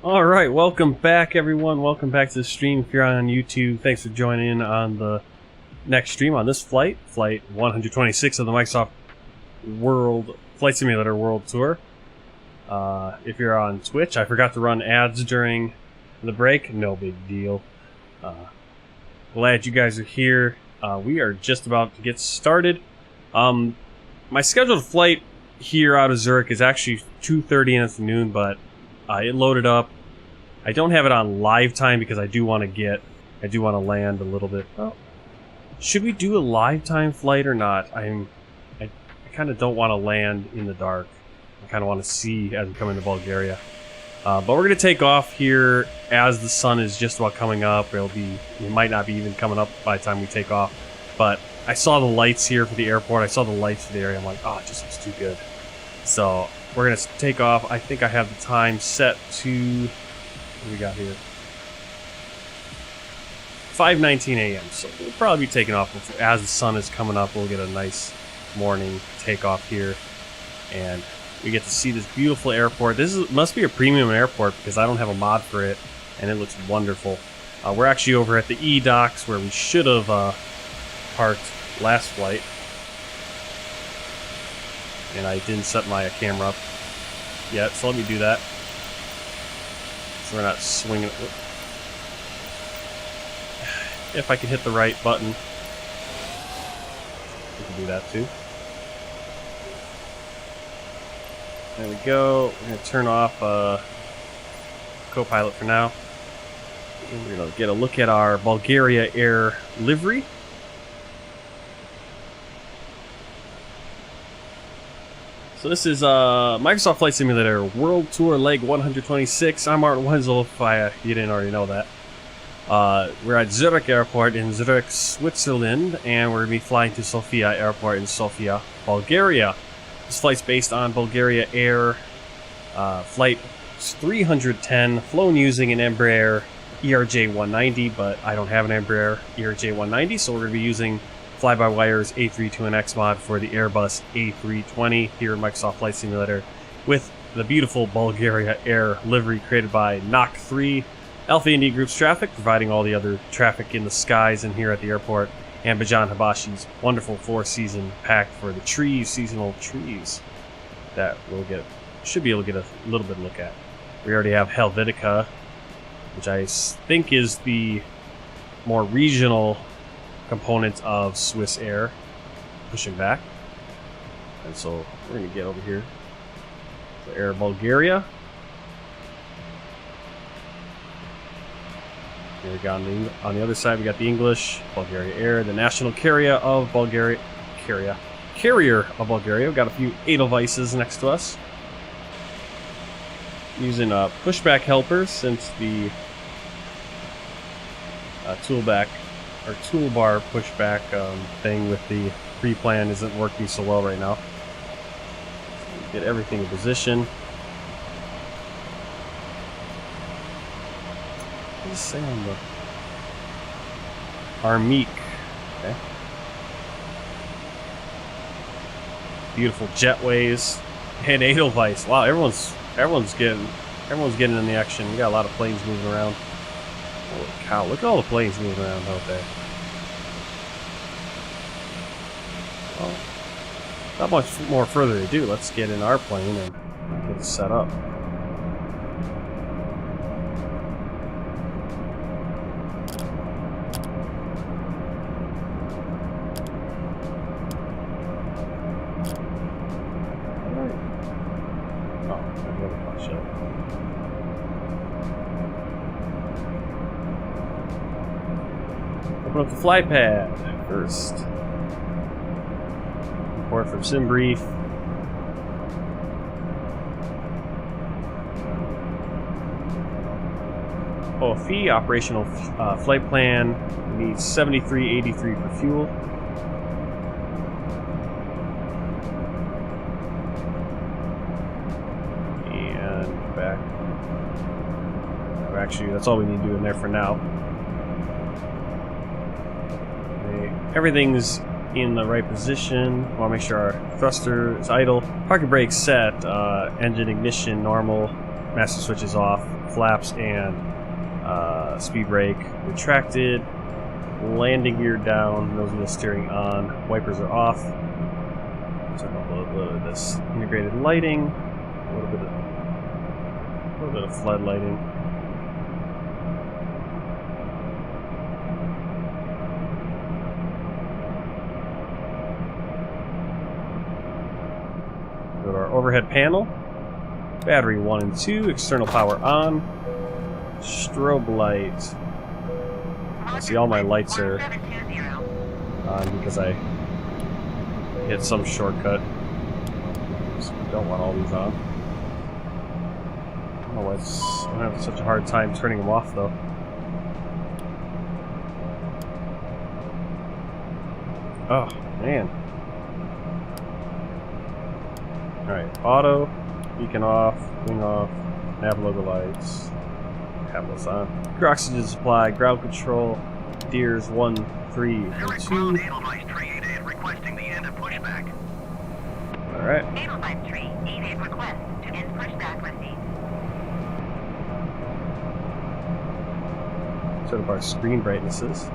Alright, welcome back everyone. Welcome back to the stream. If you're on YouTube, thanks for joining in on the next stream on this flight 126 of the Microsoft Flight Simulator World Tour. If you're on Twitch, I forgot to run ads during the break. No big deal. Glad you guys are here. We are just about to get started. My scheduled flight here out of Zürich is actually 2:30 in the afternoon, but it loaded up. I don't have it on live time because I do want to land a little bit. Oh, should we do a live time flight or not? I kind of don't want to land in the dark. I kind of want to see as we come into Bulgaria. But we're gonna take off here as the sun is just about coming up. It might not be even coming up by the time we take off. But I saw the lights here for the airport. I saw the lights for the area. I'm like, oh, it just looks too good. So we're gonna take off. I think I have the time set to, what do we got here? 5:19 a.m. So we'll probably be taking off as the sun is coming up. We'll get a nice morning takeoff here, and we get to see this beautiful airport. Must be a premium airport because I don't have a mod for it, and it looks wonderful. We're actually over at the E docks where we should have parked last flight, and I didn't set my camera up yet, so let me do that so we're not swinging it. If I can hit the right button, we can do that too. There we go. We're going to turn off Copilot for now. And we're going to get a look at our Bulgaria Air livery. So this is Microsoft Flight Simulator World Tour Leg 126. I'm Martin Wenzel, if you didn't already know that. We're at Zürich Airport in Zürich, Switzerland, and we're going to be flying to Sofia Airport in Sofia, Bulgaria. This flight's based on Bulgaria Air Flight 310, flown using an Embraer ERJ190, but I don't have an Embraer ERJ190, so we're going to be using FlyByWire's A32NX mod for the Airbus A320 here in Microsoft Flight Simulator, with the beautiful Bulgaria Air livery created by NOC 3, Alpha India Group's traffic, providing all the other traffic in the skies and here at the airport, and Bajan Habashi's wonderful four-season pack for the trees, seasonal trees, that should be able to get a little bit of a look at. We already have Helvetica, which I think is the more regional component of Swiss Air, pushing back. And so we're going to get over here to Air Bulgaria. Here we got on the other side, we got the English, Bulgaria Air, the national carrier of Bulgaria. We've got a few Edelweisses next to us. Using pushback helpers since the toolbar pushback thing with the pre-plan isn't working so well right now. So get everything in position. What does it say on the Armique? Okay. Beautiful jetways and Edelweiss. Wow, everyone's getting in the action. We got a lot of planes moving around. Holy cow, look at all the planes moving around out there. Well, not much more further to do. Let's get in our plane and get it set up. Open up the fly pad first. Report from SimBrief. OFE, operational flight plan. We need 73.83 for fuel. And back. Actually, that's all we need to do in there for now. Everything's in the right position. I want to make sure our thruster is idle. Parking brake set. Engine ignition normal. master switches off, flaps and speed brake retracted, landing gear down, nose wheel steering on, wipers are off. Turn on a little bit of this integrated lighting, a little bit of flood lighting. Go to our overhead panel. Battery 1 and 2, external power on. Strobe light. See, all my lights are on because I hit some shortcut. So I don't want all these on. Oh, I'm having such a hard time turning them off though. Oh, man. Alright, auto, beacon off, wing off, nav logo lights, have those on. Crew oxygen supply, ground control, Deers 1, 3, and 2. Requesting the end of pushback. Alright. Edelweiss 388 request to end pushback received. Set up our screen brightnesses.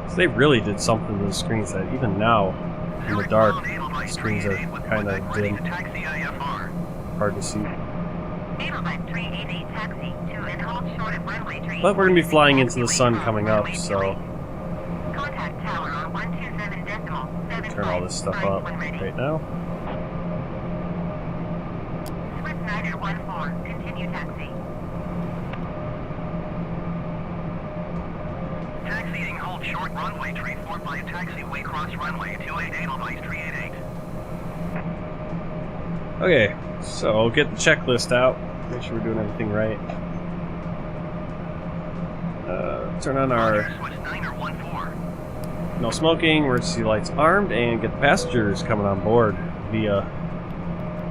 So they really did something to the screens that even now, in the dark, the screens are kind of dim. Hard to see. But we're going to be flying into the sun coming up, so turn all this stuff up right now. Taxiing hold short runway tree formed by taxiway cross runway 28 Edelweiss 388. Okay, so we'll get the checklist out. Make sure we're doing everything right. Turn on our no smoking, emergency lights armed, and get the passengers coming on board via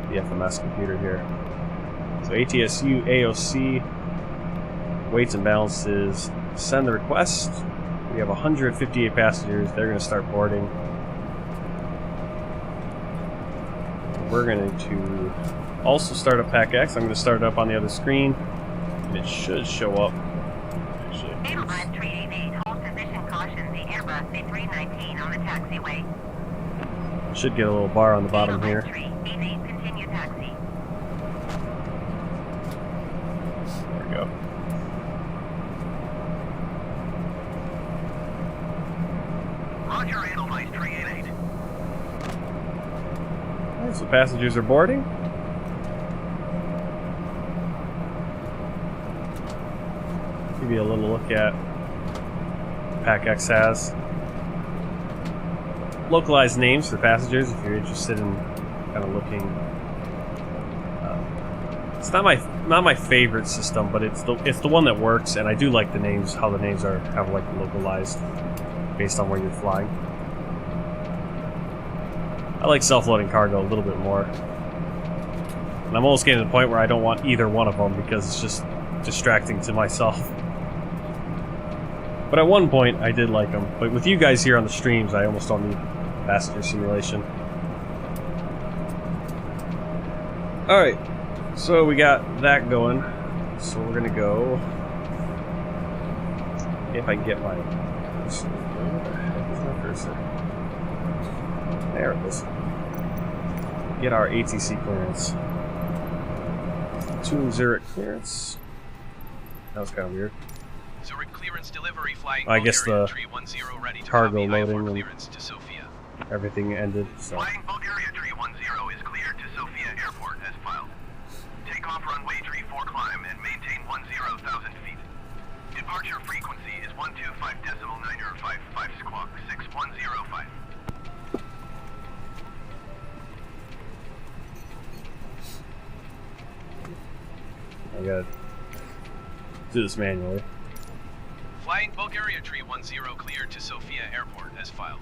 the FMS computer here. So ATSU, AOC, weights and balances, send the request. We have 158 passengers. They're going to start boarding. We're going to also start up Pack X. I'm going to start it up on the other screen, and it should show up. Edelweiss 388, hold position caution, the Airbus A319 on the taxiway. Should get a little bar on the bottom here. 388, continue taxi. There we go. Roger, Edelweiss 388. Alright, so passengers are boarding. Give you a little look at Pack X has. Localized names for passengers if you're interested in kind of looking. It's not my favorite system, but it's the one that works, and I do like the names, how the names are kind of like localized based on where you're flying. I like self-loading cargo a little bit more. And I'm almost getting to the point where I don't want either one of them because it's just distracting to myself. But at one point, I did like them. But with you guys here on the streams, I almost don't need passenger simulation. Alright, so we got that going. So we're going to go... If I can get my... Where the heck is my cursor? There it is. Get our ATC clearance. Tune Zürich clearance. That was kind of weird. Zürich clearance delivery flying I guess the Bulgaria ready to cargo copy loading and clearance to Sofia. everything ended. So. Flying Bulgaria 310 is cleared to Sofia Airport as filed. Takeoff runway 34 climb and maintain 10,000 feet. Departure frequency is 125.955 squawk 6105. I gotta do this manually. Flying Bulgaria 310 cleared to Sofia Airport as filed.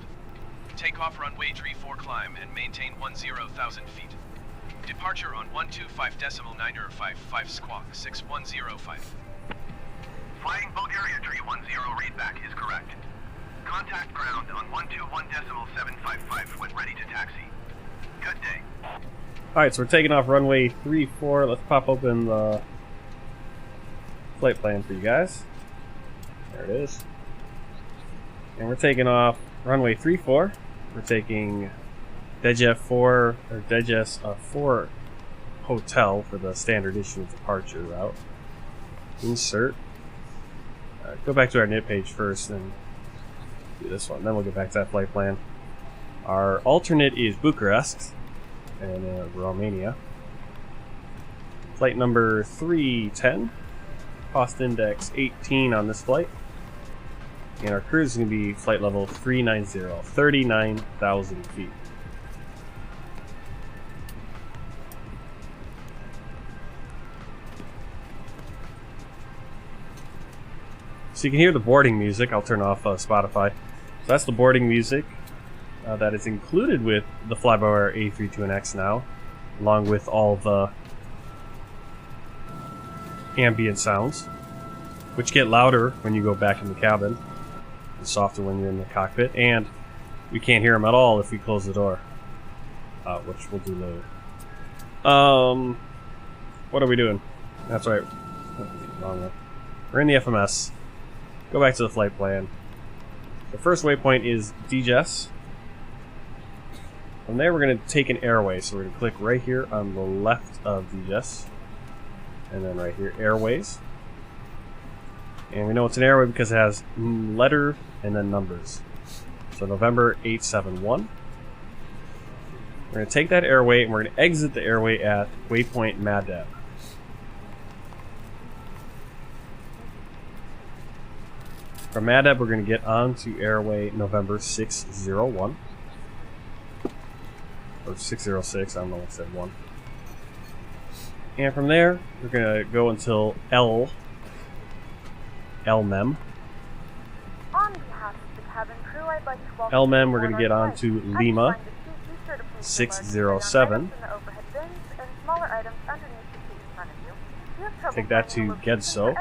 Takeoff runway 34 climb and maintain 10,000 feet. Departure on 125.955 squawk 6105. Flying Bulgaria 310 readback is correct. Contact ground on 121.755 when ready to taxi. Good day. Alright, so we're taking off runway 34. Let's pop open the flight plan for you guys. There it is. And we're taking off runway 34. We're taking DGF 4 or DGS 4 Hotel for the standard issue departure route. Insert. Go back to our NIT page first and do this one. Then we'll get back to that flight plan. Our alternate is Bucharest and Romania. Flight number 310. Cost index 18 on this flight. And our cruise is going to be flight level 390, 39,000 feet. So you can hear the boarding music. I'll turn off Spotify. So that's the boarding music that is included with the FlyByWire A32NX now, along with all the ambient sounds, which get louder when you go back in the cabin and softer when you're in the cockpit, and we can't hear them at all if we close the door, which we'll do later. What are we doing? That's right. Wrong one. We're in the FMS. Go back to the flight plan. The first waypoint is DGS. From there, we're going to take an airway. So we're going to click right here on the left of DGS. And then right here, airways. And we know it's an airway because it has letter and then numbers. So November 871. We're going to take that airway and we're going to exit the airway at waypoint Madab. From Madab, we're going to get onto airway November 601. Or 606, I don't know what I said 1. And from there, we're going to go until LMEM. On behalf of the cabin crew, I'd like to welcome LMEM, we're going to get onto Lima 607. Take that to Gedso.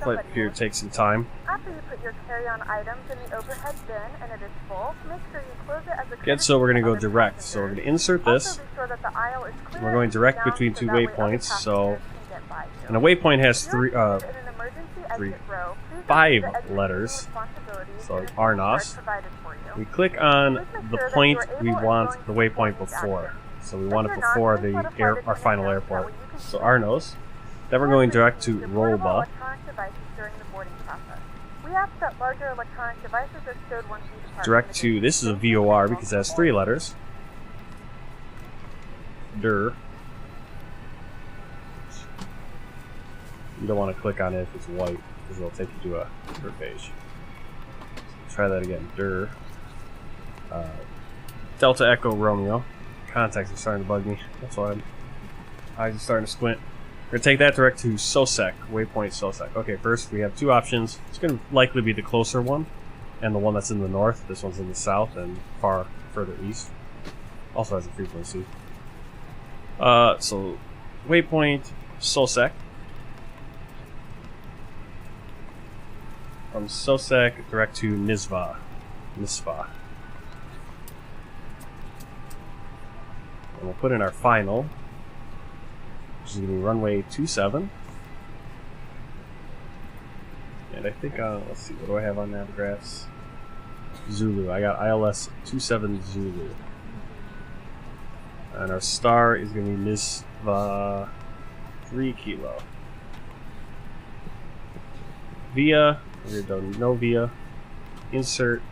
Flight here takes some time. After you put your carry-on items in the overhead bin and it is full, make sure you close it as a Gedso, we're going to go direct. So we're going to insert this. And we're going direct between two waypoints. So, and a waypoint has five letters. So RNOS. We click on the point we want the waypoint before. So we want it before our final airport. So RNOS. Then we're going direct to Rolba. Direct to, this is a VOR because it has 3 letters. DER. You don't want to click on it if it's white because it'll take you to a different page. So try that again. DER. Delta Echo Romeo. Contacts are starting to bug me. That's why I'm starting to squint. We're going to take that direct to Sosek, waypoint Sosek. Okay, first we have 2 options. It's going to likely be the closer one, and the one that's in the north. This one's in the south and far further east. Also has a frequency. So, waypoint Sosek. From Sosek, direct to Nisva. And we'll put in our final, which is going to be runway 27. And I think, let's see, what do I have on Navigraphs? Zulu. I got ILS 27 Zulu. And our star is going to be Nisva 3 Kilo. Via, we're going to no via. Insert.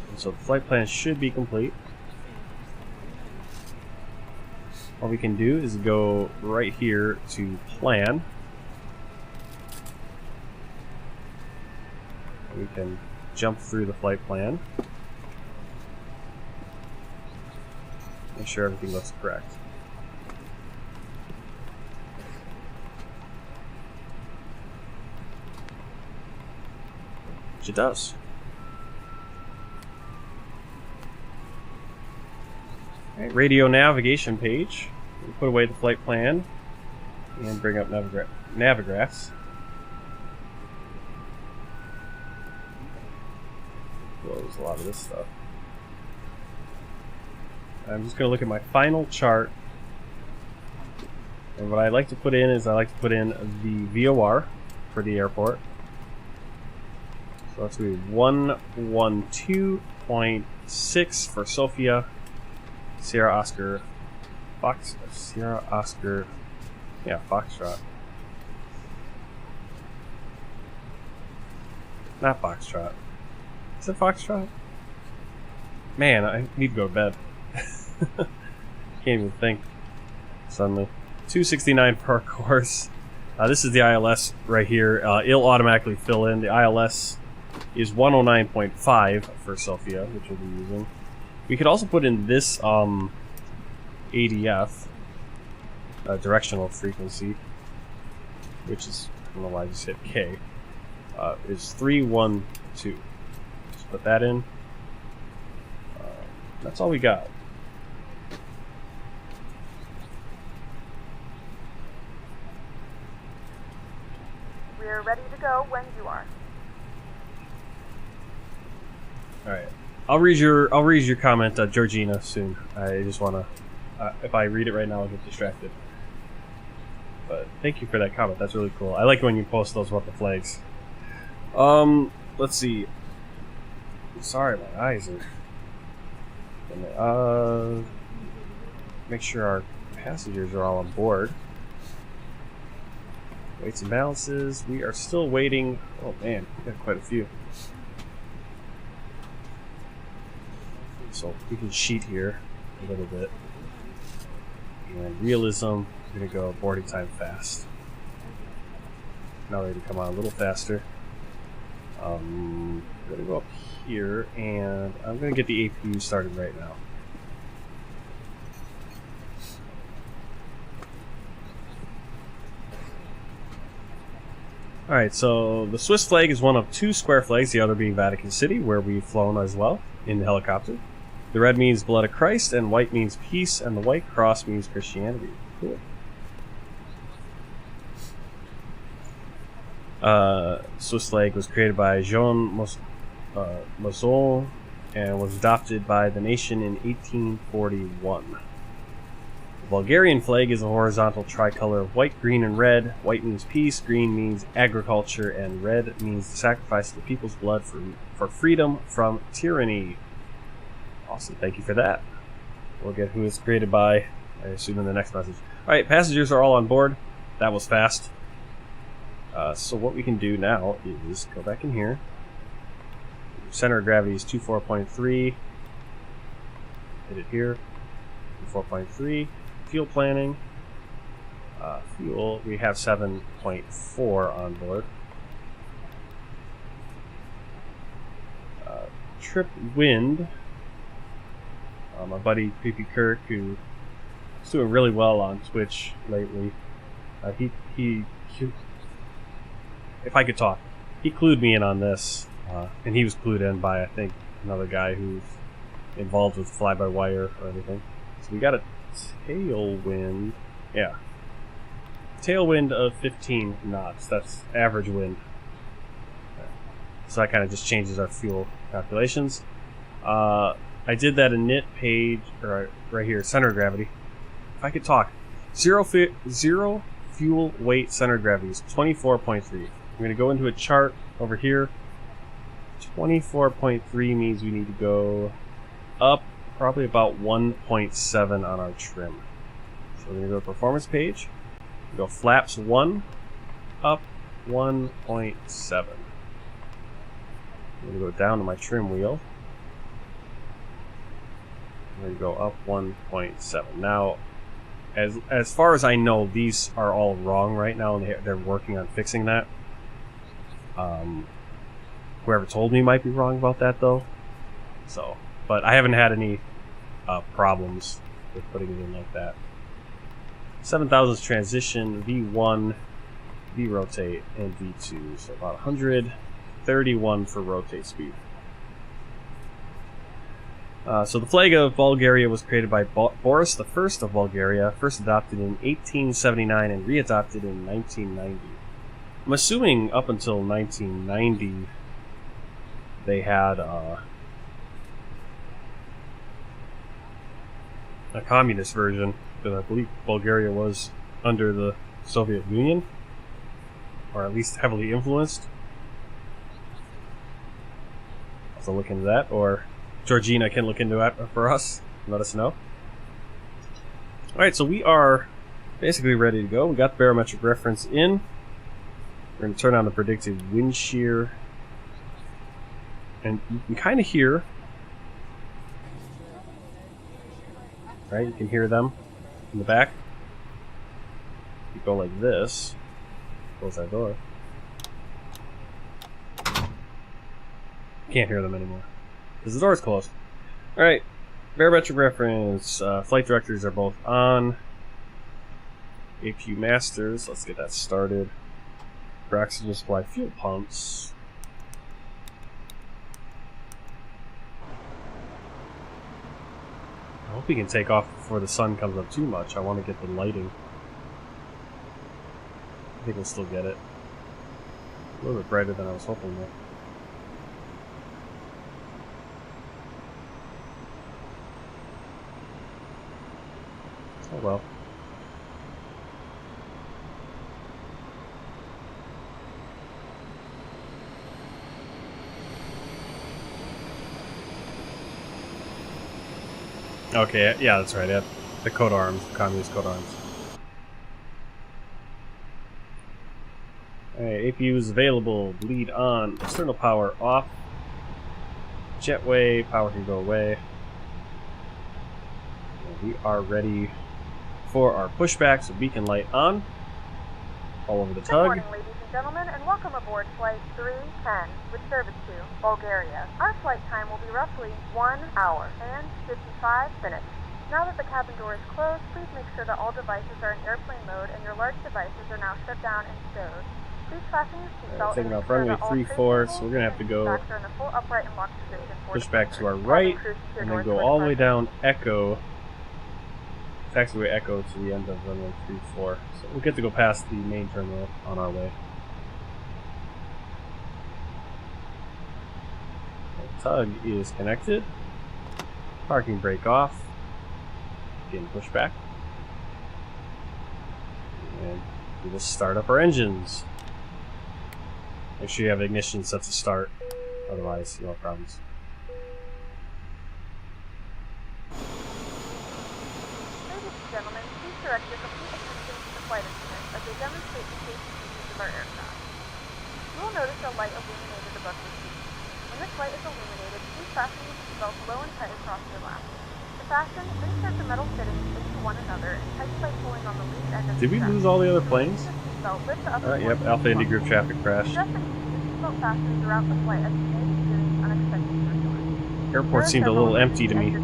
And so the flight plan should be complete. All we can do is go right here to plan. We can jump through the flight plan. Make sure everything looks correct. Which it does. Alright, radio navigation page. We'll put away the flight plan and bring up Navigraphs. Close a lot of this stuff. I'm just going to look at my final chart. And what I like to put in is I like to put in the VOR for the airport. So that's going to be 112.6 for Sofia. Sierra Oscar. Sierra Oscar. Yeah, Foxtrot. Not Foxtrot. Is it Foxtrot? Man, I need to go to bed. Can't even think suddenly. 269 per course. This is the ILS right here. It'll automatically fill in. The ILS is 109.5 for Sofia, which we'll be using. We could also put in this ADF, directional frequency, which is, I don't know why I just hit K, is 312. Just put that in. That's all we got. We're ready to go when you are. All right, I'll read your comment, Georgina, soon. I just wanna, if I read it right now, I'll get distracted. But thank you for that comment. That's really cool. I like when you post those about the flags. Let's see. Sorry, my eyes are. Make sure our passengers are all on board. Weights and balances. We are still waiting. Oh man, we got quite a few. So we can cheat here a little bit. And realism, we're gonna go boarding time fast. Now ready to come on a little faster. I'm gonna go up here and I'm gonna get the APU started right now. Alright, so the Swiss flag is one of two square flags, the other being Vatican City, where we've flown as well in the helicopter. The red means blood of Christ, and white means peace, and the white cross means Christianity. Cool. Swiss flag was created by Jean Mousseau and was adopted by the nation in 1841. The Bulgarian flag is a horizontal tricolor of white, green, and red. White means peace, green means agriculture, and red means the sacrifice of the people's blood for freedom from tyranny. Awesome, thank you for that. We'll get who it's created by, I assume, in the next message. Alright, passengers are all on board. That was fast. So what we can do now is go back in here. Center of gravity is 24.3. Hit it here. 24.3. Fuel planning. Fuel, we have 7.4 on board. Trip wind. My buddy Creepy Kirk, who is doing really well on Twitch lately, he if I could talk, he clued me in on this, and he was clued in by, I think, another guy who's involved with FlyByWire or anything. So we got a tailwind, yeah, tailwind of 15 knots. That's average wind. So that kind of just changes our fuel calculations. I did that in knit page, or right here, center of gravity. If I could talk, zero fuel weight center of gravity is 24.3. I'm going to go into a chart over here. 24.3 means we need to go up probably about 1.7 on our trim. So we're going to go to performance page. Go flaps 1, up 1.7. I'm going to go down to my trim wheel. I'm going to go up 1.7. Now, as far as I know, these are all wrong right now, and they're working on fixing that. Whoever told me might be wrong about that, though. So, but I haven't had any problems with putting it in like that. 7000's transition, V1, V rotate, and V2. So about 131 for rotate speed. So the flag of Bulgaria was created by Boris I of Bulgaria, first adopted in 1879 and readopted in 1990. I'm assuming up until 1990 they had a communist version, because I believe Bulgaria was under the Soviet Union, or at least heavily influenced. So look into that, or Georgina can look into it for us. Let us know. Alright, so we are basically ready to go. We got the barometric reference in. We're going to turn on the predicted wind shear. And you can kind of hear, right? You can hear them in the back. You go like this. Close that door. Can't hear them anymore because the door's closed. Alright, barometric reference. Flight directors are both on. APU masters. Let's get that started. For oxygen supply fuel pumps. I hope we can take off before the sun comes up too much. I want to get the lighting. I think we'll still get it. A little bit brighter than I was hoping though. Oh well. Okay, yeah, that's right. The coat arms, communist coat arms. Alright, APU is available. Bleed on. External power off. Jetway, power can go away. We are ready for our pushback, so beacon light on. All over the tug. Good morning, ladies and gentlemen, and welcome aboard Flight 310 with service to Bulgaria. Our flight time will be roughly 1 hour and 55 minutes. Now that the cabin door is closed, please make sure that all devices are in airplane mode and your large devices are now shut down and stowed. Please fasten your seatbelt. Taking off runway 34, so we're gonna have to go push back to our right, and then go all the way down Echo. Taxiway Echo to the end of runway 34. So we'll get to go past the main terminal on our way. The tug is connected. Parking brake off. Again, push back. And we will start up our engines. Make sure you have ignition set to start, otherwise you'll have problems. Gentlemen, please direct your complete attention to the flight instruments as they demonstrate the safety features of our aircraft. You will notice a light illuminated above your seat. When this light is illuminated, please fasten your seatbelt low and tight across your lap. To fasten, insert the metal fittings into one another and tighten by pulling on the loose end of the Did we strap. lose all the other planes? Yep, Alpha Indy Group traffic crash. Just in case the seatbelt fastens throughout the flight as you may experience unexpected turbulence. Airport seemed a little empty to me.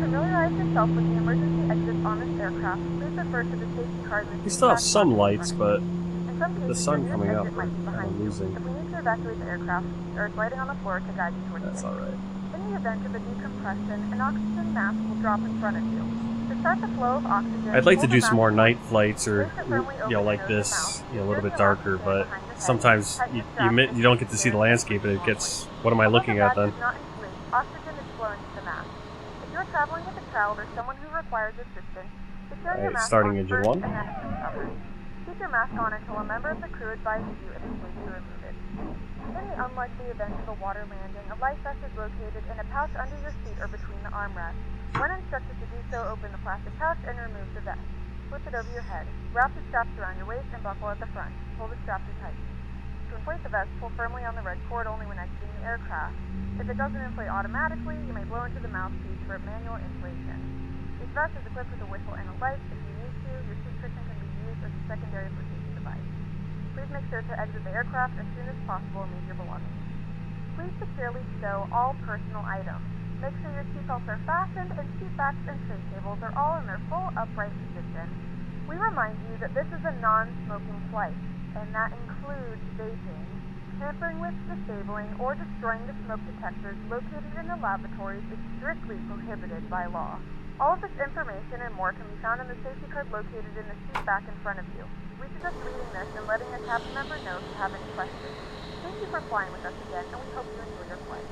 Familiarize yourself with the emergency exits on this aircraft. Please refer to the safety card. We still have some lights, but in some cases, the sun coming up, might be behind I'm losing. you. If we need to evacuate the aircraft, there is lighting on the floor to guide you towards That's the exit. alright. In the event of a decompression, an oxygen mask will drop in front of you. To start the flow of oxygen, I'd like to pull do the some more mask night flights, or place it firmly over like your nose this, and mouth. a little bit Place the darker. oxygen But behind your head. sometimes Tighten you the strap don't get to see the landscape, and it gets. What am I Although looking the at bag then? does not inflate, oxygen is flowing to the mask. If you are traveling with a child or someone who requires assistance, secure your Alright, mask starting on engine first 1. and then assist others. Keep your mask on until a member of the crew advises you it is safe to remove it. In the unlikely event of a water landing, a life vest is located in a pouch under your seat or between the armrests. When instructed to do so, open the plastic pouch and remove the vest. Flip it over your head. Wrap the straps around your waist and buckle at the front. Pull the strap to tighten. To inflate the vest, pull firmly on the red cord only when exiting the aircraft. If it doesn't inflate automatically, you may blow into the mouthpiece for manual inflation. This vest is equipped with a whistle and a light. If you need to, your seat cushion can be used as a secondary flotation device. Please make sure to exit the aircraft as soon as possible and leave your belongings. Please securely stow all personal items. Make sure your seatbelts are fastened and seat backs and tray tables are all in their full upright position. We remind you that this is a non-smoking flight, and that includes vaping, tampering with, disabling, or destroying the smoke detectors located in the lavatories is strictly prohibited by law. All of this information and more can be found in the safety card located in the seat back in front of you. We suggest reading this and letting a cabin member know if you have any questions. Thank you for flying with us again, and we hope you enjoy your flight.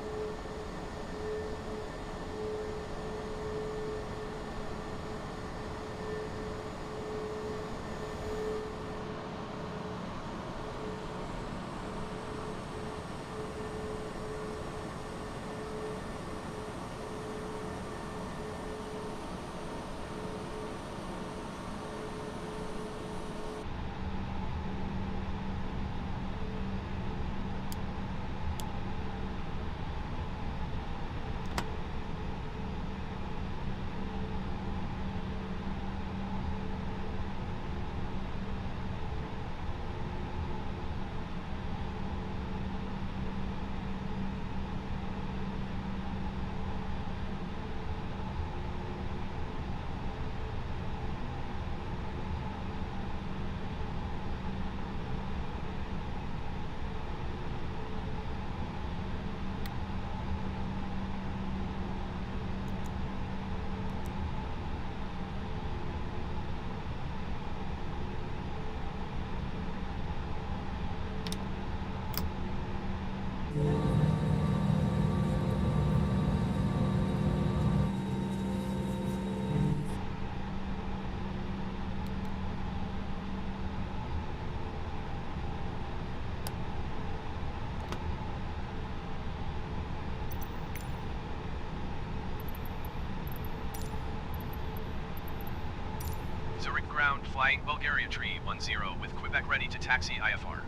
ground, flying Bulgaria tree 10 with Quebec ready to taxi IFR.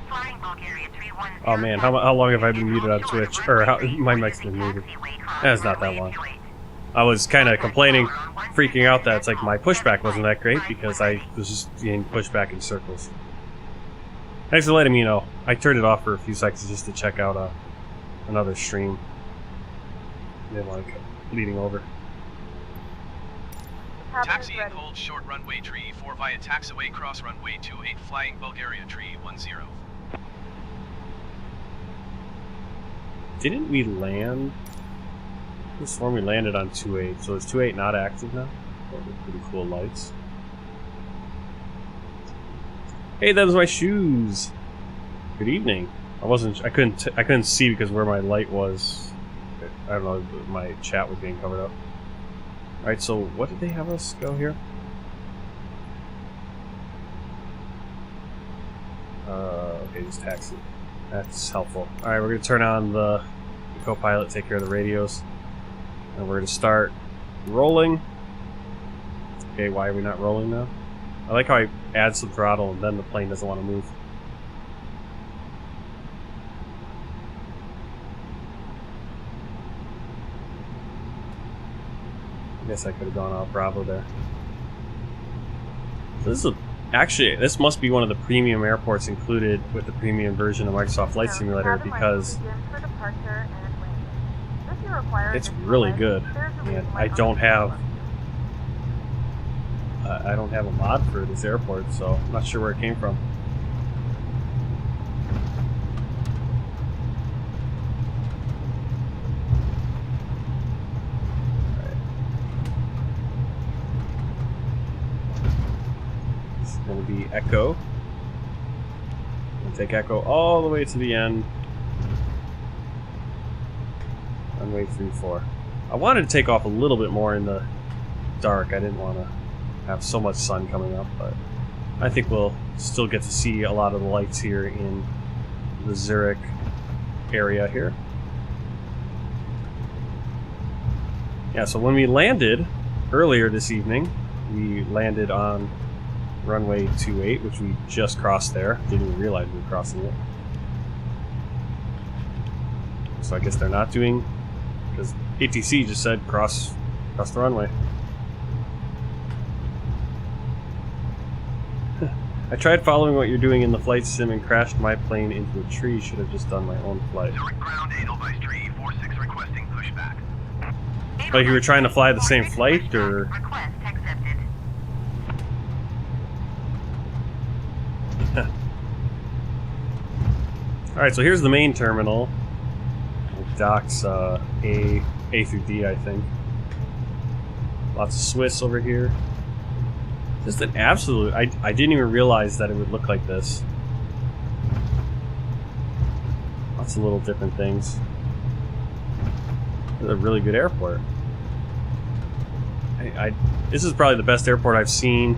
Flying Bulgaria 310. Oh man, how long have I been muted on Twitch? Or how my mic's been muted? That's not that long. I was kind of complaining, freaking out that it's like my pushback wasn't that great because I was just being pushed back in circles. Thanks for letting me know. I turned it off for a few seconds just to check out another stream. Didn't like leading over. Taxi and hold short runway tree 4 via taxiway cross runway 28 flying Bulgaria tree 10. Didn't we land? This one we landed on 28, so is 28 not active now? Those are pretty cool lights. Hey, that was my shoes. Good evening. I couldn't see because where my light was. I don't know, my chat was being covered up. All right, so what did they have us go here? Okay, just taxi. That's helpful. All right, we're gonna turn on the co-pilot, take care of the radios. And we're going to start rolling. Okay, why are we not rolling now? I like how I add some throttle and then the plane doesn't want to move. I guess I could have gone off Bravo there. Actually, this must be one of the premium airports included with the premium version of Microsoft Flight Simulator because it's really good, and I don't have a mod for this airport, so I'm not sure where it came from. Alright. This is going to be Echo. We'll take Echo all the way to the end. Runway 34. I wanted to take off a little bit more in the dark. I didn't want to have so much sun coming up, but I think we'll still get to see a lot of the lights here in the Zürich area here. Yeah, so when we landed earlier this evening, we landed on runway 28, which we just crossed there. Didn't even realize we were crossing it. So I guess they're not doing, because ATC just said cross the runway. I tried following what you're doing in the flight sim and crashed my plane into a tree. Should have just done my own flight. Zürich ground Edelweiss tree 46 requesting pushback. Like you were trying to fly the same flight, or? Request accepted. Alright, so here's the main terminal. It docks A through D, I think. Lots of Swiss over here. Just an absolute... I didn't even realize that it would look like this. Lots of little different things. It's a really good airport. This is probably the best airport I've seen.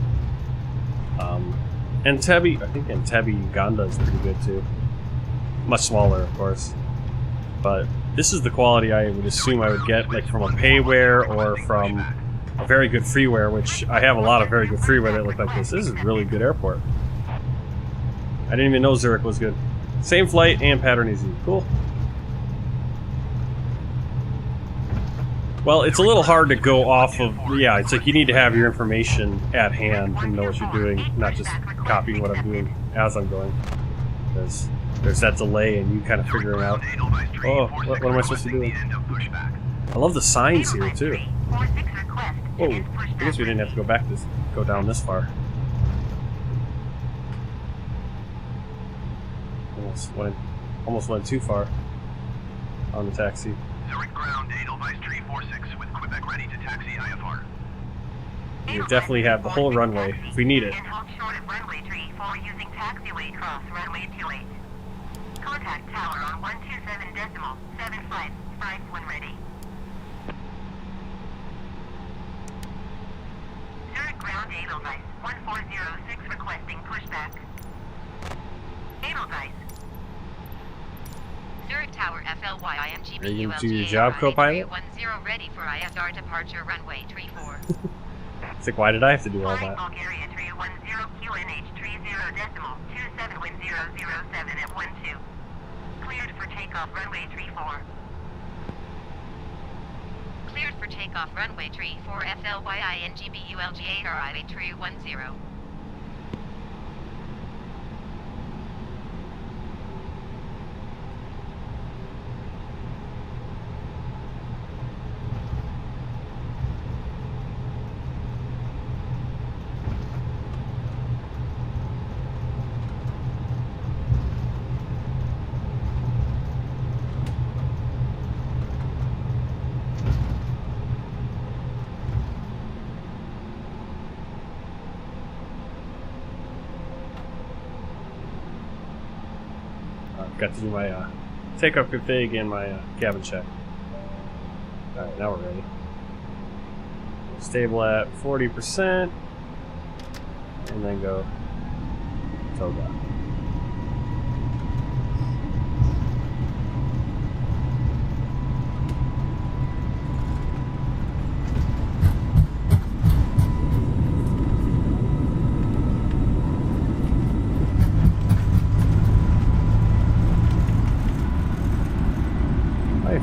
Entebbe, I think Entebbe, Uganda is pretty good too. Much smaller, of course. But this is the quality I would assume I would get like from a payware or from a very good freeware, which I have a lot of very good freeware that look like this. This is a really good airport. I didn't even know Zürich was good. Same flight and pattern easy. Cool. Well, it's a little hard to go off of... Yeah, it's like you need to have your information at hand and know what you're doing, not just copying what I'm doing as I'm going. Because there's that delay and you kind of figuring out, oh, what am I supposed to do? I love the signs here, too. Oh, I guess we didn't have to go down this far. Almost went too far on the taxi. Zürich ground Edelweiss tree 46 with Quebec ready to taxi IFR. We definitely have the whole runway if we need it. Hold short of runway 34 using taxiway cross runway 28. Contact tower on 127.75 when ready. Zürich ground Edelweiss 1406 requesting pushback. Edelweiss. Zürich Tower FLYIMGBULGA. Are you gonna do your job, co-pilot? A310 ready for ISR departure runway 34. It's like, why did I have to do all Flying that? Bulgaria 310 QNH 30.27 at 12. Cleared for takeoff runway 34. Cleared for takeoff runway 34 FLYINGBULGARI 310. Got to do my takeoff config and my cabin check. Alright, now we're ready. Stable at 40%, and then go toga.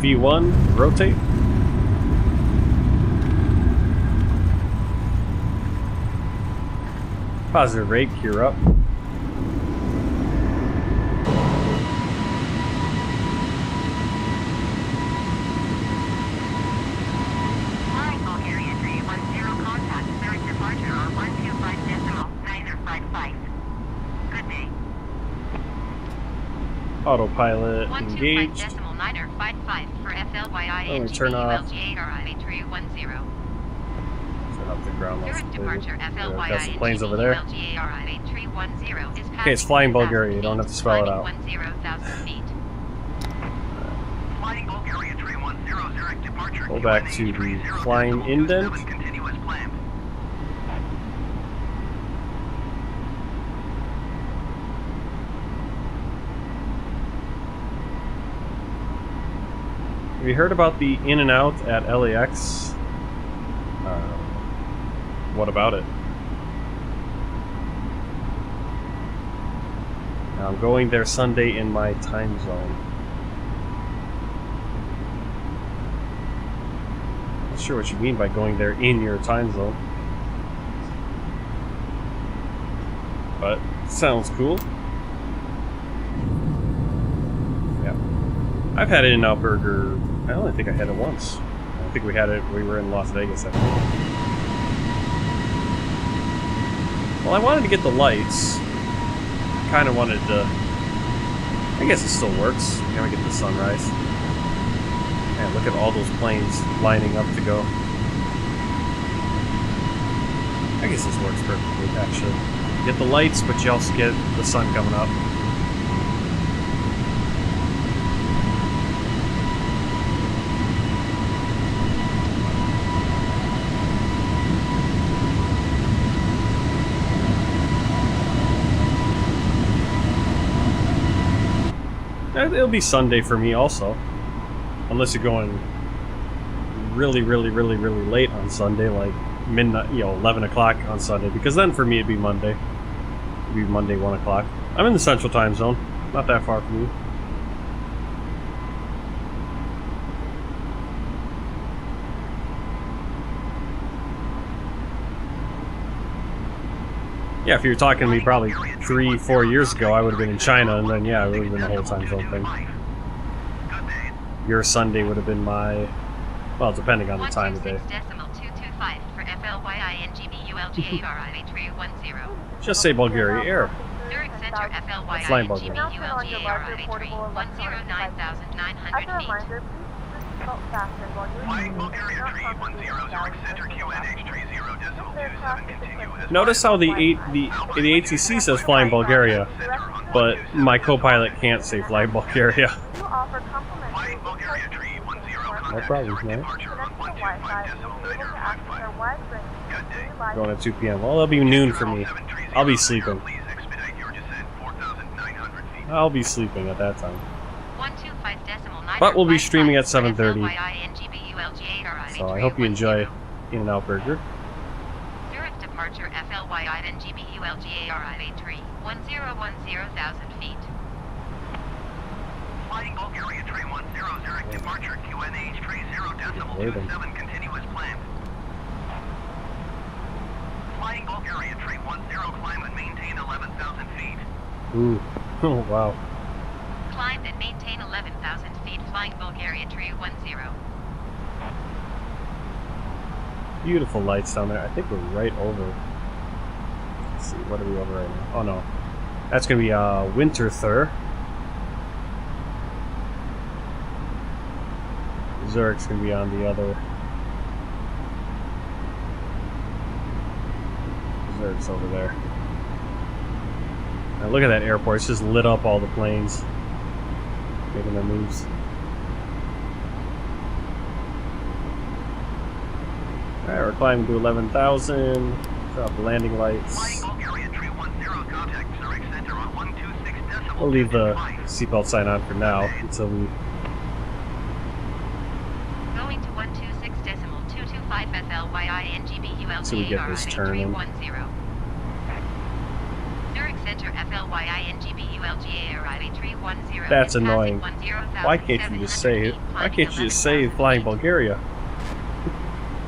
V1, rotate. Positive rate, gear up. Flying Bulgaria 310 contact third departure on 125.955. Good day. Autopilot engaged. 125.955 for FLYI Turn off. NGBULGARI 310. Turn off the ground lights. Zurich departure Got FLYI some planes over there. NGBULGARI 310 is Okay, it's flying Bulgaria. You don't have to spell it out. 10,000 feet. Flying Bulgaria 310 Zurich departure. Go back to the flying indent. Continue as planned. Have you heard about the in and out at LAX? What about it? I'm going there Sunday in my time zone. Not sure what you mean by going there in your time zone. But sounds cool. Yeah. I've had In-N-Out Burger. I only think I had it once. I think we had it, we were in Las Vegas, I think. Well, I wanted to get the lights. Kind of wanted to... I guess it still works. Now we get the sunrise. Man, look at all those planes lining up to go. I guess this works perfectly, actually. You get the lights, but you also get the sun coming up. It'll be Sunday for me also. Unless you're going really late on Sunday, like midnight, 11 o'clock on Sunday. Because then for me it'd be Monday. It'd be Monday, 1 o'clock. I'm in the Central Time Zone. Not that far from you. Yeah, if you were talking to me probably 3-4 years ago, I would have been in China, and then yeah, it would have been the whole time zone thing. Your Sunday would have been my, well, depending on the time of day. 126.225 for FLYI NGBULGARI 310. Just say Bulgaria Air. Zurich Center FLYI Flying Bulgaria. NGBULGARI 310,900 As a feet. reminder, please belt fasten while you're Flying moving. Bulgaria 310 Zurich Center QNH 30.27 continue as Notice how the ATC says Flying Bulgaria, but my co-pilot can't say Flying Bulgaria. You offer complimentary Flying Bulgaria 310 No problem, man. departure on 125.955. Good day. Going at 2 p.m. Well, it'll be noon for me. I'll be sleeping. Please expedite your descent 4,900 feet. I'll be sleeping at that time. 125.955 But we'll be streaming at for 7:30. FLYI NGBULGARI So I hope you enjoy In-N-Out Burger. ARIV3, 1010,000 feet. Flying Bulgaria Tree 10 Zürich departure QNH Tree 0.27 continue as planned. Flying Bulgaria Tree 10 climb and maintain 11,000 feet. Ooh. Oh, wow. Climb and maintain 11,000 feet. Flying Bulgaria Tree 10. Beautiful lights down there. I think we're right over. Let's see, what are we over right now? Oh no. That's gonna be Winterthur. Zurich's gonna be on the other. Zurich's over there. Now look at that airport, it's just lit up all the planes. Making their moves. Alright, we're climbing to 11,000. Drop the landing lights. Flying Bulgaria Tree 10 contact Zurich Center on 126.225. We'll leave the seatbelt sign on for now until we. Going to 126.225 FLYINGBULGARIV310. So we get this turn in. Zurich Center FLYINGBULGARIV310. That's annoying. Why can't you just say it? Why can't you just say Flying Bulgaria?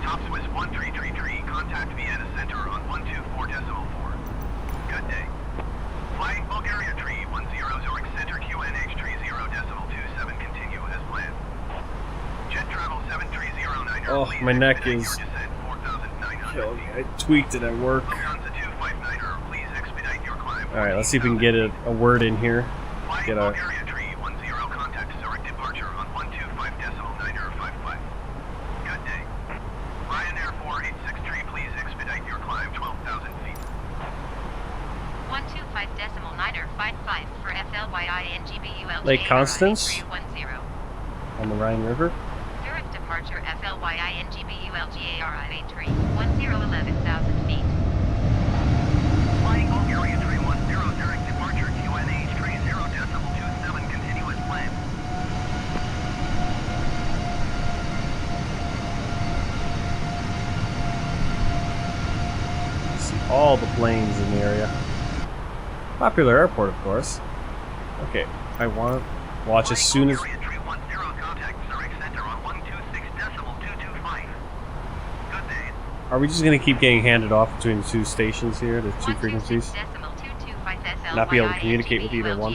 Top Swiss 1333, contact Vienna Center on 124.4. Good day. Flying Bulgaria Tree 10 Zurich Center QNH Tree 0.27 continue as planned. Jet travel 7309. Oh, my neck is killing me. I tweaked it at work. Alright, let's see if we can get a word in here. Get a. Bulgaria Tree 10 contact Zurich departure on 125.955. Good day. Ryanair 4863, please expedite your climb 12,000 feet. 125.955 for FLYINGBULGARIV310. Lake Constance? On the Rhine River. Zurich departure FLYINGBULGARIV3 1011,000 feet. Flying Bulgaria Tree 10 Zurich departure QNH Tree 0.27 continue as planned. See all the planes in the area. Popular airport, of course. Okay, I want to watch as soon as. Bulgaria Tree 10 contact Zurich Center on 126.225. Good day. Are we just going to keep getting handed off between the two stations here, the two frequencies? Not be able to communicate with either one?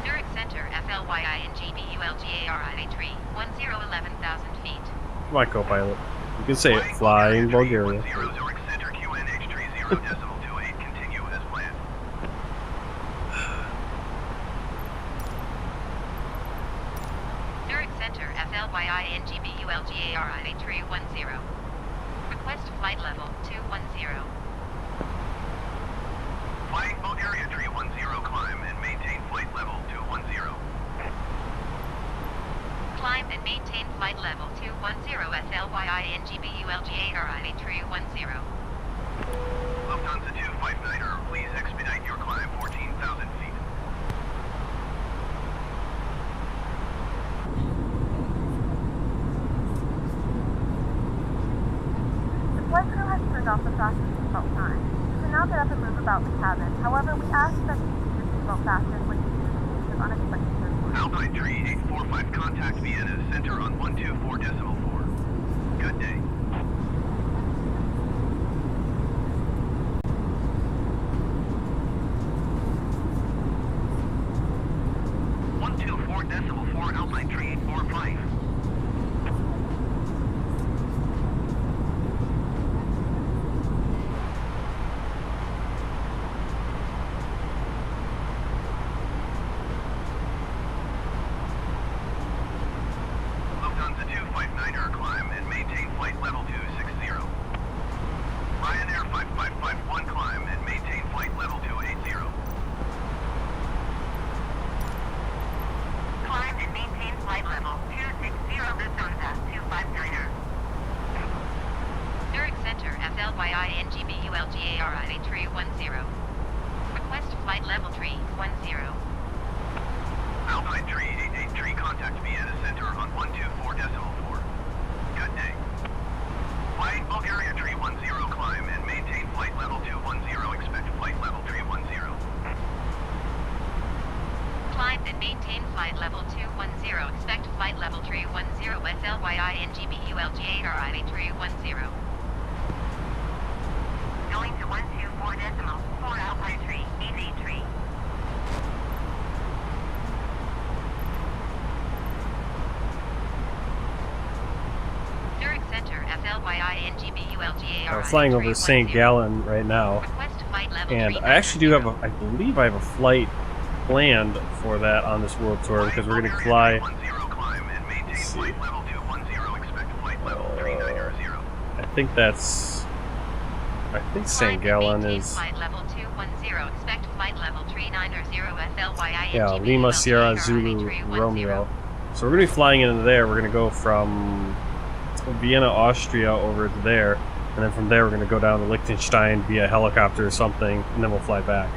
Zurich Center FLYINGBULGARIV3 1011,000 feet. Come on, co-pilot. You can say it. Flying Bulgaria. Zurich Center QNH Tree 0.28 continue as planned. Zurich Center FLYINGBULGARIV3 10. Request flight level 210. Flying Bulgaria Tree 10 climb and maintain flight level 210. Climb and maintain flight level 210 FLYINGBULGARIV3 10. Lufthansa 259er, please expedite your climb 14,000 feet. The flight crew has turned off the fasten seatbelt sign. You can now get up and move about the cabin. However, we ask that you keep your seatbelt fastened when you do in case of unexpected turbulence. Alpine Tree 845 contact Vienna Center on 124.4. Good day. Alpine Tree 845. Lufthansa 259er, climb and maintain flight level 260. Ryanair 5551, climb and maintain flight level 280. Climb and maintain flight level 260 Lufthansa 259er. Zurich Center FLYINGBULGARIV3 10. Request flight level 310. Alpine Tree 883, contact Vienna Center on 124.4. Good day. Flying Bulgaria Tree 10, climb and maintain flight FlyByWire A310. Going to 124.4 out by tree, easy tree. Zurich Center, FlyByWire. We're flying over St. Gallen right now, and I actually do have a, I believe I have a flight planned for that on this world tour because we're going to fly. Let's see. I think that's. I think St. Gallen is. Yeah, Lima Sierra Zulu Romeo. So we're going to be flying into there. We're going to go from Vienna, Austria over to there, and then from there we're going to go down to Liechtenstein via helicopter or something, and then we'll fly back,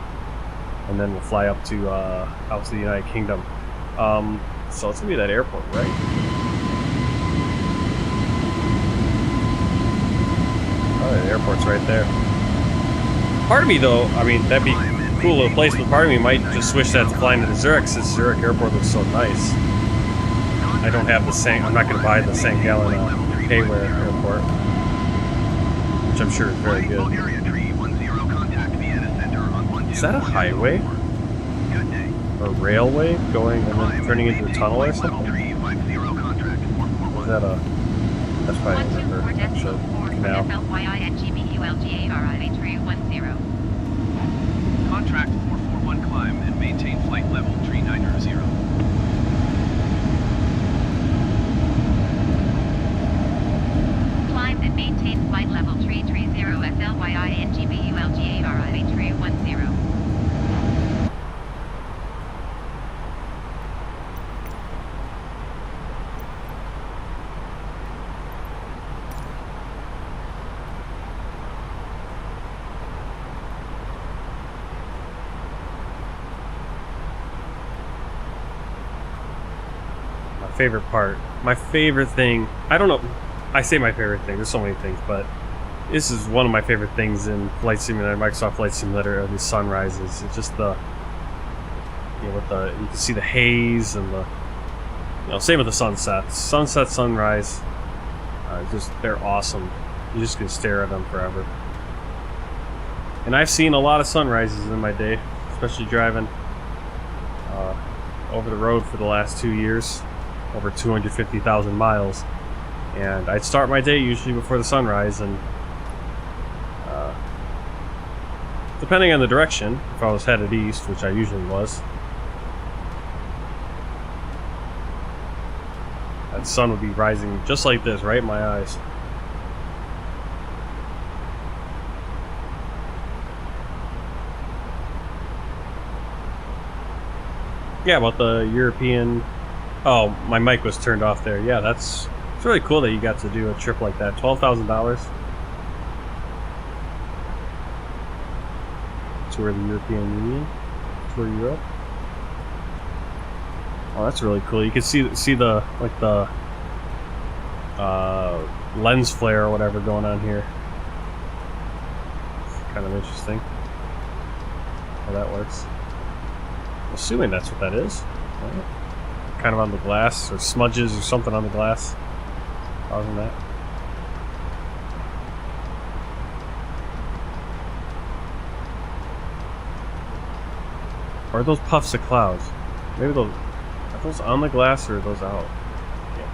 and then we'll fly up to out to the United Kingdom. So it's gonna be that airport, right? Oh, the airport's right there. Part of me, though, I mean, that'd be a cool little place, but part of me might just wish that to flying into Zurich, since Zurich Airport looks so nice. I don't have the same. I'm not going to buy the St. Gallen Hayware Airport, which I'm sure is very good. Is that a highway? Or railway going and then turning into a tunnel or something? Is that a... That's probably a river, actually. Canal. Contract 441 climb and maintain flight level 390. Climb and maintain flight level 330 FlyByWire A310. Favorite part, my favorite thing, I don't know, I say my favorite thing, there's so many things, but this is one of my favorite things in Flight Simulator, Microsoft Flight Simulator, are the sunrises. It's just the, you know, with the, you can see the haze and the, you know, same with the sunsets, sunset, sunrise, just, they're awesome. You just can stare at them forever. And I've seen a lot of sunrises in my day, especially driving over the road for the last 2 years. Over 250,000 miles, and I'd start my day usually before the sunrise, and depending on the direction, if I was headed east, which I usually was, that sun would be rising just like this right in my eyes. Yeah, about the European. Oh, my mic was turned off there. Yeah, it's really cool that you got to do a trip like that. $12,000. Tour the European Union. Tour Europe. Oh, that's really cool. You can see the like the lens flare or whatever going on here. It's kind of interesting how that works. I'm assuming that's what that is. Right. Kind of on the glass, or smudges or something on the glass causing that. Or are those puffs of clouds? Maybe those, are those on the glass or are those out? Yeah.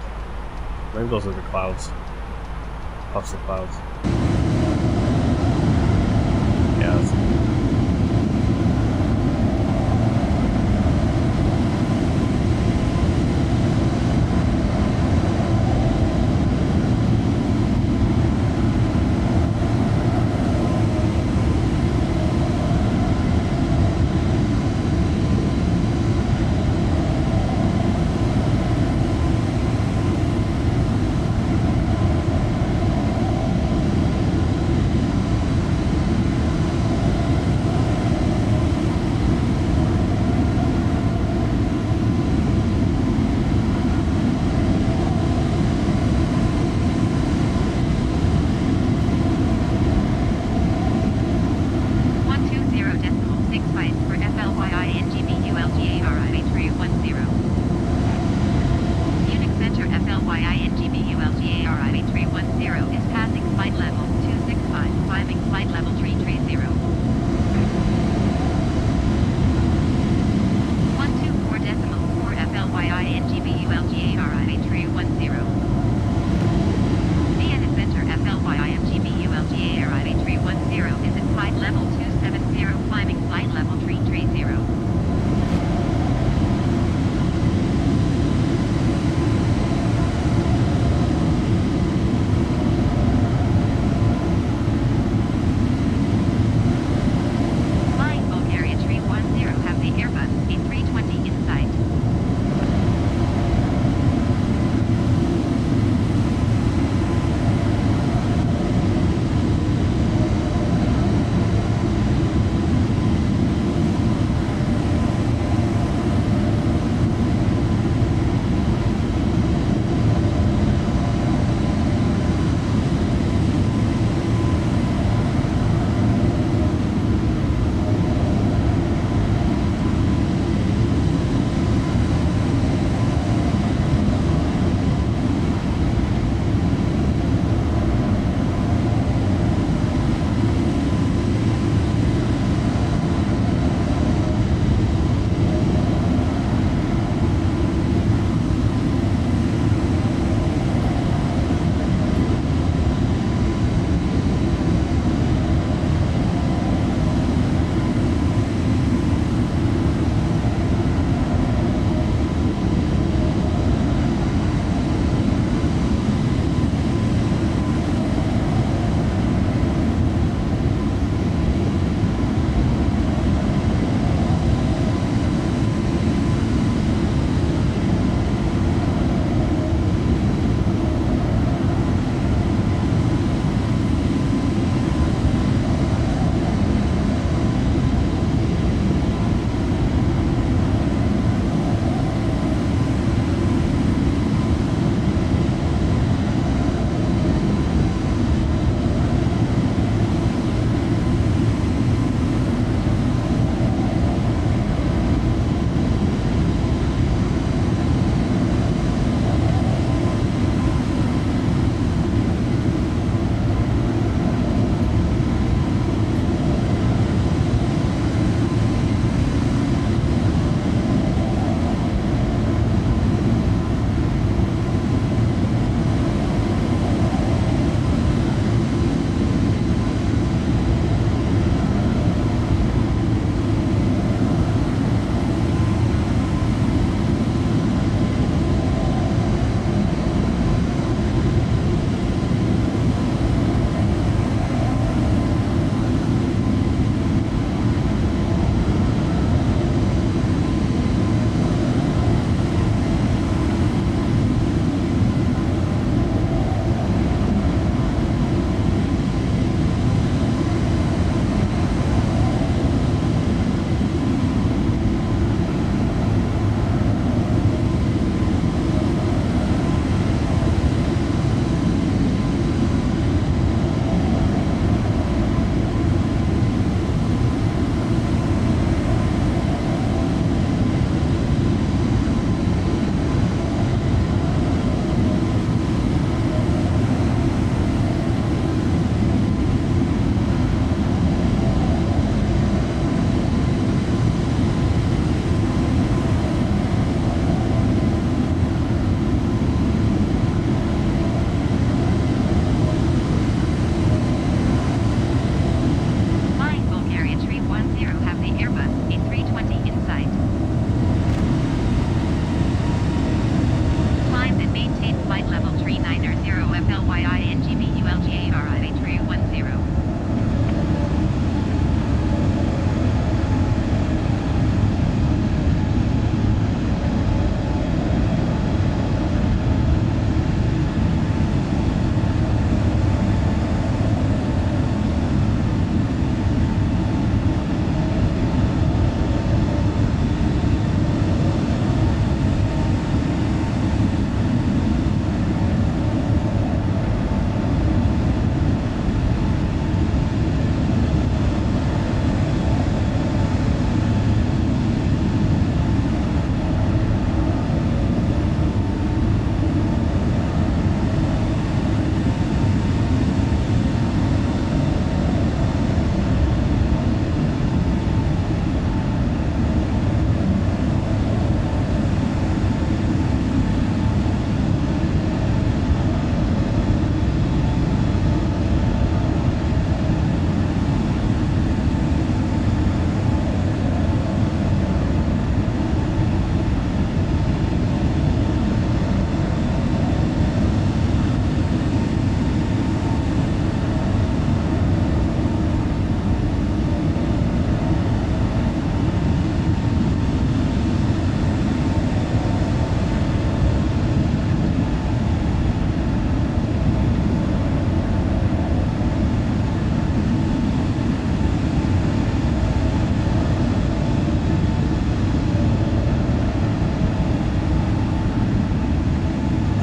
Maybe those are the clouds. Puffs of clouds. Yeah, that's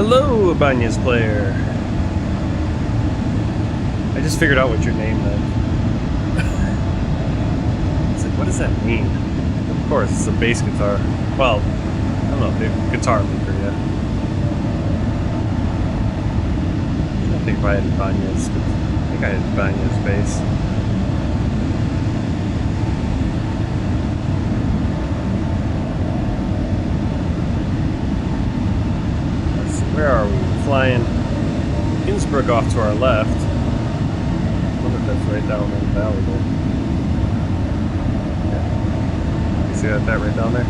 Hello, Banya's player. I just figured out what your name meant. It's like, what does that mean? Of course, it's a bass guitar. Well, I don't know, the guitar maker, yeah. I don't think if I had Banya's. I think I had Banya's bass. Where are we? Flying Innsbruck off to our left. I wonder if that's right down in the valley there. Yeah. You see that right down there?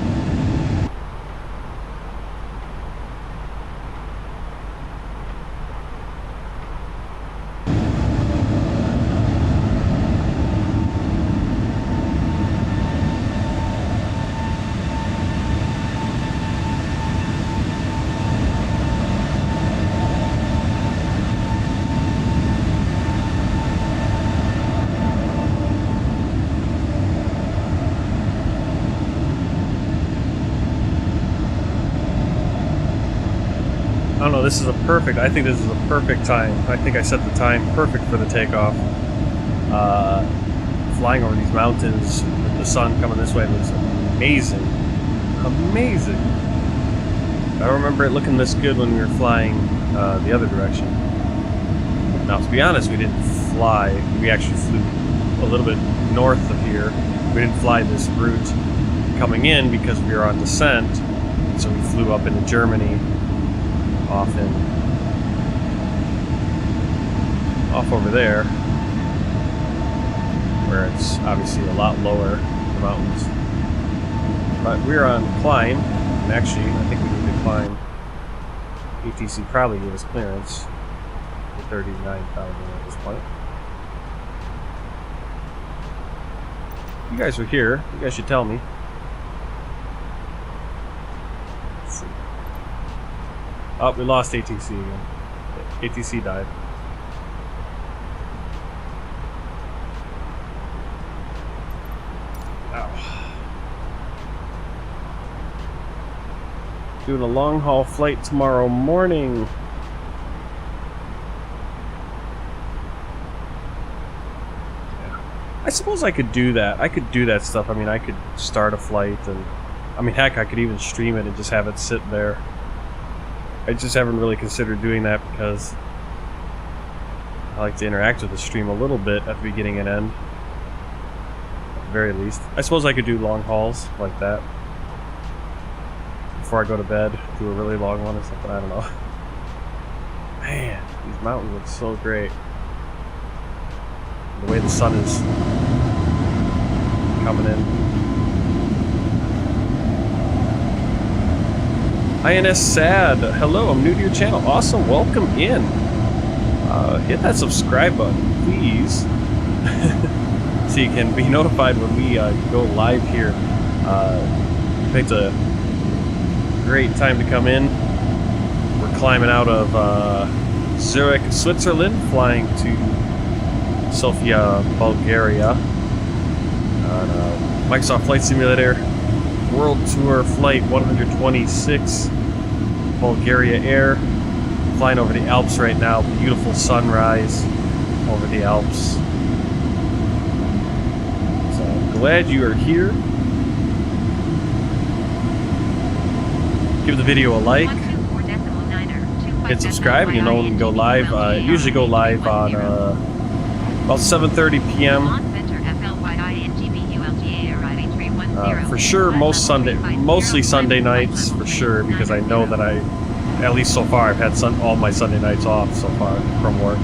I don't know, this is a perfect, I think this is a perfect time. I think I set the time perfect for the takeoff. Flying over these mountains with the sun coming this way was amazing. Amazing. I don't remember it looking this good when we were flying the other direction. Now, to be honest, we didn't fly. We actually flew a little bit north of here. We didn't fly this route coming in because we were on descent. So we flew up into Germany. Off over there, where it's obviously a lot lower, the mountains. But we're on climb, and actually, I think we need to climb. ATC probably gave us clearance for 39,000 at this point. You guys are here. You guys should tell me. Let's see. Oh, we lost ATC again. ATC died. Ow. Doing a long haul flight tomorrow morning. Yeah. I suppose I could do that. I could do that stuff. I mean, I could start a flight and... I mean, heck, I could even stream it and just have it sit there. I just haven't really considered doing that because I like to interact with the stream a little bit at the beginning and end, at the very least. I suppose I could do long hauls like that before I go to bed, do a really long one or something, I don't know. Man, these mountains look so great. The way the sun is coming in. INS Sad, hello, I'm new to your channel. Awesome, welcome in. Hit that subscribe button, please. So you can be notified when we go live here. I think it's a great time to come in. We're climbing out of Zürich, Switzerland, flying to Sofia, Bulgaria. On Microsoft Flight Simulator World Tour Flight 126, Bulgaria Air. Flying over the Alps right now. Beautiful sunrise over the Alps. So I'm glad you are here. Give the video a like. Hit subscribe and you know when we go live. I usually go live on about 7:30 p.m. For sure, mostly Sunday nights, for sure, because I know that at least so far, I've had all my Sunday nights off so far from work.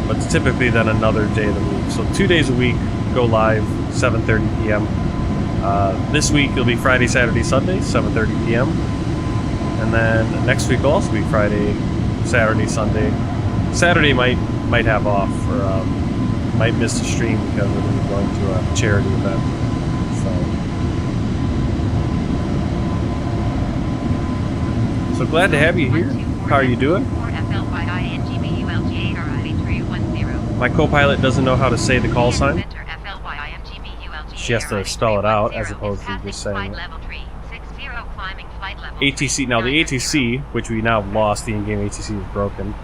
But typically then another day of the week. So 2 days a week, go live, 7:30 p.m. This week it'll be Friday, Saturday, Sunday, 7:30 p.m. And then next week will also be Friday, Saturday, Sunday. Saturday might have off, or might miss the stream because we're going to be going to a charity event. So glad to have you here. How are you doing? My co-pilot doesn't know how to say the call sign. She has to spell it out as opposed to just saying it. ATC. Now the ATC, which we now have lost, the in-game ATC is broken.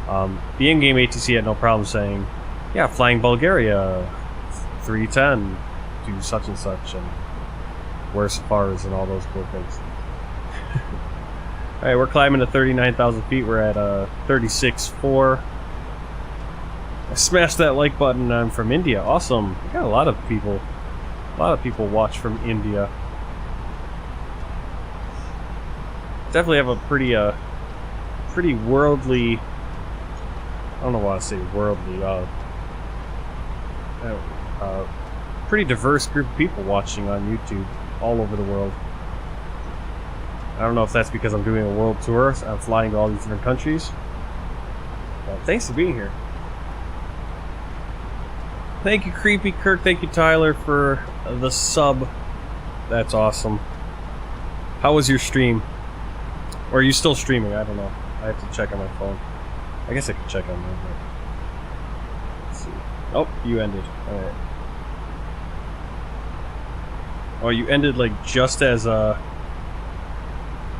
The in-game ATC had no problem saying, yeah, flying Bulgaria, 310, do such and such, and where safaris and all those cool things. Alright, we're climbing to 39,000 feet. We're at 36.4. I smashed that like button. I'm from India. Awesome. We got a lot of people watch from India. Definitely have a pretty worldly, I don't know why I say worldly, pretty diverse group of people watching on YouTube all over the world. I don't know if that's because I'm doing a world tour, so I'm flying to all these different countries. Well, thanks for being here. Thank you, Creepy Kirk. Thank you, Tyler, for the sub. That's awesome. How was your stream? Or are you still streaming? I don't know. I have to check on my phone. I guess I could check on mine. Let's see. Oh, you ended. Alright. Oh, you ended like just as a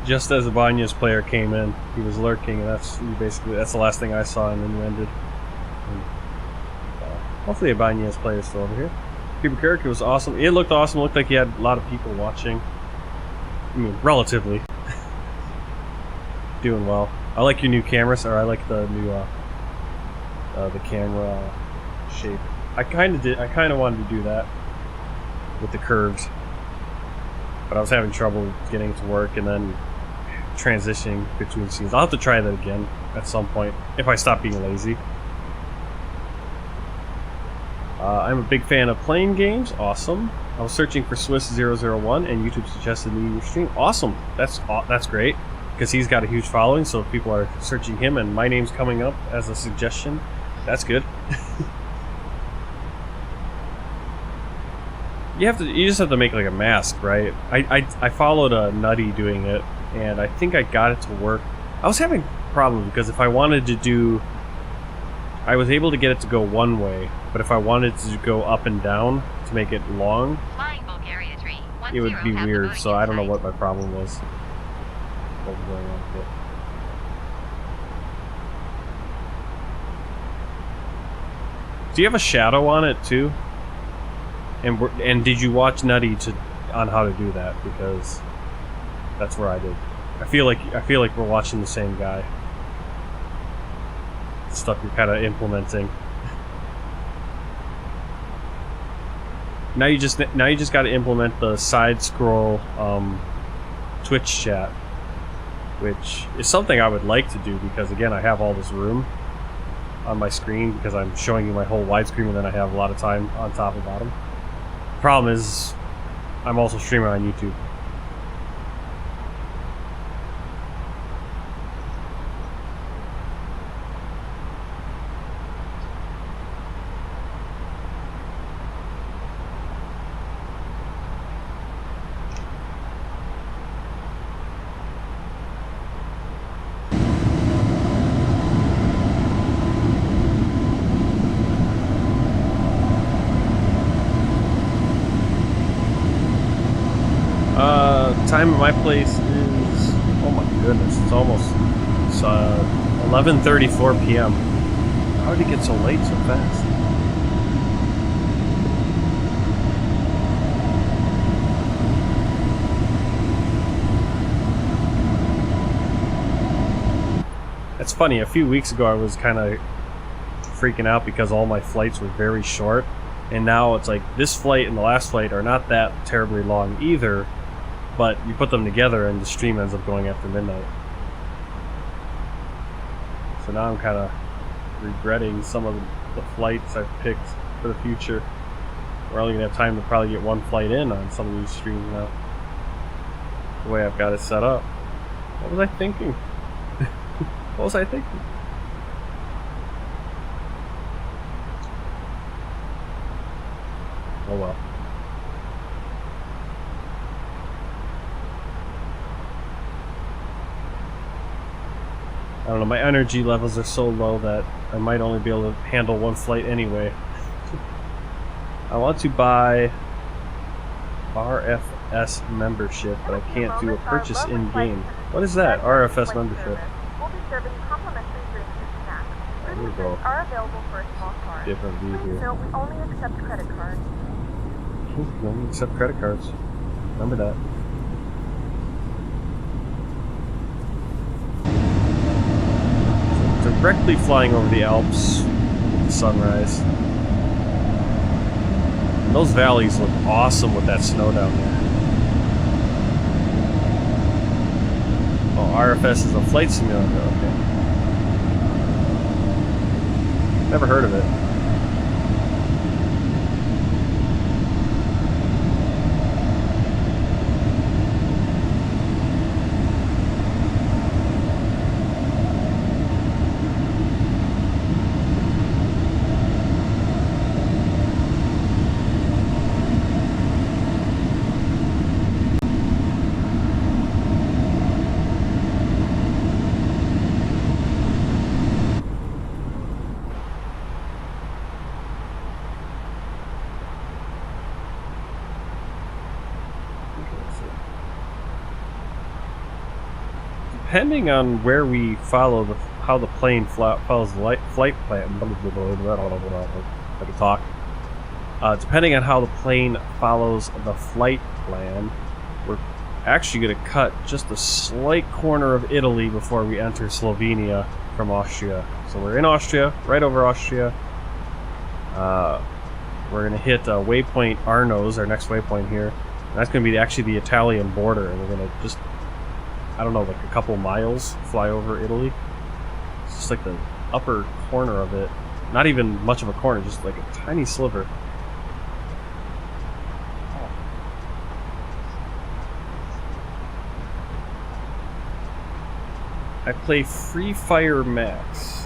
Banya's player came in. He was lurking, and that's the last thing I saw, and then you ended. And, hopefully a Banya's player is still over here. Creepy Kirk, it was awesome. It looked awesome. It looked like you had a lot of people watching. I mean, relatively. Doing well. I like your new cameras, or I like the new the camera shape. I kind of wanted to do that with the curves, but I was having trouble getting it to work and then transitioning between scenes. I'll have to try that again at some point if I stop being lazy. I'm a big fan of playing games. Awesome. I was searching for Swiss 001 and YouTube suggested me your stream. Awesome. That's great. Because he's got a huge following, so if people are searching him and my name's coming up as a suggestion, that's good. You just have to make like a mask, right? I followed a Nutty doing it, and I think I got it to work. I was having a problem because if I wanted to do, I was able to get it to go one way, but if I wanted to go up and down to make it long, it would be weird. So I don't know what my problem was. Going on with it. Do you have a shadow on it too? And did you watch Nutty on how to do that? Because that's where I did. I feel like we're watching the same guy. Stuff you're kind of implementing. Now you just got to implement the side scroll Twitch chat, which is something I would like to do because, again, I have all this room on my screen because I'm showing you my whole widescreen and then I have a lot of time on top and bottom. Problem is, I'm also streaming on YouTube. Time at my place is, oh my goodness, it's almost 11:34 p.m. How did it get so late so fast? It's funny, a few weeks ago I was kind of freaking out because all my flights were very short, and now it's like this flight and the last flight are not that terribly long either. But you put them together and the stream ends up going after midnight. So now I'm kind of regretting some of the flights I've picked for the future. We're only going to have time to probably get one flight in on some of these streams now. The way I've got it set up. What was I thinking? What was I thinking? Oh well. I don't know, my energy levels are so low that I might only be able to handle one flight anyway. I want to buy RF RFS membership, but I can't do a purchase in-game. What is that? RFS membership. We'll be serving complimentary drinks and snacks. There Food we and go. drinks are available for a small charge. Different view Please here. note we only accept credit cards. We only accept credit cards. Remember that. So directly flying over the Alps with the sunrise. And those valleys look awesome with that snow down there. Oh, RFS is a flight simulator. Okay. Never heard of it. Depending on where we follow how the plane follows the flight plan, I can talk. Depending on how the plane follows the flight plan, we're actually going to cut just a slight corner of Italy before we enter Slovenia from Austria. So we're in Austria, right over Austria. We're going to hit waypoint Arnos, our next waypoint here. And that's going to be actually the Italian border, and we're going to just, I don't know, like a couple miles fly over Italy. It's just like the upper corner of it. Not even much of a corner, just like a tiny sliver. I play Free Fire Max.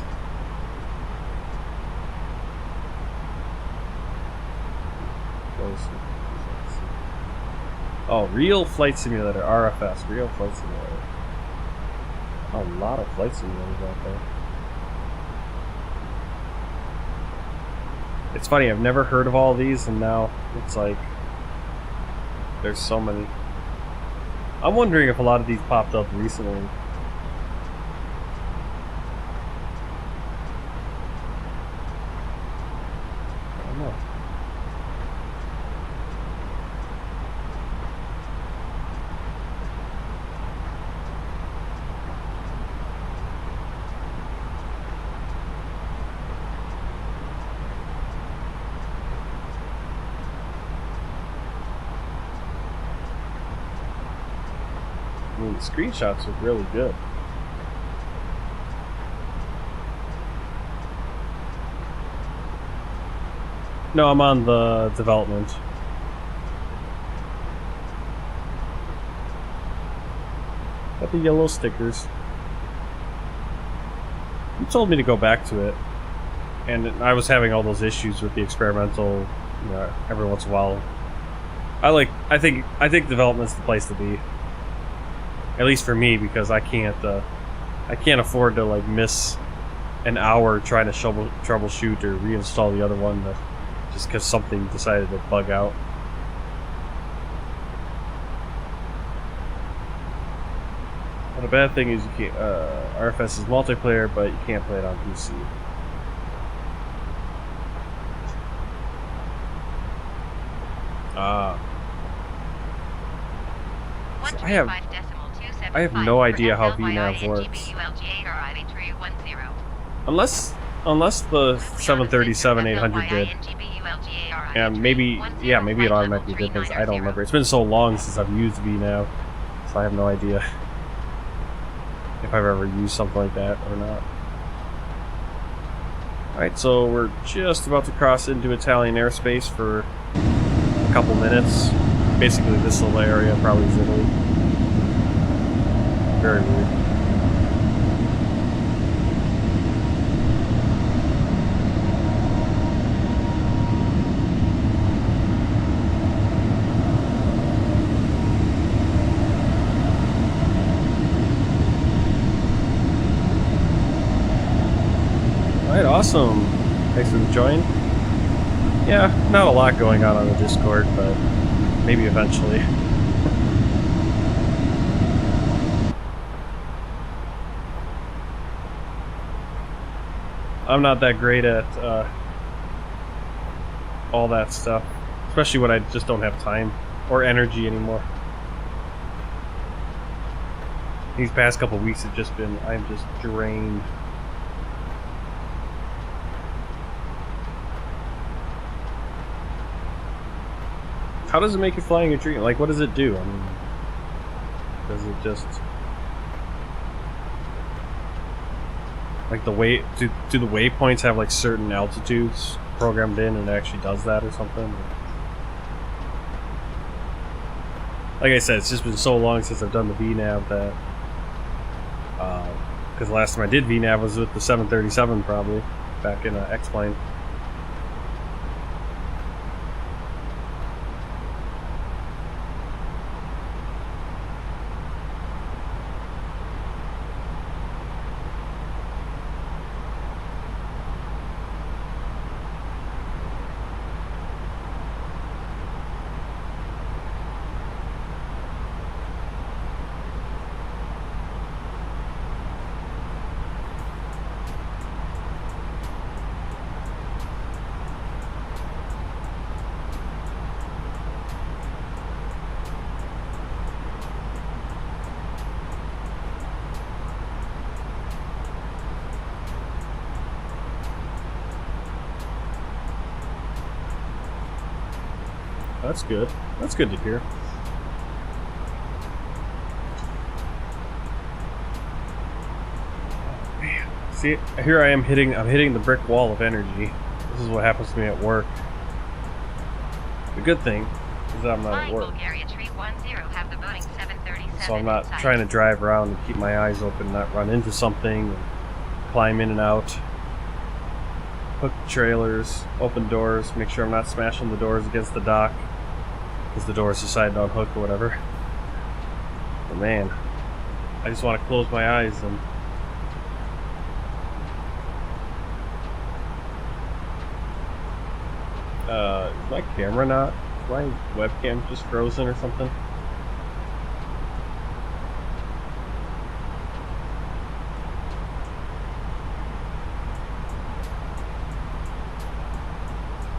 Oh, Real Flight Simulator, RFS, Real Flight Simulator. A lot of flight simulators out there. It's funny, I've never heard of all these, and now it's like there's so many. I'm wondering if a lot of these popped up recently. I don't know. I mean, the screenshots look really good. No, I'm on the development. Got the yellow stickers. You told me to go back to it, and I was having all those issues with the experimental. You know, every once in a while, I think development's the place to be. At least for me, because I can't afford to like miss an hour trying to troubleshoot or reinstall the other one just because something decided to bug out. And the bad thing is you can't. RFS is multiplayer, but you can't play it on PC. I have no idea how VNav works. Unless the 737-800 did. And maybe it automatically did, because I don't remember. It's been so long since I've used VNav, so I have no idea if I've ever used something like that or not. Alright, so we're just about to cross into Italian airspace for a couple minutes. Basically this little area probably is Italy. Very weird. Alright, awesome. Thanks for the join. Yeah, not a lot going on the Discord, but maybe eventually. I'm not that great at all that stuff, especially when I just don't have time or energy anymore. These past couple weeks have just been, I'm just drained. How does it make you flying a dream? Like, what does it do? I mean, does it just... Like the way... Do the waypoints have like certain altitudes programmed in and it actually does that or something? Like I said, it's just been so long since I've done the VNAV that... Because the last time I did VNAV was with the 737 probably, back in X-Plane. That's good. That's good to hear. Oh, man. See, here I am hitting the brick wall of energy. This is what happens to me at work. The good thing is that I'm not at work. Bulgaria 310 have the Boeing 737 So I'm not trying to drive around and keep my eyes open, not run into something, and climb in and out. Hook trailers, open doors, make sure I'm not smashing the doors against the dock because the doors decided to unhook or whatever. But man, I just want to close my eyes and is my camera not? Is my webcam just frozen or something?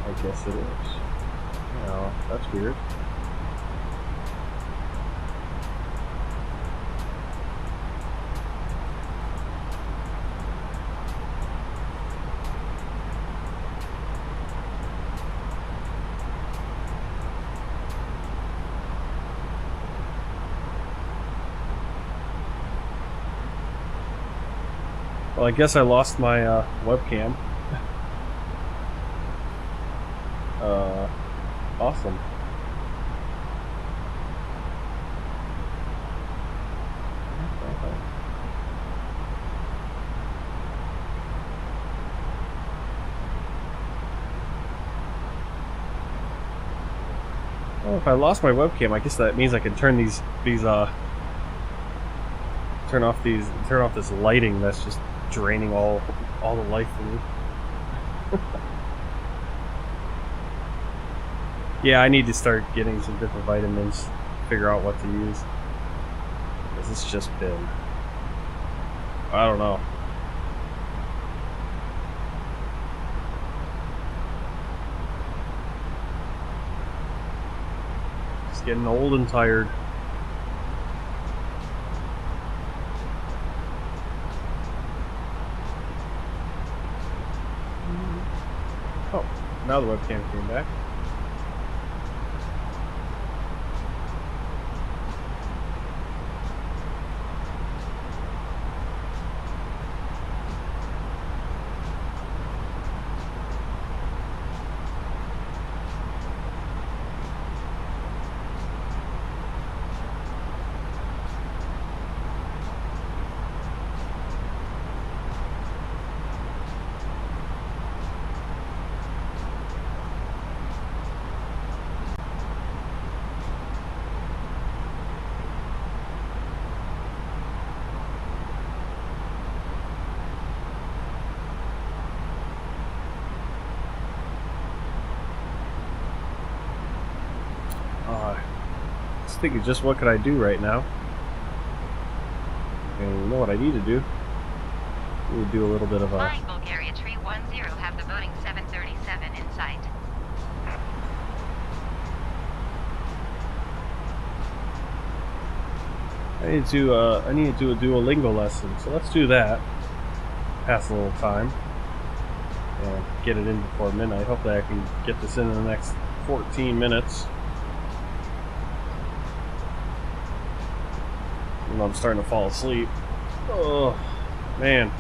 I guess it is. No, that's weird. Well, I guess I lost my webcam. Awesome. Well, if I lost my webcam, I guess that means I can turn turn off this lighting that's just draining all the life from me. Yeah, I need to start getting some different vitamins, figure out what to use. Because it's just been... I don't know. Just getting old and tired. Oh, now the webcam came back. Thinking just what could I do right now, and you know what I need to do? We would do a little bit of a I need to do a Duolingo lesson, so let's do that. Pass a little time and get it in before midnight. Hopefully, I can get this in the next 14 minutes. You know, I'm starting to fall asleep. Oh, man.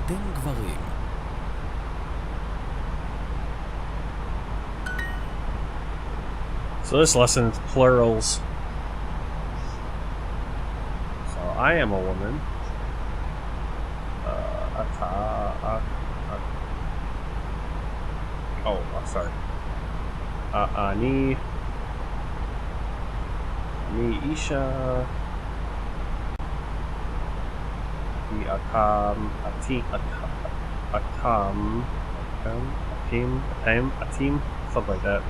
אתם גברים. So this lesson is plurals. So I am a woman. Sorry. Ani Isha. Atim, something like that.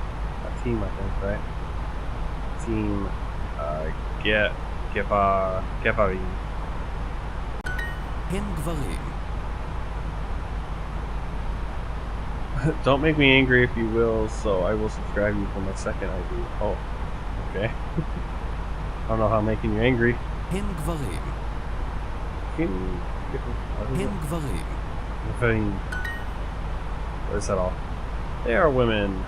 Atim, I think, right? Atim, Gevari. הם גברים. Don't make me angry if you will, so I will subscribe you for my second ID. Oh, okay. I don't know how I'm making you angry. הם גברים. הם גברים. What is that all? They are women.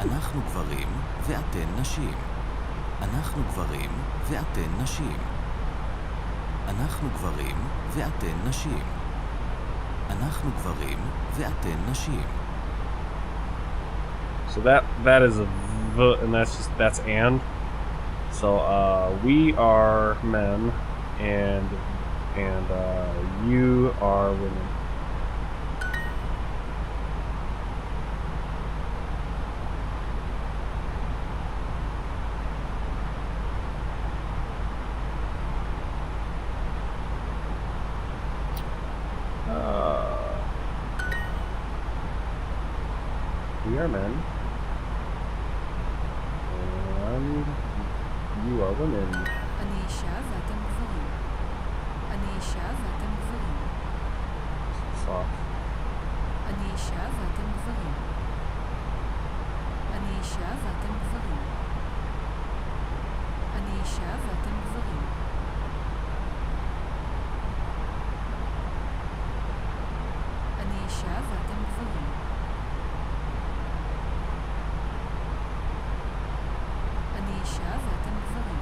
אנחנו גברים ואתן נשים. אנחנו גברים ואתן נשים. אנחנו גברים ואתן נשים. אנחנו גברים ואתן נשים. So that is a v, and that's and. So we are men, and you are women. We are men, and you are women. אני אישה ואתם גברים. אני אישה ואתם גברים. Soft. אני אישה ואתם גברים. אני אישה ואתם גברים. אני אישה ואתם גברים. אני אישה ואתם גברים. אני אישה ואתם גברים.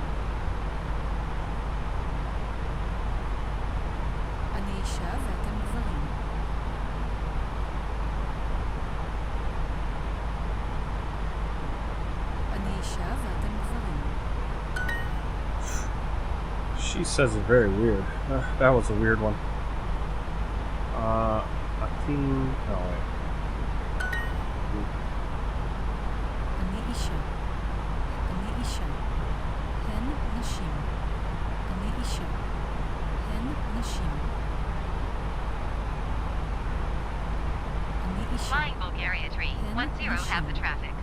אני אישה ואתם גברים. אני אישה ואתם גברים. She says it very weird. That was a weird one. A team. Oh wait. אני אישה. אני אישה. הן נשים. אני אישה. הן נשים. אני אישה. Flying Bulgaria 310, have the traffic.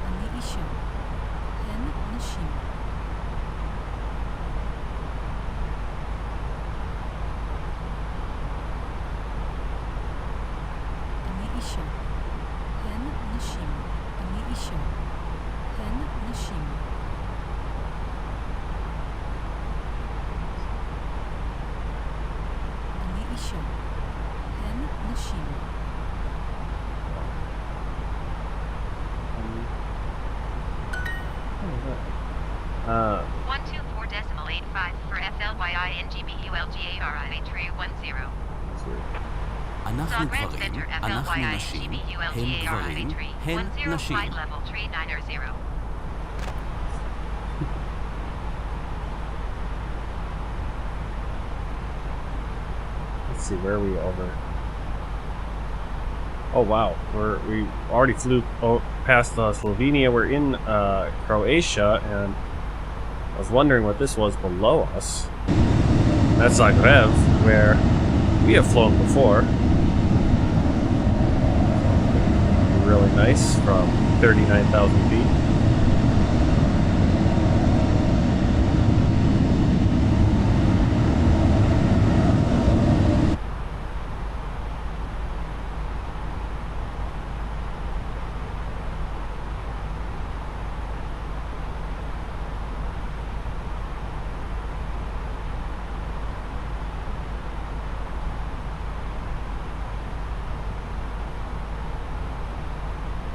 אני אישה. הן נשים. אני אישה. הן נשים. אני אישה. הן נשים. אני אישה. הן נשים. Uh, 124.8 285 for FLYI NGBULGARI A310. אנחנו Sogran גברים, Center אנחנו FLYI נשים, הם NGBULGARI גברים, הן A310 נשים. flight level 390. Let's see, where are we over? Oh wow, we already flew past Slovenia. We're in Croatia, and I was wondering what this was below us. That's Zagreb, where we have flown before. Really nice from 39,000 feet.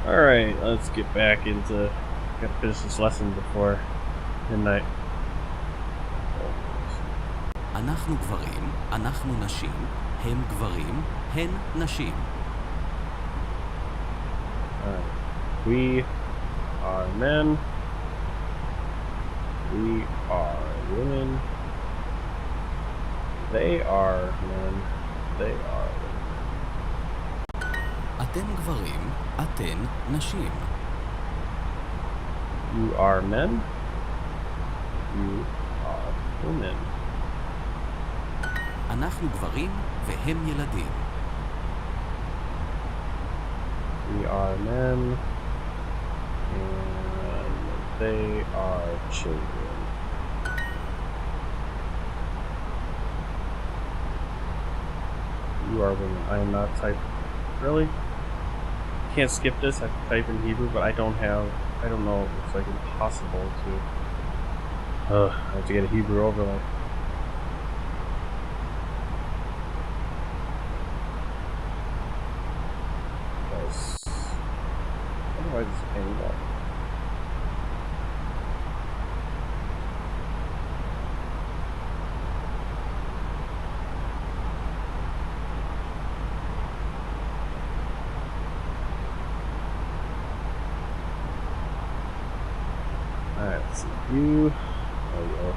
Alright, let's get back into... Gotta finish this lesson before midnight. אנחנו גברים, אנחנו נשים, הם גברים, הן נשים. Alright. We are men. We are women. They are men. They are women. אתם גברים, אתן נשים. You are men. You are women. אנחנו גברים והם ילדים. We are men. And they are children. You are women. I am not type. Really? Can't skip this. I have to type in Hebrew, but I don't know. It's like impossible to. I have to get a Hebrew overlay. Because otherwise it's a pain in the butt. Alright, let's see. You. There we go.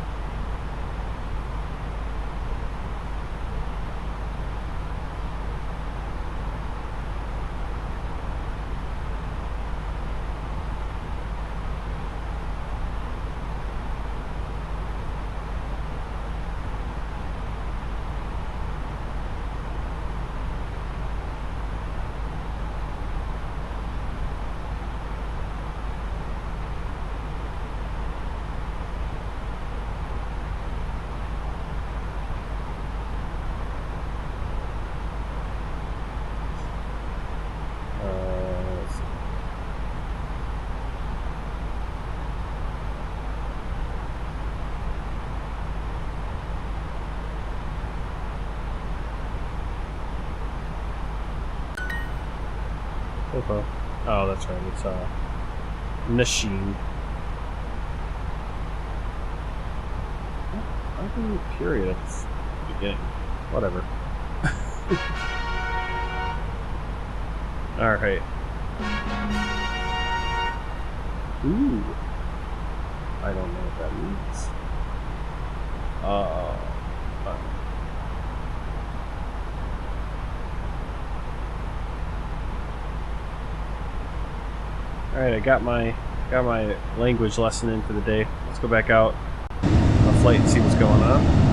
Let's see. Okay. Oh, that's right. It's Nasheen. I can period at the beginning. Whatever. Alright. Ooh. I don't know what that means. Alright, I got my language lesson in for the day. Let's go back out on a flight and see what's going on.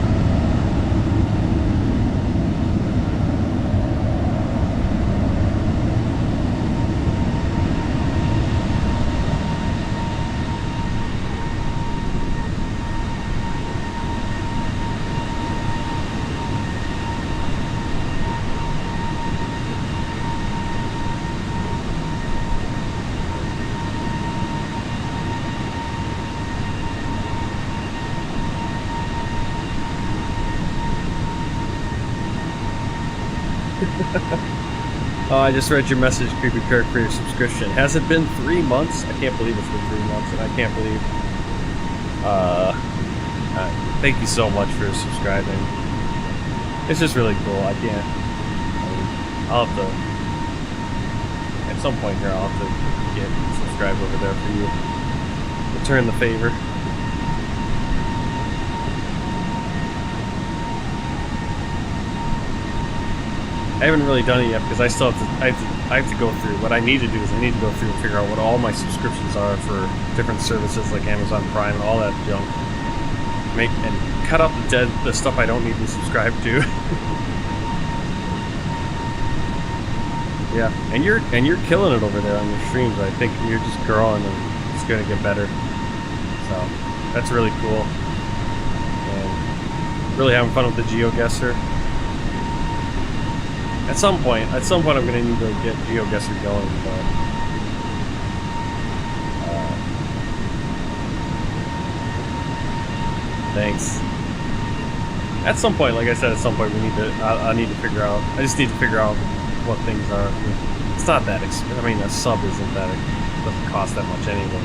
Oh, I just read your message, Creepy Kirk, for your subscription. Has it been 3 months? I can't believe it's been 3 months, and I can't believe Thank you so much for subscribing. It's just really cool. I can't. I'll have to. At some point here, I'll have to get subscribed over there for you. Return the favor. I haven't really done it yet because I still have to. I have to go through. What I need to do is I need to go through and figure out what all my subscriptions are for different services like Amazon Prime and all that junk. And cut out the stuff I don't need to subscribe to. Yeah, and you're killing it over there on your streams. I think you're just growing and it's gonna get better. So that's really cool. And really having fun with the GeoGuessr. At some point I'm gonna need to get GeoGuessr going, but thanks. At some point, like I said, at some point we need to. I need to figure out. I just need to figure out what things are. It's not that expensive. I mean, a sub isn't that. It doesn't cost that much anyway.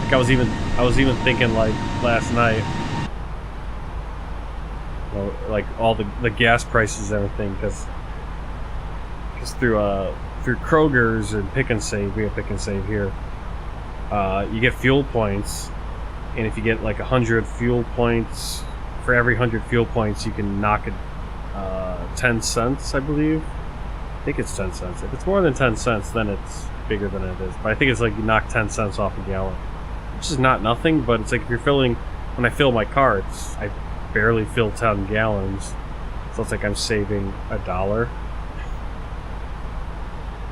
Like I was even thinking like last night. You know, like all the gas prices and everything, because through Kroger's and Pick and Save, we have Pick and Save here. You get fuel points, and if you get like 100 fuel points, for every 100 fuel points you can knock it 10 cents, I believe. I think it's 10 cents. If it's more than 10 cents, then it's bigger than it is. But I think it's like you knock 10 cents off a gallon, which is not nothing, but it's like if you're filling, when I fill my car, I barely fill 10 gallons, so it's like I'm saving $1.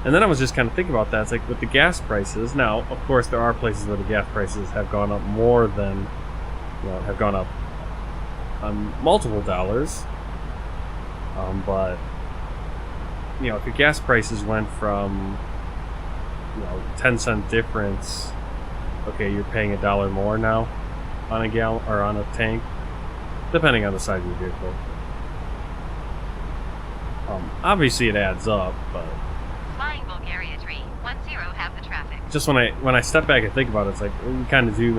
And then I was just kind of thinking about that. It's like with the gas prices. Now, of course, there are places where the gas prices have gone up more than, have gone up multiple dollars. But, if your gas prices went from, 10-cent difference, okay, you're paying $1 more now on a gallon or on a tank, depending on the size of your vehicle. Obviously, it adds up, but. Flying Bulgaria 310, have the traffic. Just when I step back and think about it, it's like we kind of do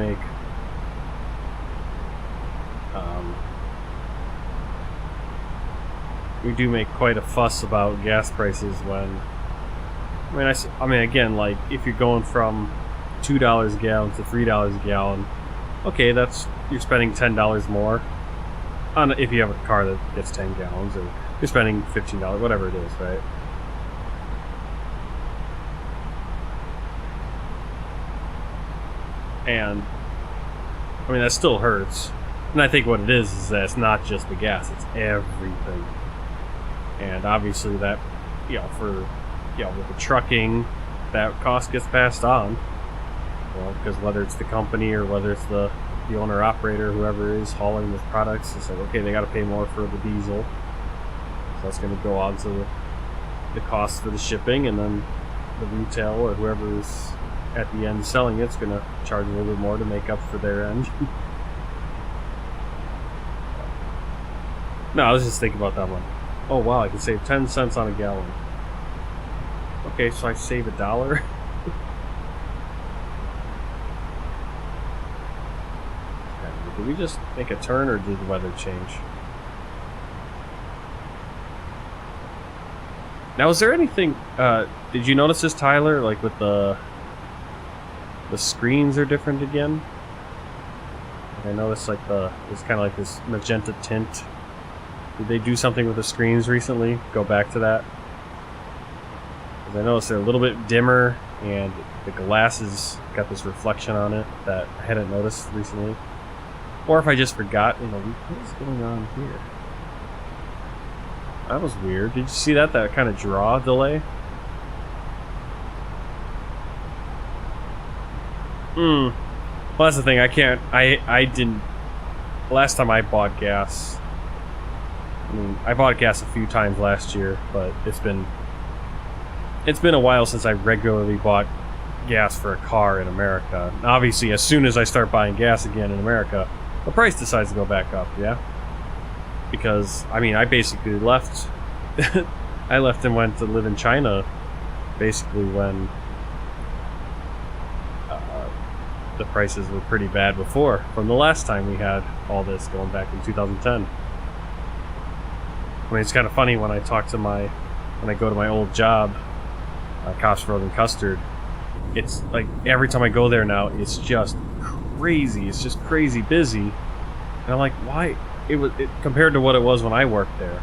make quite a fuss about gas prices when I mean again, like if you're going from $2 a gallon to $3 a gallon, okay, you're spending $10 more on if you have a car that gets 10 gallons, or you're spending $15, whatever it is, right? And I mean that still hurts, and I think what it is that it's not just the gas; it's everything. And obviously that, with the trucking, that cost gets passed on. Because whether it's the company or whether it's the owner operator, whoever is hauling the products, it's like okay, they got to pay more for the diesel, so that's going to go on to the cost for the shipping, and then the retail or whoever is at the end selling it's going to charge a little bit more to make up for their end. No, I was just thinking about that one. Oh wow, I can save 10 cents on a gallon. Okay, so I save $1. Did we just make a turn or did the weather change? Now, is there anything, did you notice this, Tyler, like with the screens are different again? I noticed like it's kind of like this magenta tint. Did they do something with the screens recently? Go back to that? Because I noticed they're a little bit dimmer and the glass has got this reflection on it that I hadn't noticed recently. Or if I just forgot, what is going on here? That was weird. Did you see that kind of draw delay? Well, that's the thing. I didn't. Last time I bought gas, I bought gas a few times last year, but it's been a while since I regularly bought gas for a car in America. And obviously, as soon as I start buying gas again in America, the price decides to go back up, yeah? Because, I basically left. I left and went to live in China basically when the prices were pretty bad before, from the last time we had all this going back in 2010. I mean, it's kind of funny when I talk to when I go to my old job, Cops Road and Custard. It's like every time I go there now, it's just crazy. It's just crazy busy, and I'm like, why? Compared to what it was when I worked there,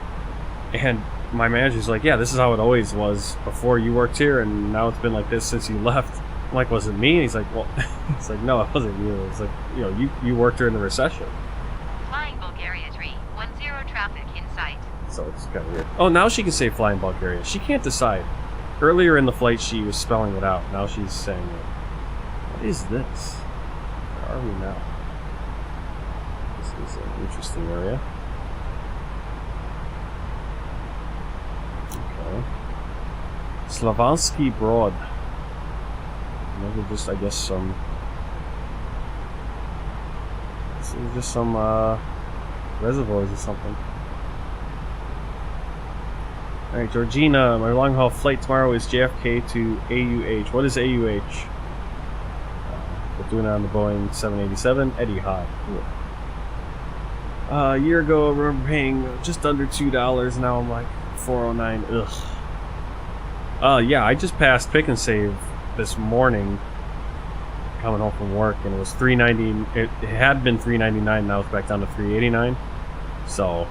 and my manager's like, yeah, this is how it always was before you worked here, and now it's been like this since you left. I'm like, was it me? And he's like, well, it's like, no, it wasn't you. It's like, you know, you worked during the recession. Flying Bulgaria 310 traffic in sight. So it's kind of weird. Oh, now she can say flying Bulgaria. She can't decide. Earlier in the flight, she was spelling it out. Now she's saying it. What is this? Where are we now? This is an interesting area. Okay. Slavansky Broad. Maybe just, I guess, some... This is just some, reservoirs or something. Alright, Georgina, my long-haul flight tomorrow is JFK to AUH. What is AUH? We're doing it on the Boeing 787. Eddie High. Cool. A year ago, I remember paying just under $2. Now I'm like $4.09. Ugh. Yeah, I just passed Pick and Save this morning, coming home from work, and it was $3.90. It had been $3.99. Now it's back down to $3.89. So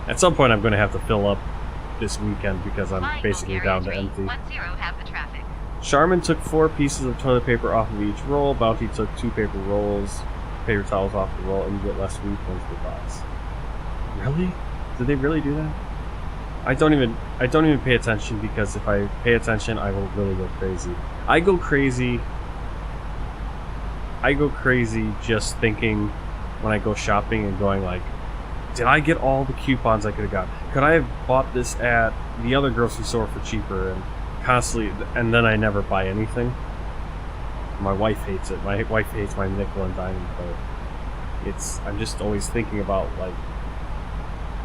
at some point, I'm going to have to fill up this weekend because I'm basically down to empty. Charmin took 4 pieces of toilet paper off of each roll. Bounty took 2 paper towels off the roll, and you get less refunds per box. Really? Did they really do that? I don't even pay attention, because if I pay attention, I will really go crazy. I go crazy just thinking when I go shopping and going like, did I get all the coupons I could have got? Could I have bought this at the other grocery store for cheaper? And constantly, and then I never buy anything. My wife hates it. My wife hates my nickel and dime, but I'm just always thinking about, like,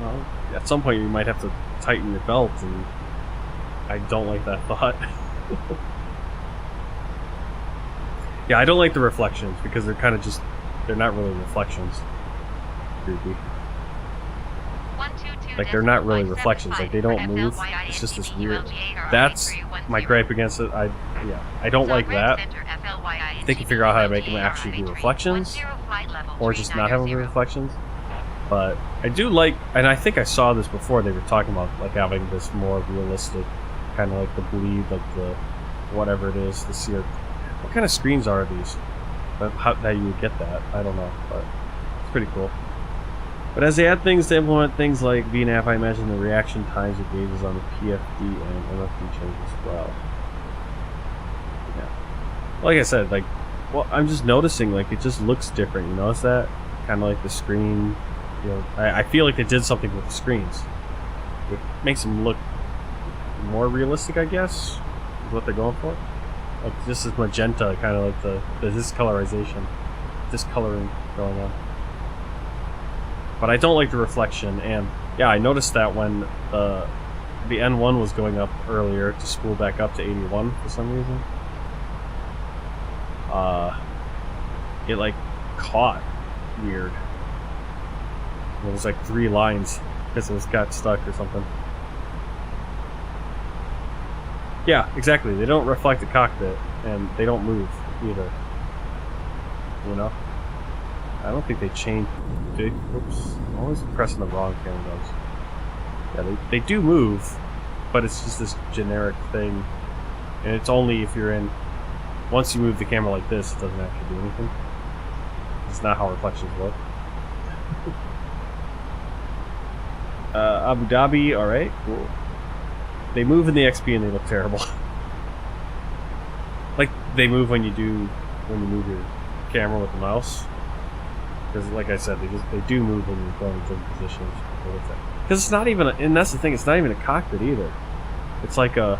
well, at some point you might have to tighten your belt, and I don't like that thought. Yeah, I don't like the reflections, because they're kind of just, they're not really reflections. Creepy. Like, they're not really reflections. Like, they don't move. It's just this weird. That's my gripe against it. I don't like that. If they can figure out how to make them actually be reflections, or just not have them be reflections. But I do like, and I think I saw this before, they were talking about like having this more realistic, kind of like the bleed, like the whatever it is, the sear. What kind of screens are these? That you would get that? I don't know, but it's pretty cool. But as they add things to implement things like VNAV, I imagine the reaction times or gauges on the PFD and MFD change as well. Yeah. Like I said, like, well, I'm just noticing, like, it just looks different. You notice that? Kind of like the screen, you know, I feel like they did something with the screens. It makes them look more realistic, I guess, is what they're going for. Like, this is magenta, kind of like the discolorization, discoloring going on. But I don't like the reflection, and yeah, I noticed that when the N1 was going up earlier to spool back up to 81 for some reason. It like caught weird. It was like 3 lines because it got stuck or something. Yeah, exactly. They don't reflect the cockpit, and they don't move either. You know? I don't think they changed. Oops. I'm always pressing the wrong camera notes. Yeah, they do move, but it's just this generic thing. And it's only if you're in... Once you move the camera like this, it doesn't actually do anything. It's not how reflections work. Abu Dhabi, alright, cool. They move in the XP and they look terrible. Like, they move when you move your camera with the mouse. Because, like I said, they do move when you're going in different positions. Because it's not even, and that's the thing, it's not even a cockpit either. It's like a,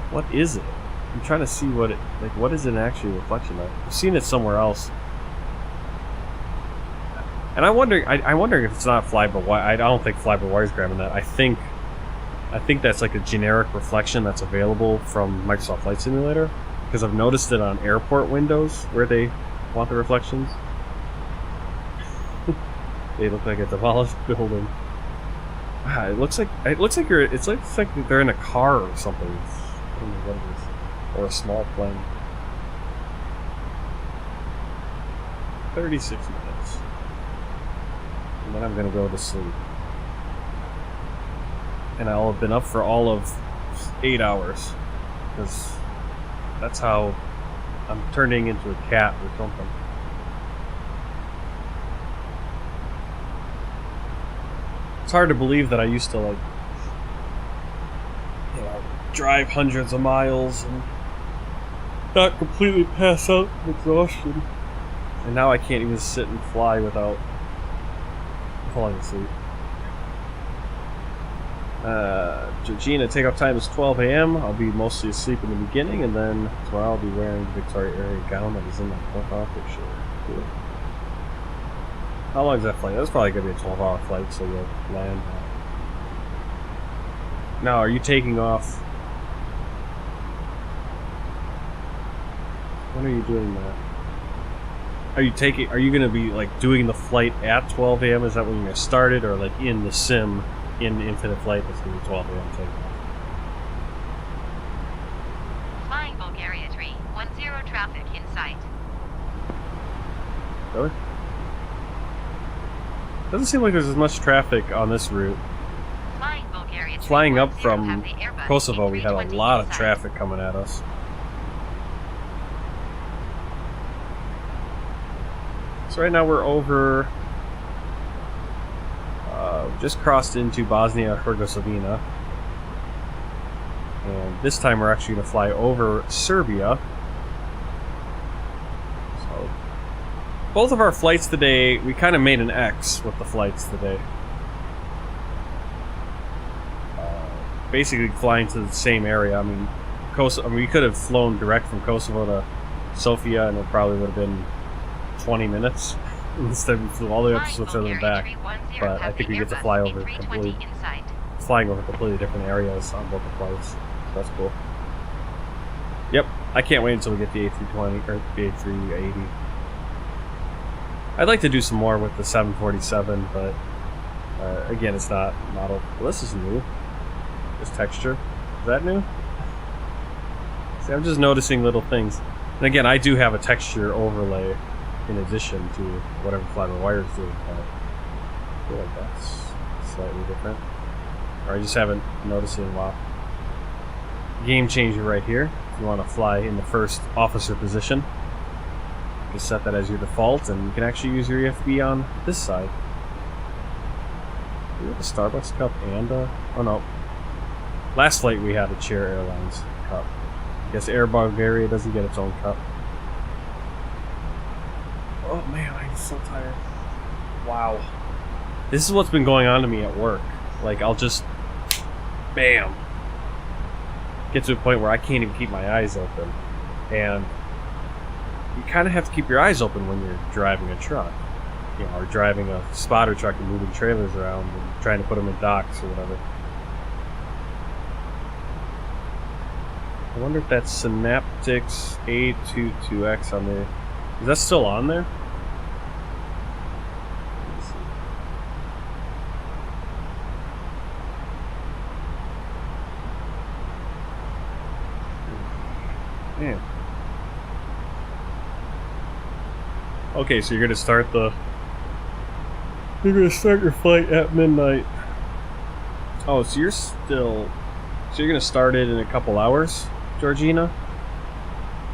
what is it? I'm trying to see what it, like, what is it actually a reflection of? I've seen it somewhere else. And I'm wondering if it's not FlyByWire. I don't think FlyByWire is grabbing that. I think that's like a generic reflection that's available from Microsoft Flight Simulator. Because because I've noticed it on airport windows where they want the reflections. They look like a demolished building. Ah, it looks like you're. It's like they're in a car or something. I don't know what it is, or a small plane. 36 minutes, and then I'm gonna go to sleep, and I'll have been up for all of 8 hours, because that's how I'm turning into a cat or something. It's hard to believe that I used to, like, you know, drive hundreds of miles and not completely pass out of exhaustion. And now I can't even sit and fly without falling asleep. Georgina, takeoff time is 12 a.m. I'll be mostly asleep in the beginning, and then tomorrow I'll be wearing the Victoria area gown that was in my profile picture. Cool. How long is that flight? That's probably going to be a 12-hour flight, so we'll land. Now, are you taking off? When are you doing that? Are you going to be, like, doing the flight at 12 a.m.? Is that when you're going to start it, or, like, in the sim, in Infinite Flight, that's going to be 12 a.m. takeoff? Flying Bulgaria 310 traffic in sight. Really? Doesn't seem like there's as much traffic on this route. Flying Bulgaria Flying up 310 from have the Airbus Kosovo, we had a A320 lot of inside. traffic coming at us. So right now we're over, just crossed into Bosnia-Herzegovina, and this time we're actually going to fly over Serbia. So both of our flights today, we kind of made an X with the flights today. Basically flying to the same area. I mean, we could have flown direct from Kosovo to Sofia, and it probably would have been 20 minutes. Instead, we flew all the way up to Switzerland and back. But I think we get to fly over flying over completely different areas on both the flights. So that's cool. Yep, I can't wait until we get the A320 or the A380. I'd like to do some more with the 747, but again, it's not modeled. Well, this is new. This texture, is that new? See, I'm just noticing little things. And again, I do have a texture overlay in addition to whatever FlyByWire is doing, but I feel like that's slightly different. Or I just haven't noticed it in a while. Game changer right here. If you want to fly in the first officer position, you can set that as your default, and you can actually use your EFB on this side. Do we have a Starbucks cup and oh no. Last flight we had a Chair Airlines cup. I guess Air Bulgaria doesn't get its own cup. Oh man, I'm so tired. Wow. This is what's been going on to me at work. Like, I'll just, bam, get to a point where I can't even keep my eyes open. And you kind of have to keep your eyes open when you're driving a truck. You know, or driving a spotter truck and moving trailers around and trying to put them in docks or whatever. I wonder if that's Synaptics A32NX on there. Is that still on there? Let's see. Man. Okay, so you're gonna start your flight at midnight. Oh, so you're gonna start it in a couple hours, Georgina?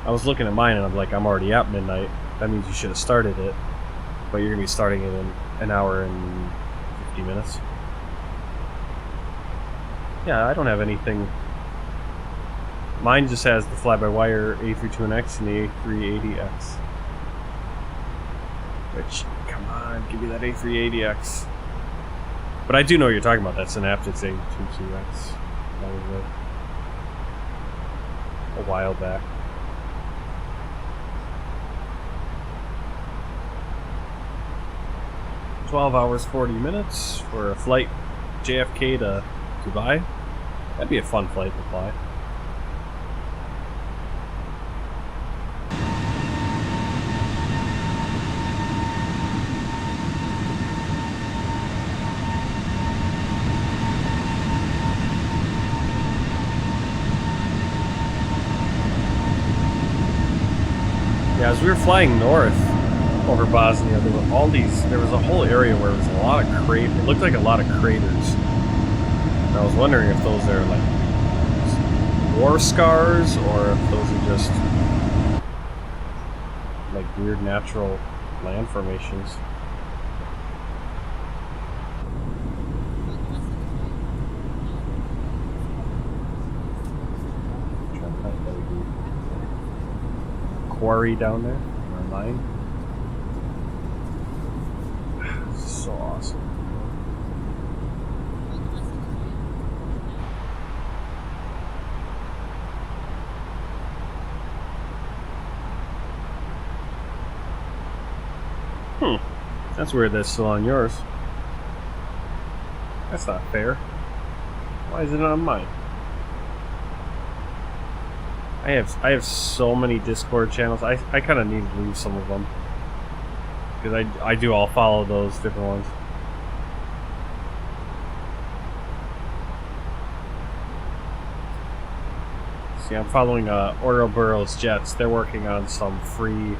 I was looking at mine and I'm like, I'm already at midnight. That means you should have started it. But you're going to be starting it in an hour and 50 minutes. Yeah, I don't have anything. Mine just has the FlyByWire A32NX and the A380X. Which, come on, give me that A380X. But I do know what you're talking about, that Synaptics A22NX. That was a while back. 12 hours 40 minutes for a flight JFK to Dubai. That'd be a fun flight to fly. Yeah, as we were flying north over Bosnia, there were all these. There was a whole area where there was a lot of craters. It looked like a lot of craters. And I was wondering if those are like war scars or if those are just like weird natural land formations. Quarry down there on our line. This is so awesome. That's weird that's still on yours. That's not fair. Why is it on mine? I have so many Discord channels. I kind of need to leave some of them because I do all follow those different ones. See, I'm following Ouroboros Jets. They're working on some free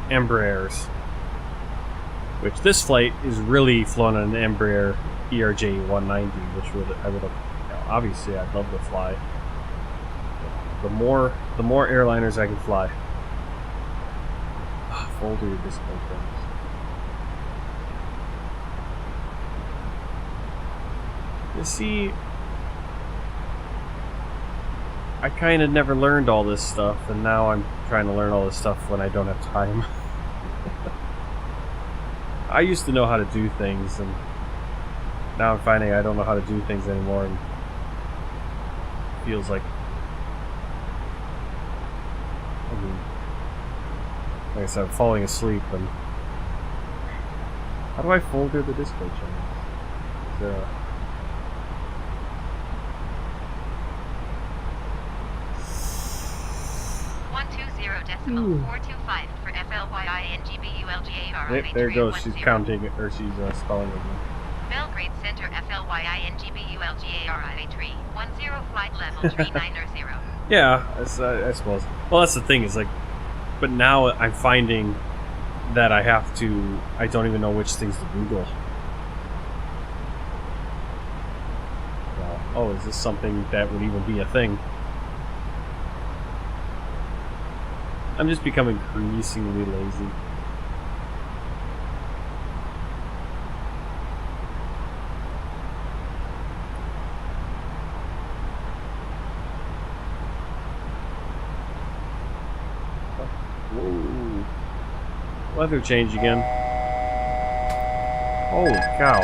Embraers, which this flight is really flown on an Embraer ERJ 190, which I would have, obviously I'd love to fly. The more airliners I can fly. Folder your display things. You see, I kind of never learned all this stuff, and now I'm trying to learn all this stuff when I don't have time. I used to know how to do things, and now I'm finding I don't know how to do things anymore, and it feels like, like I said, I'm falling asleep. And how do I folder the display channels? 120.425 for FLYINGBULGAR. There it goes. She's counting it, or she's spelling it. Belgrade Center FLYINGBULGAR A310 flight level 390. Yeah, I suppose. Well, that's the thing, is like, but now I'm finding that I don't even know which things to Google. Well, oh, is this something that would even be a thing? I'm just becoming increasingly lazy. Whoa. Weather change again. Holy cow.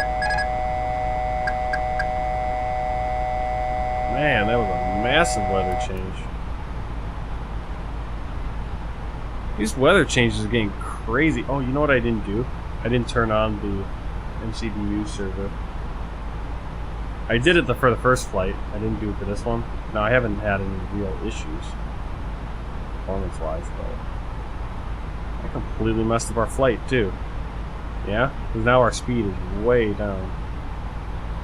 Man, that was a massive weather change. These weather changes are getting crazy. Oh, you know what I didn't do? I didn't turn on the MCDU server. I did it for the first flight. I didn't do it for this one. Now, I haven't had any real issues performance-wise, but I completely messed up our flight, too. Yeah? Because now our speed is way down.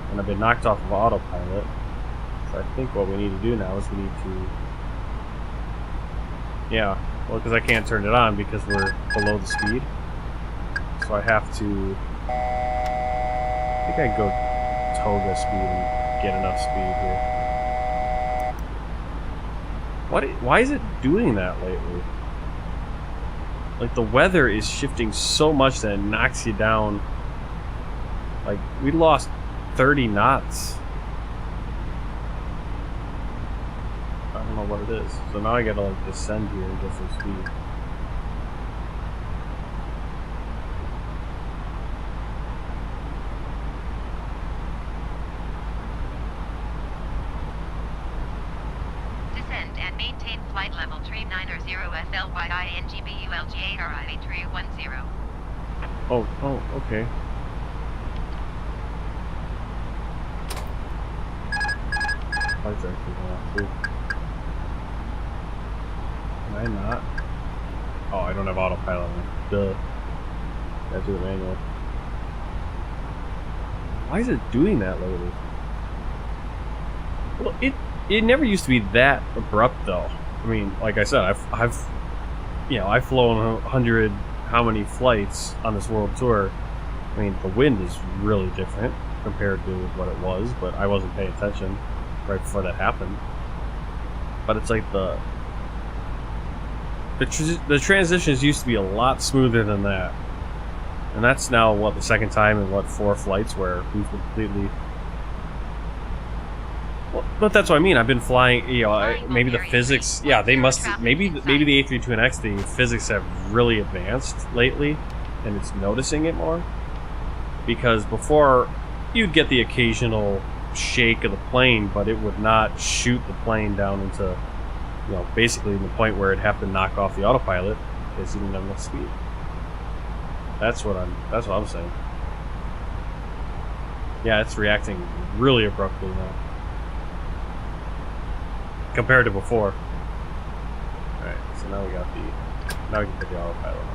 And I've been knocked off of autopilot. So I think what we need to do now is we need to... Yeah. Well, because I can't turn it on because we're below the speed. So I have to... I think I can go toga speed and get enough speed here. Why is it doing that lately? Like, the weather is shifting so much that it knocks you down. Like, we lost 30 knots. I don't know what it is. So now I gotta like descend here and get some speed. Descend and maintain flight level 390 FLYINGBULGAR A310. Oh, okay. Flight's actually going off too. Can I not? Oh, I don't have autopilot on. Duh. Gotta do it manually. Why is it doing that lately? Well, it never used to be that abrupt though. I mean, like I said, I've you know, I've flown 100 how many flights on this world tour. I mean, the wind is really different compared to what it was, but I wasn't paying attention right before that happened. But it's like the transitions used to be a lot smoother than that. And that's now, what, the second time in, what, 4 flights where we've completely... Well, but that's what I mean. I've been flying, you know, maybe the physics... Yeah, they must... Maybe the A32NX, the physics have really advanced lately, and it's noticing it more. Because before, you'd get the occasional shake of the plane, but it would not shoot the plane down into, you know, basically the point where it'd have to knock off the autopilot because you didn't have enough speed. That's what I'm saying. Yeah, it's reacting really abruptly now compared to before. Alright, so now we can put the autopilot on.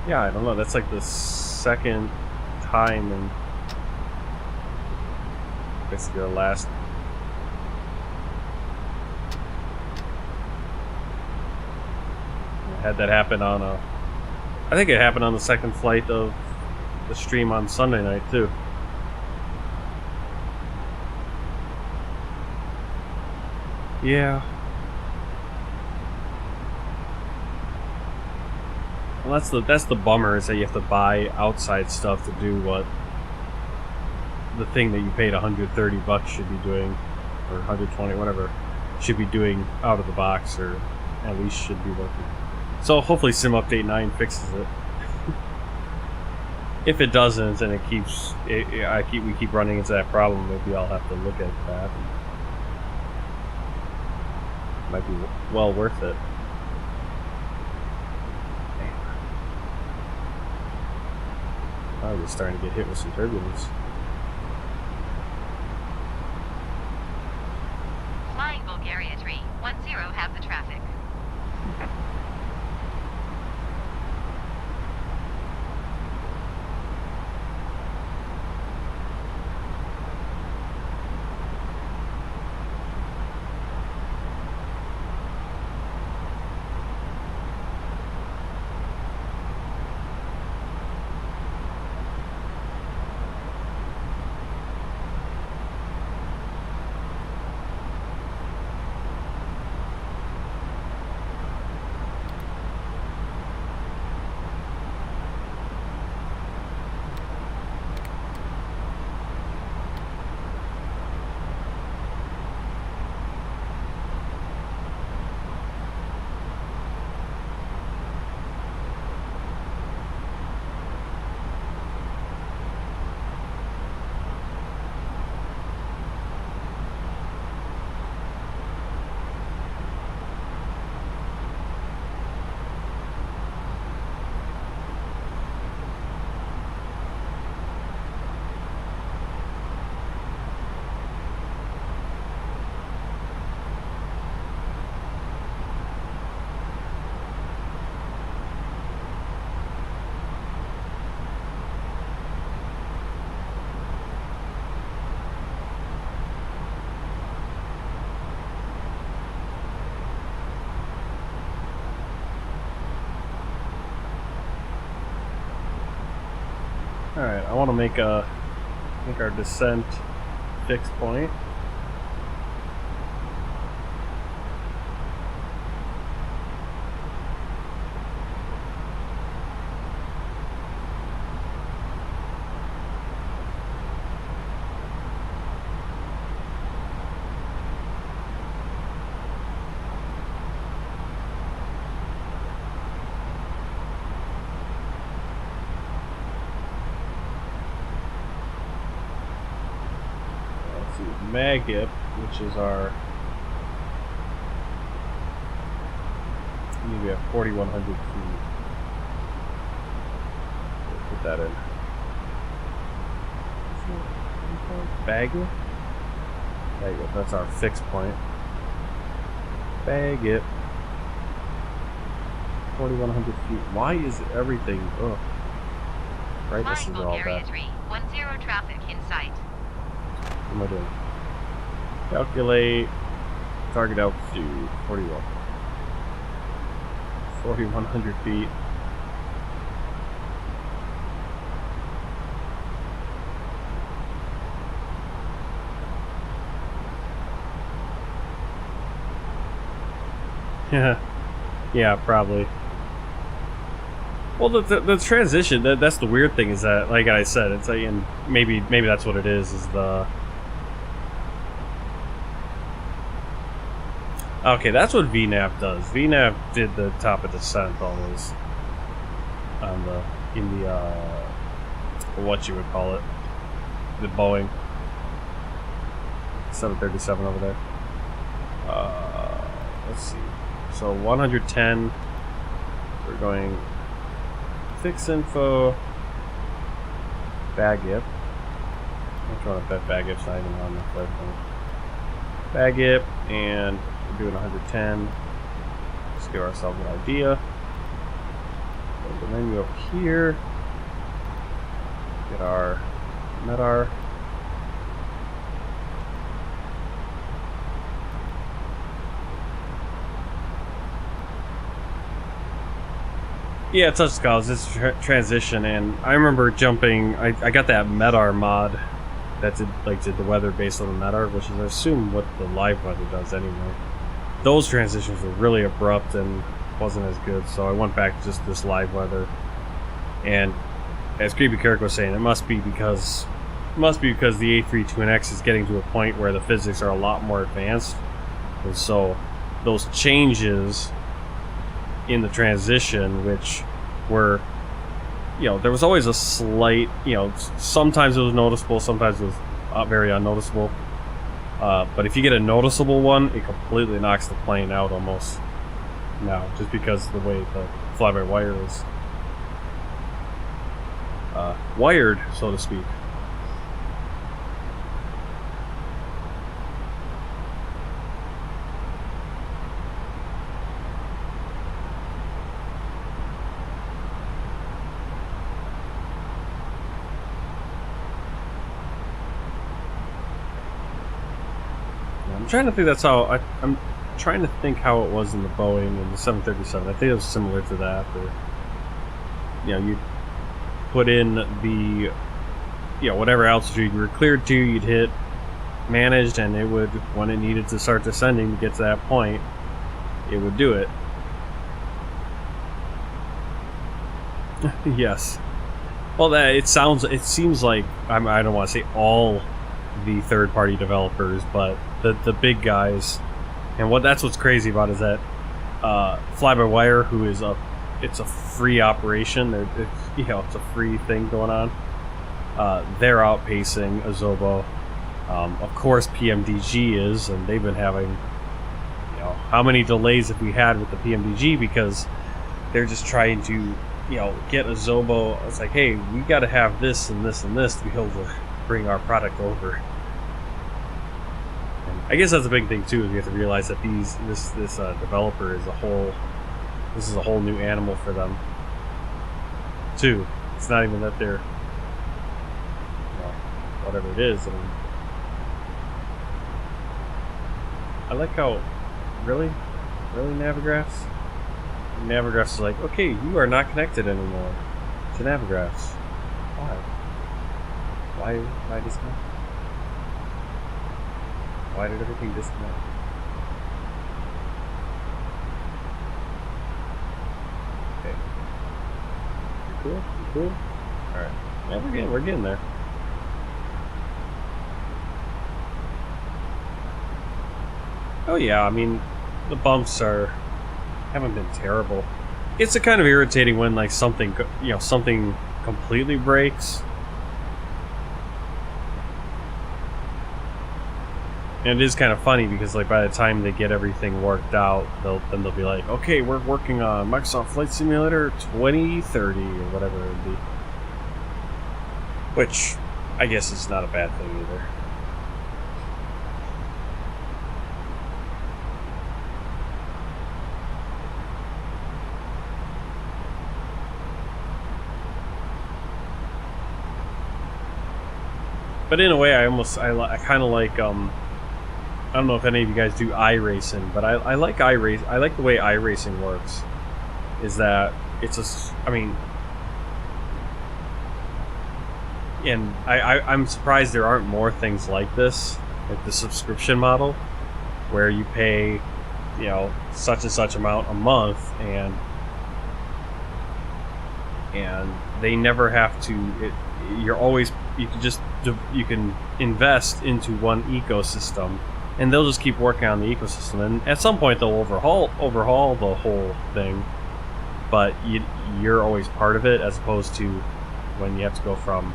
Yeah, I don't know, that's like the second time in basically our last... Had that happen on I think it happened on the second flight of the stream on Sunday night too. Yeah. Well, that's the bummer, is that you have to buy outside stuff to do what the thing that you paid $130 should be doing, or 120, whatever, should be doing out of the box, or at least should be working. So hopefully Sim Update 9 fixes it. If it doesn't, and we keep running into that problem, maybe I'll have to look at that. It might be well worth it. I'm just starting to get hit with some turbulence. Flying Bulgaria 310, have the traffic. Alright, I want to make our descent fixed point. Magip, which is our, we have 4,100 feet. We'll put that in. Bagip? Bagip, that's our fixed point. Bagip. 4,100 feet. Why is everything, ugh. Brightnesses are all bad. 10 traffic in sight. What am I doing? Calculate target altitude 4,100 feet. Yeah, yeah, probably. Well, the transition, that's the weird thing, is that, like I said, it's like, and maybe that's what it is the... Okay, that's what VNAV does. VNAV did the top of descent always on what you would call it, the Boeing 737 over there. Let's see. So 110. We're going fix info. Bagip. I'm trying to bet Bagip's not even on the flight plan. Bagip, and we're doing 110. Let's give ourselves an idea. Go to the menu up here. Get our MEDAR. Yeah, touch scales, it's transition, and I remember jumping. I got that MEDAR mod that did the weather based on the MEDAR, which is, I assume, what the live weather does anyway. Those transitions were really abrupt and wasn't as good, so I went back to just this live weather. And as Creepy Kirk was saying, it must be because the A32NX is getting to a point where the physics are a lot more advanced, and so those changes in the transition, which were, there was always a slight, sometimes it was noticeable, sometimes it was very unnoticeable. But if you get a noticeable one, it completely knocks the plane out almost now, just because of the way the fly-by-wire is wired, so to speak. I'm trying to think I'm trying to think how it was in the Boeing and the 737. I think it was similar to that. Or, you put in the, whatever altitude you were cleared to, you'd hit managed, and it would, when it needed to start descending to get to that point, it would do it. Yes. Well, it seems like, I don't want to say all the third-party developers, but the big guys, and that's what's crazy about it, is that FlyByWire, who is it's a free operation, it's a free thing going on. They're outpacing Azobo. Of course, PMDG is, and they've been having, how many delays have we had with the PMDG, because they're just trying to, get Azobo. It's like, hey, we got to have this and this and this to be able to bring our product over. And I guess that's a big thing too, is we have to realize that this developer is a whole new animal for them too. It's not even that they're, whatever it is. I mean, I like how really Navigraphs is like, okay, you are not connected anymore to Navigraphs. Why disconnect? Why did everything disconnect? Okay. You cool? Alright. Yeah, we're getting there. Oh yeah, I mean, the bumps haven't been terrible. It's kind of irritating when something completely breaks. And it is kind of funny because by the time they get everything worked out, they'll be like, okay, we're working on Microsoft Flight Simulator 2030 or whatever it would be. Which I guess is not a bad thing either. But in a way, I kind of like I don't know if any of you guys do iRacing, but I like iRace. I like the way iRacing works. Is that I mean, and I'm surprised there aren't more things like this, like the subscription model, where you pay, you know, such and such amount a month, and they never have to. You can invest into one ecosystem. And they'll just keep working on the ecosystem, and at some point they'll overhaul the whole thing. But you're always part of it, as opposed to when you have to go from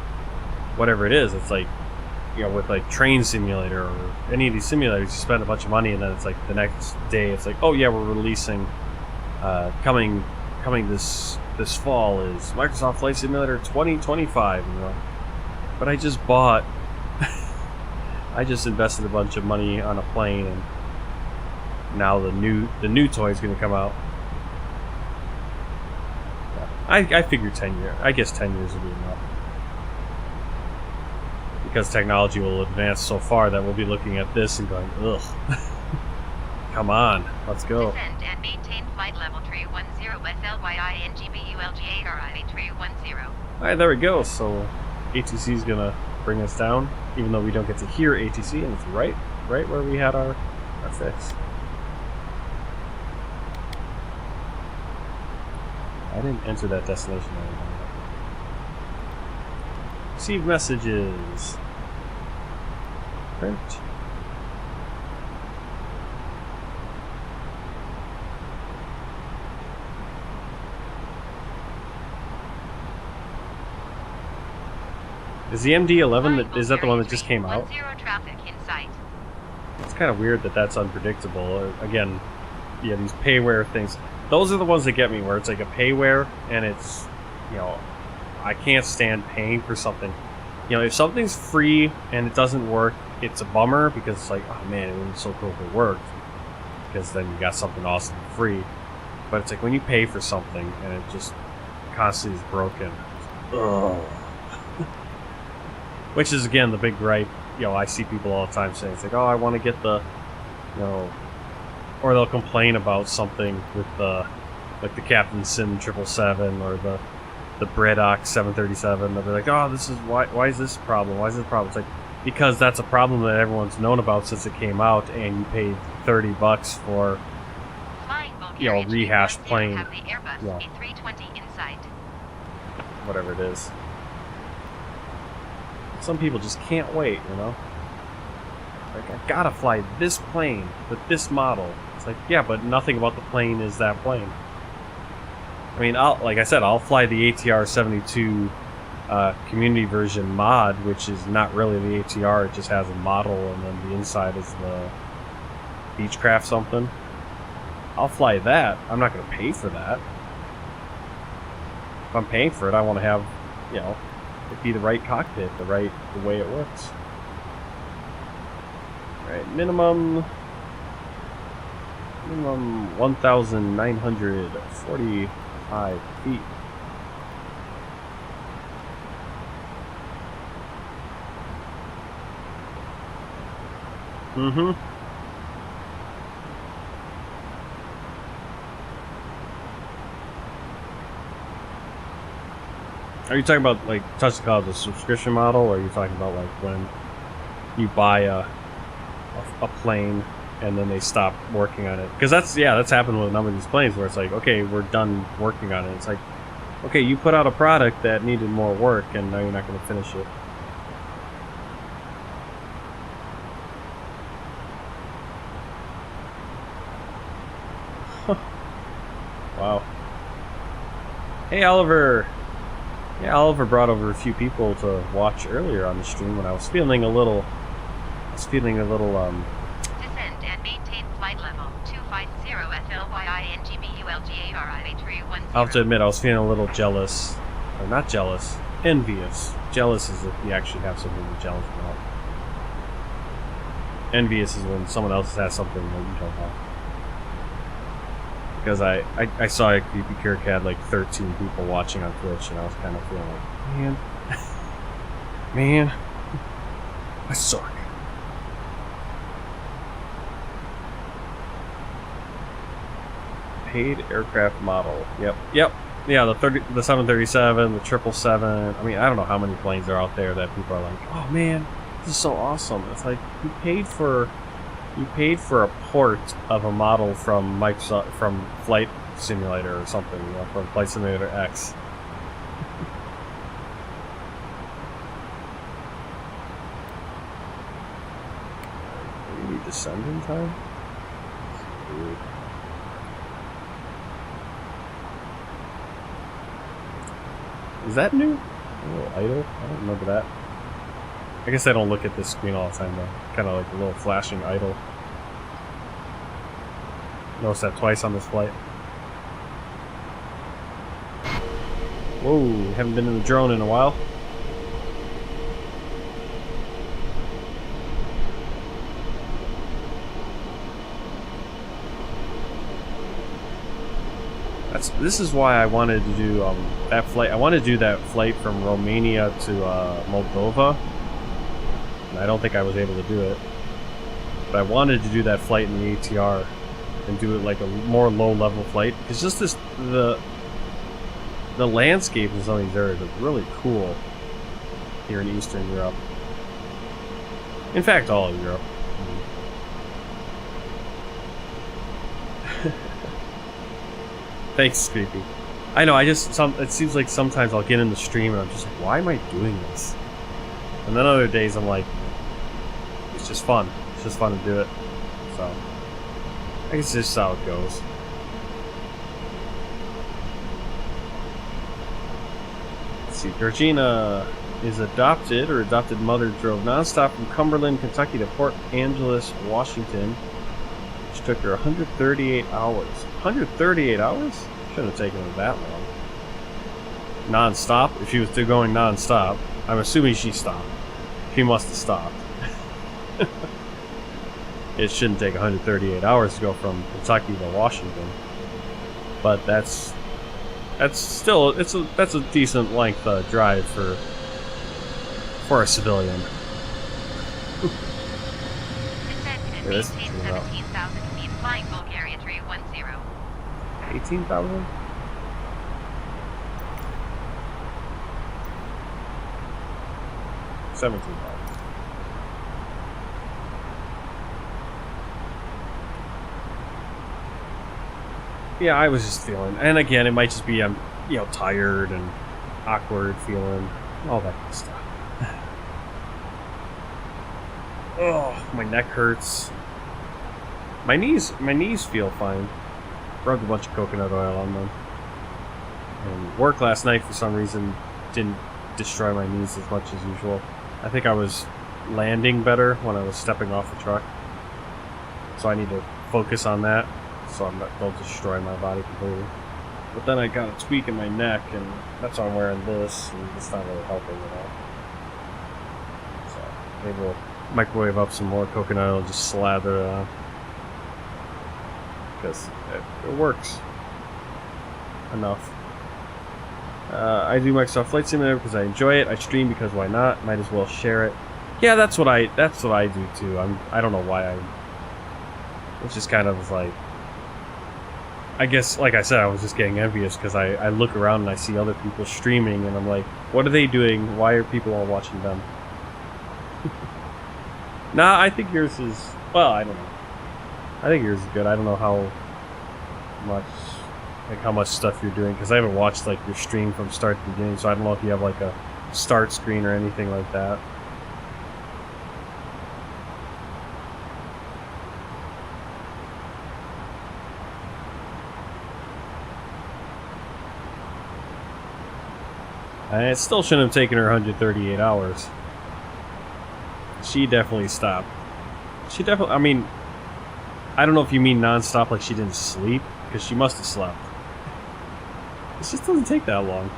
whatever it is. It's like, you know, with like Train Simulator or any of these simulators, you spend a bunch of money, and then it's like the next day, it's like, oh yeah, we're releasing, coming this fall is Microsoft Flight Simulator 2025. You know, but I just bought. I just invested a bunch of money on a plane, and now the new toy is going to come out. I figure 10 years. I guess 10 years will be enough, because technology will advance so far that we'll be looking at this and going, ugh. Come on, let's go. Descend and maintain flight level 310 SLYINGBULGARI 310. Alright, there we go. So ATC is going to bring us down, even though we don't get to hear ATC, and it's right where we had our fix. I didn't enter that destination anymore. Receive messages. Print. Is the MD-11, is that the one that just came out? Traffic in sight. It's kind of weird that that's unpredictable. Again, yeah, these payware things. Those are the ones that get me, where it's like a payware, and it's, you know, I can't stand paying for something. You know, if something's free and it doesn't work, it's a bummer, because it's like, oh man, it would be so cool if it worked, because then you got something awesome for free. But it's like when you pay for something and it just constantly is broken. Ugh. Which is, again, the big gripe. You know, I see people all the time saying, it's like, oh, I want to get the, you know, or they'll complain about something with the, like the Captain Sim 777 or the Braddock 737. They'll be like, oh, this is, why is this a problem? Why is this a problem? It's like, because that's a problem that everyone's known about since it came out, and you paid $30 for, you know, rehashed plane. Yeah. A320 in sight. Whatever it is. Some people just can't wait, you know? Like, I gotta fly this plane with this model. It's like, yeah, but nothing about the plane is that plane. I mean, like I said, I'll fly the ATR 72 community version mod, which is not really the ATR, it just has a model, and then the inside is the Beechcraft something. I'll fly that. I'm not gonna pay for that. If I'm paying for it, I want to have, you know, it be the right cockpit, the way it works. Right, minimum 1,945 feet. Mm-hmm. Are you talking about, like, Touch the Cloud, the subscription model, or are you talking about, like, when you buy a plane and then they stop working on it? Because that's happened with a number of these planes where it's like, okay, we're done working on it. It's like, okay, you put out a product that needed more work, and now you're not going to finish it. Wow. Hey, Oliver. Yeah, Oliver brought over a few people to watch earlier on the stream when I was feeling a little. Descend and maintain flight level 250 FLYINGBULGARI 310. I'll have to admit, I was feeling a little jealous. Or not jealous, envious. Jealous is if you actually have something to be jealous about. Envious is when someone else has something that you don't have. Because I saw a Creepy Kirk had like 13 people watching on Twitch, and I was kind of feeling like, man. I suck. Paid aircraft model. Yep. Yep. Yeah, the 737, the 777. I mean, I don't know how many planes are out there that people are like, oh man, this is so awesome. It's like you paid for a port of a model from Microsoft, from Flight Simulator or something, you know, from Flight Simulator X. Maybe descending time. Weird. Is that new? A little idle? I don't remember that. I guess I don't look at this screen all the time though. Kind of like a little flashing idle. Noticed that twice on this flight. Whoa, haven't been in the drone in a while. This is why I wanted to do that flight. I wanted to do that flight from Romania to Moldova, and I don't think I was able to do it. But I wanted to do that flight in the ATR and do it like a more low-level flight, because just the landscape in some of these areas is really cool here in Eastern Europe. In fact, all of Europe. Thanks, Creepy. I know, it seems like sometimes I'll get in the stream and I'm just like, why am I doing this? And then other days I'm like, it's just fun. It's just fun to do it. So, I guess this is how it goes. Let's see, Georgina is adopted mother drove nonstop from Cumberland, Kentucky to Port Angeles, Washington, which took her 138 hours. 138 hours? Shouldn't have taken her that long. Non-stop? If she was still going non-stop, I'm assuming she stopped. She must have stopped. It shouldn't take 138 hours to go from Kentucky to Washington. But that's still that's a decent length drive for a civilian. Descend and maintain 17,000 feet, flying Bulgaria 310. 18,000? $17,000. Yeah, I was just feeling, and again, it might just be I'm, tired and awkward feeling, all that good stuff. Oh, my neck hurts. My knees feel fine. Rubbed a bunch of coconut oil on them. And work last night for some reason didn't destroy my knees as much as usual. I think I was landing better when I was stepping off the truck. So I need to focus on that, so they'll destroy my body completely. But then I got a tweak in my neck, and that's why I'm wearing this, and it's not really helping at all. So maybe we'll microwave up some more coconut oil, just slather it on. Because it works enough. I do Microsoft Flight Simulator because I enjoy it. I stream because why not? Might as well share it. Yeah, that's what I do too. I don't know why it's just kind of like, I guess, like I said, I was just getting envious because I look around and I see other people streaming and I'm like, what are they doing? Why are people all watching them? Nah, I think yours is, well, I don't know. I think yours is good. I don't know how much stuff you're doing, because I haven't watched like your stream from start to beginning, so I don't know if you have like a start screen or anything like that. And it still shouldn't have taken her 138 hours. She definitely stopped. I mean, I don't know if you mean non-stop like she didn't sleep, because she must have slept. It just doesn't take that long.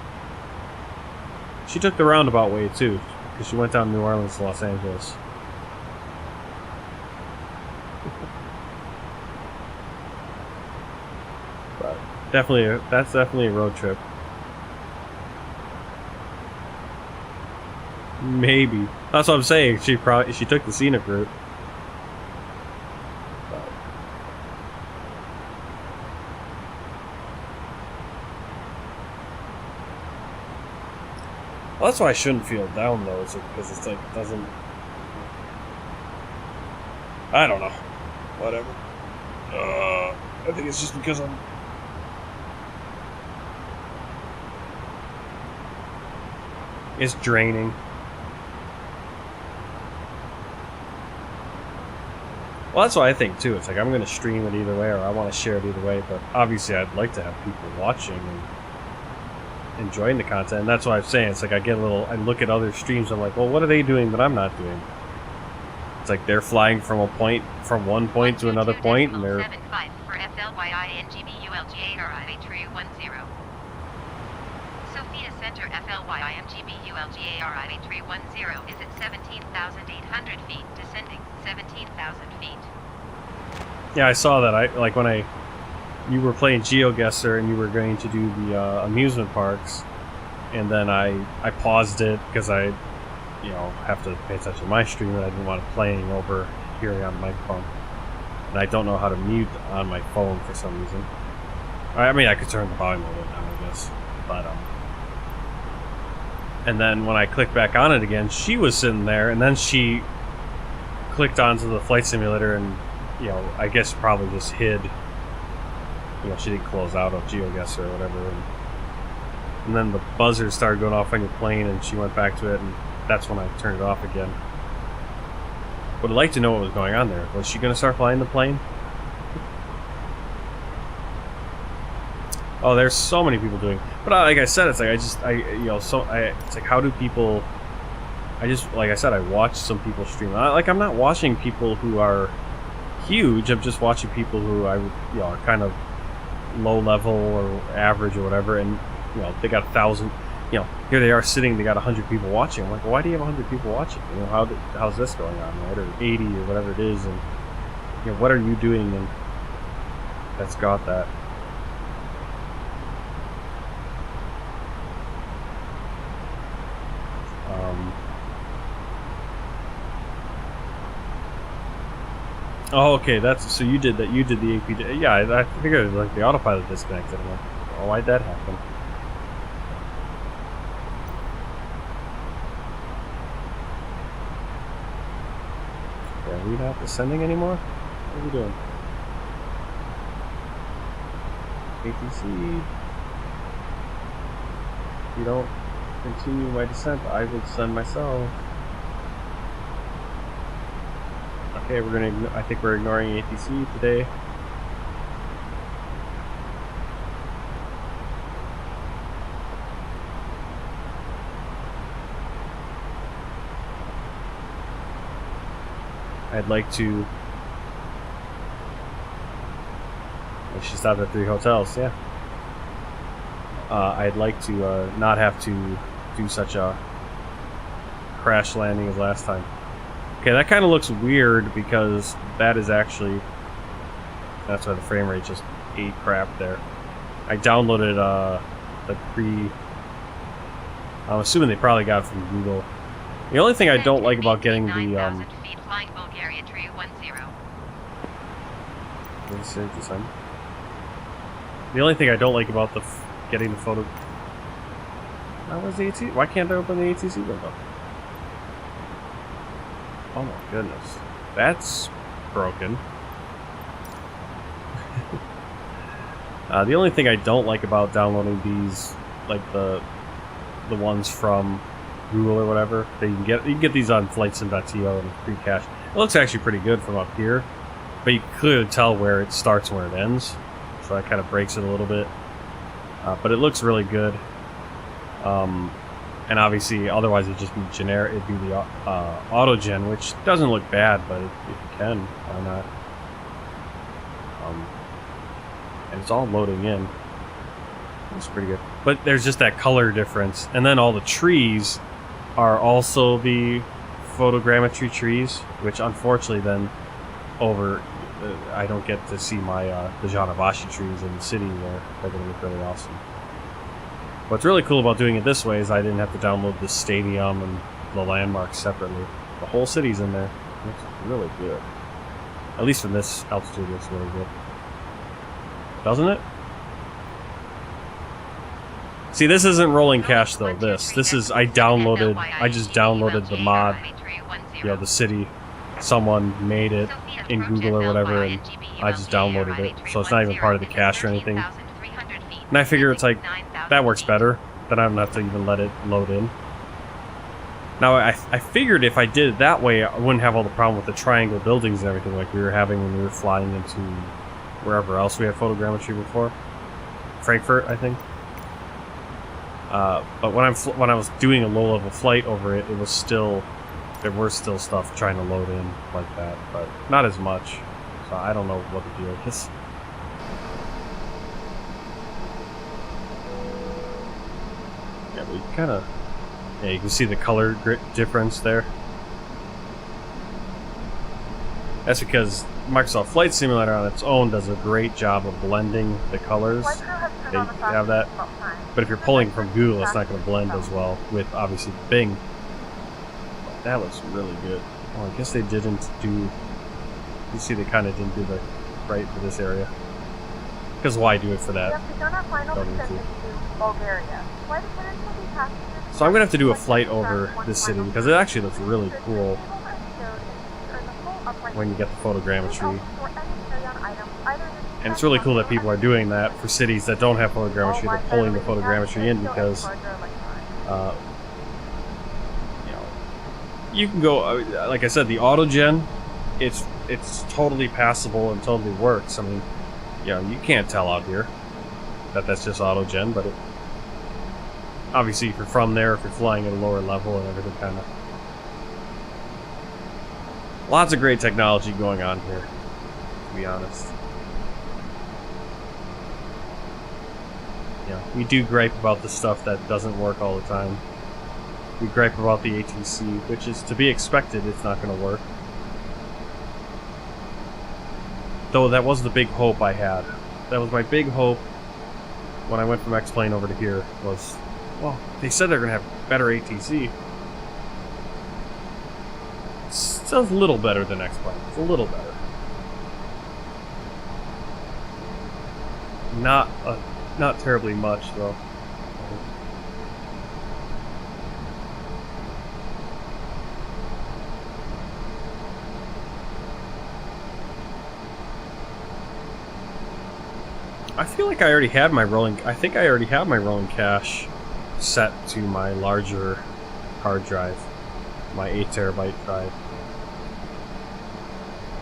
She took the roundabout way too, because she went down to New Orleans to Los Angeles. But that's definitely a road trip. Maybe. That's what I'm saying. She took the scenic route. Well, that's why I shouldn't feel down though, is because it's like it doesn't. I don't know. Whatever. I think it's just because I'm. It's draining. Well, that's what I think too. It's like I'm going to stream it either way, or I want to share it either way. But obviously, I'd like to have people watching and enjoying the content. And that's what I'm saying. It's like I look at other streams. I'm like, well, what are they doing that I'm not doing? It's like they're flying from one point to another point, and they're. For FLYINGBULGARI310. Sofia Center FLYINGBULGARI310 is at 17,800 feet, descending 17,000 feet. Yeah, I saw that. You were playing GeoGuessr and you were going to do the amusement parks, and then I paused it because I have to pay attention to my stream, and I didn't want it playing over here on the microphone. And I don't know how to mute on my phone for some reason. I mean, I could turn the volume a little bit down, I guess. But, and then when I clicked back on it again, she was sitting there, and then she clicked onto the flight simulator and, I guess probably just hid. She didn't close out of GeoGuessr or whatever. And then the buzzer started going off on your plane, and she went back to it, and that's when I turned it off again. Would like to know what was going on there. Was she going to start flying the plane? Oh, there's so many people doing. But like I said, it's like it's like how do people? Like I said, I watch some people stream. I'm not watching people who are huge. I'm just watching people who are kind of low level or average or whatever, and they got 1,000. Here they are sitting. They got 100 people watching. I'm like, why do you have 100 people watching? How's this going on, right? Or 80 or whatever it is, and what are you doing? And that's got that. Oh, okay. So you did that. You did the AP. Yeah, I figured like the autopilot disconnected. I'm like, oh, why'd that happen? Are we not descending anymore? What are we doing? ATC. If you don't continue my descent, I will descend myself. Okay, I think we're ignoring ATC today. I'd like to. She stopped at 3 hotels, yeah. I'd like to not have to do such a crash landing as last time. Okay, that kind of looks weird because that is actually. That's why the frame rate just ate crap there. I downloaded the pre. I'm assuming they probably got it from Google. The only thing I don't like about getting the Flying Bulgaria 310. The only thing I don't like about getting the photo. Why can't I open the ATC window? Oh my goodness, that's broken. The only thing I don't like about downloading these, like the ones from Google or whatever, that you can get these on flightsim.to and pre-cache. It looks actually pretty good from up here, but you can clearly tell where it starts and where it ends, so that kind of breaks it a little bit. But it looks really good. And obviously, otherwise it'd just be generic. It'd be the auto-gen, which doesn't look bad, but if you can, why not? And it's all loading in. It's pretty good. But there's just that color difference, and then all the trees are also the photogrammetry trees, which unfortunately then I don't get to see my the Janavashi trees in the city where they're going to look really awesome. What's really cool about doing it this way is I didn't have to download the stadium and the landmarks separately. The whole city's in there. It looks really good. At least from this altitude, it looks really good. Doesn't it? See, this isn't rolling cache though. This is I just downloaded the mod. You know, the city. Someone made it in Google or whatever, and I just downloaded it. So it's not even part of the cache or anything. And I figure it's like, that works better. Then I don't have to even let it load in. Now, I figured if I did it that way, I wouldn't have all the problem with the triangle buildings and everything like we were having when we were flying into wherever else we had photogrammetry before. Frankfurt, I think. But when I was doing a low-level flight over it, there were still stuff trying to load in like that, but not as much. So I don't know what the deal is. Yeah, but you kind of... Yeah, you can see the color difference there. That's because Microsoft Flight Simulator on its own does a great job of blending the colors. They have that. But if you're pulling from Google, it's not going to blend as well with, obviously, Bing. But that looks really good. Oh, I guess they didn't do... You see they kind of didn't do the right for this area. Because why do it for that? We have begun our final descent into Bulgaria. Flight attendants will be passengers. So I'm going to have to do a flight over this city because it actually looks really cool when you get the photogrammetry. And it's really cool that people are doing that for cities that don't have photogrammetry. They're pulling the photogrammetry in because, you know, you can go, like I said, the auto-gen, it's totally passable and totally works. I mean, you know, you can't tell out here that that's just auto-gen, but it, obviously if you're from there, if you're flying at a lower level and everything kind of... Lots of great technology going on here, to be honest. Yeah, we do gripe about the stuff that doesn't work all the time. We gripe about the ATC, which is to be expected. It's not going to work. Though that was the big hope I had. That was my big hope when I went from X-Plane over to here was, well, they said they're going to have better ATC. It sounds a little better than X-Plane. It's a little better. Not terribly much, though. I feel like I already had my rolling... I think I already have my rolling cache set to my larger hard drive. My 8 terabyte drive.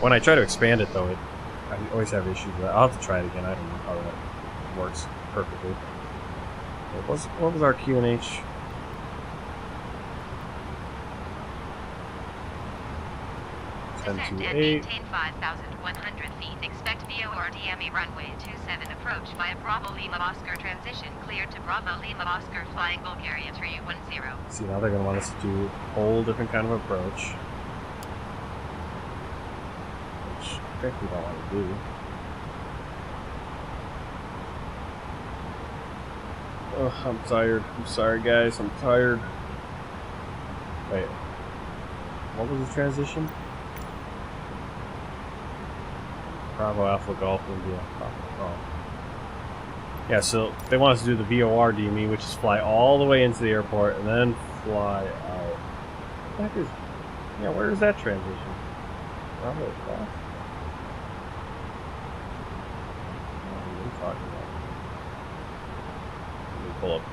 When I try to expand it, though, I always have issues with that. I'll have to try it again. I don't know how that works perfectly. What was our QNH? Descend and maintain 5,100 feet. Expect VOR DME runway 27 approach via Bravo Lima Oscar transition cleared to Bravo Lima Oscar flying Bulgaria 310. See, now they're going to want us to do a whole different kind of approach. Which I think we don't want to do. Oh, I'm tired. I'm sorry, guys. I'm tired. Wait. What was the transition? Bravo Alpha Golf India. Oh. Yeah, so they want us to do the VOR DME, which is fly all the way into the airport and then fly out. What the heck is... Yeah, where is that transition? Bravo Golf? What are you talking about? Pull up.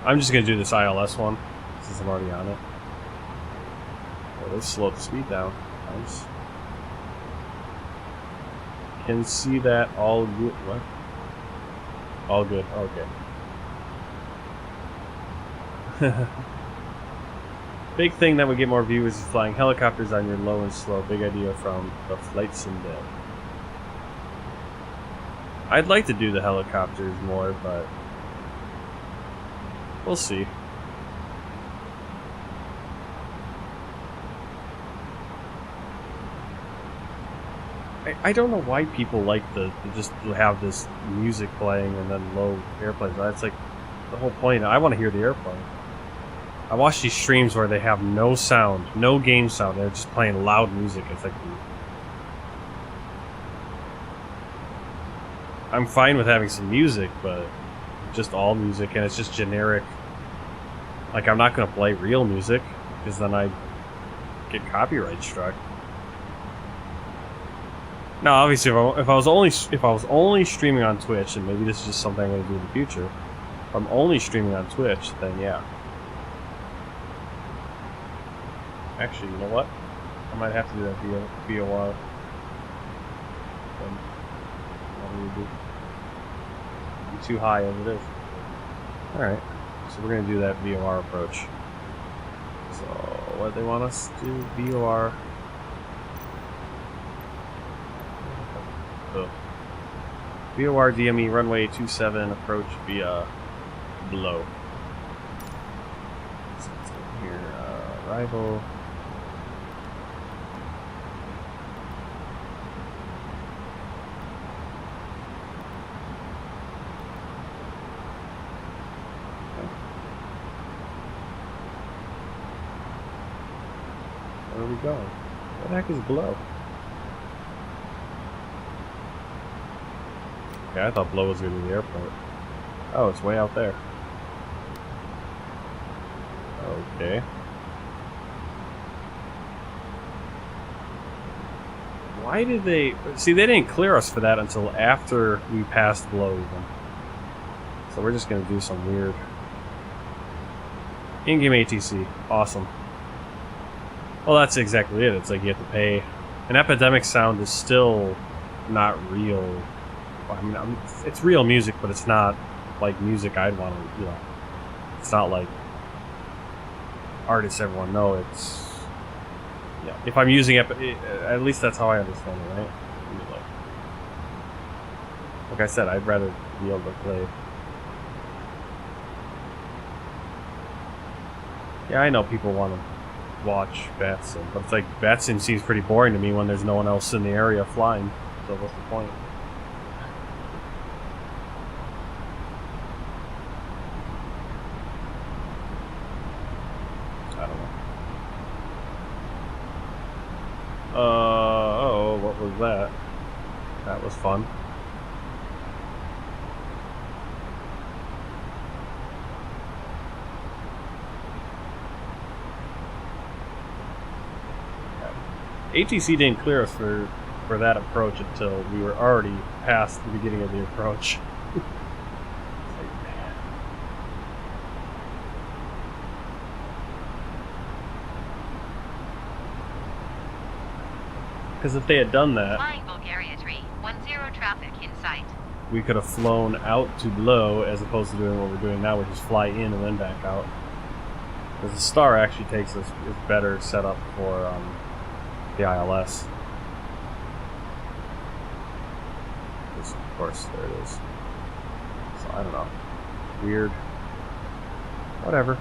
I'm just gonna do this ILS one since I'm already on it. Oh, let's slow the speed down. Nice. Can see that all good. What? All good. Okay. Big thing that would get more viewers is flying helicopters on your low and slow. Big idea from the flight sim dev. I'd like to do the helicopters more, but we'll see. I don't know why people like the just have this music playing and then low airplanes. That's like the whole point. I want to hear the airplane. I watch these streams where they have no sound, no game sound. They're just playing loud music. It's like, I'm fine with having some music, but just all music, and it's just generic. Like, I'm not gonna play real music because then I get copyright struck. Now, obviously, if I was only streaming on Twitch, and maybe this is just something I'm gonna do in the future. If I'm only streaming on Twitch, then yeah. Actually, you know what? I might have to do that via a while. Be too high as it is. Alright, so we're going to do that VOR approach. So, what they want us to do? VOR. So, VOR DME runway 27 approach via below. So here, arrival. Where are we going? What the heck is below? Okay, I thought below was going to be the airport. Oh, it's way out there. Okay. Why did they... See, they didn't clear us for that until after we passed below even. So we're just going to do some weird... In-game ATC. Awesome. Well, that's exactly it. It's like you have to pay. An epidemic sound is still not real. I mean, it's real music, but it's not like music I'd want to, you know. It's not like artists everyone know. It's, yeah. If I'm using it, at least that's how I understand it, right? Like I said, I'd rather be able to play. Yeah, I know people want to watch Batsim, but it's like Batsim seems pretty boring to me when there's no one else in the area flying. So what's the point? I don't know. Oh, what was that? That was fun. ATC didn't clear us for that approach until we were already past the beginning of the approach. Because if they had done that, Flying Bulgaria 310 traffic in sight. We could have flown out to below as opposed to doing what we're doing now, which is fly in and then back out. Because the star actually takes us, is better set up for the ILS. This, of course, there it is. So I don't know. Weird. Whatever.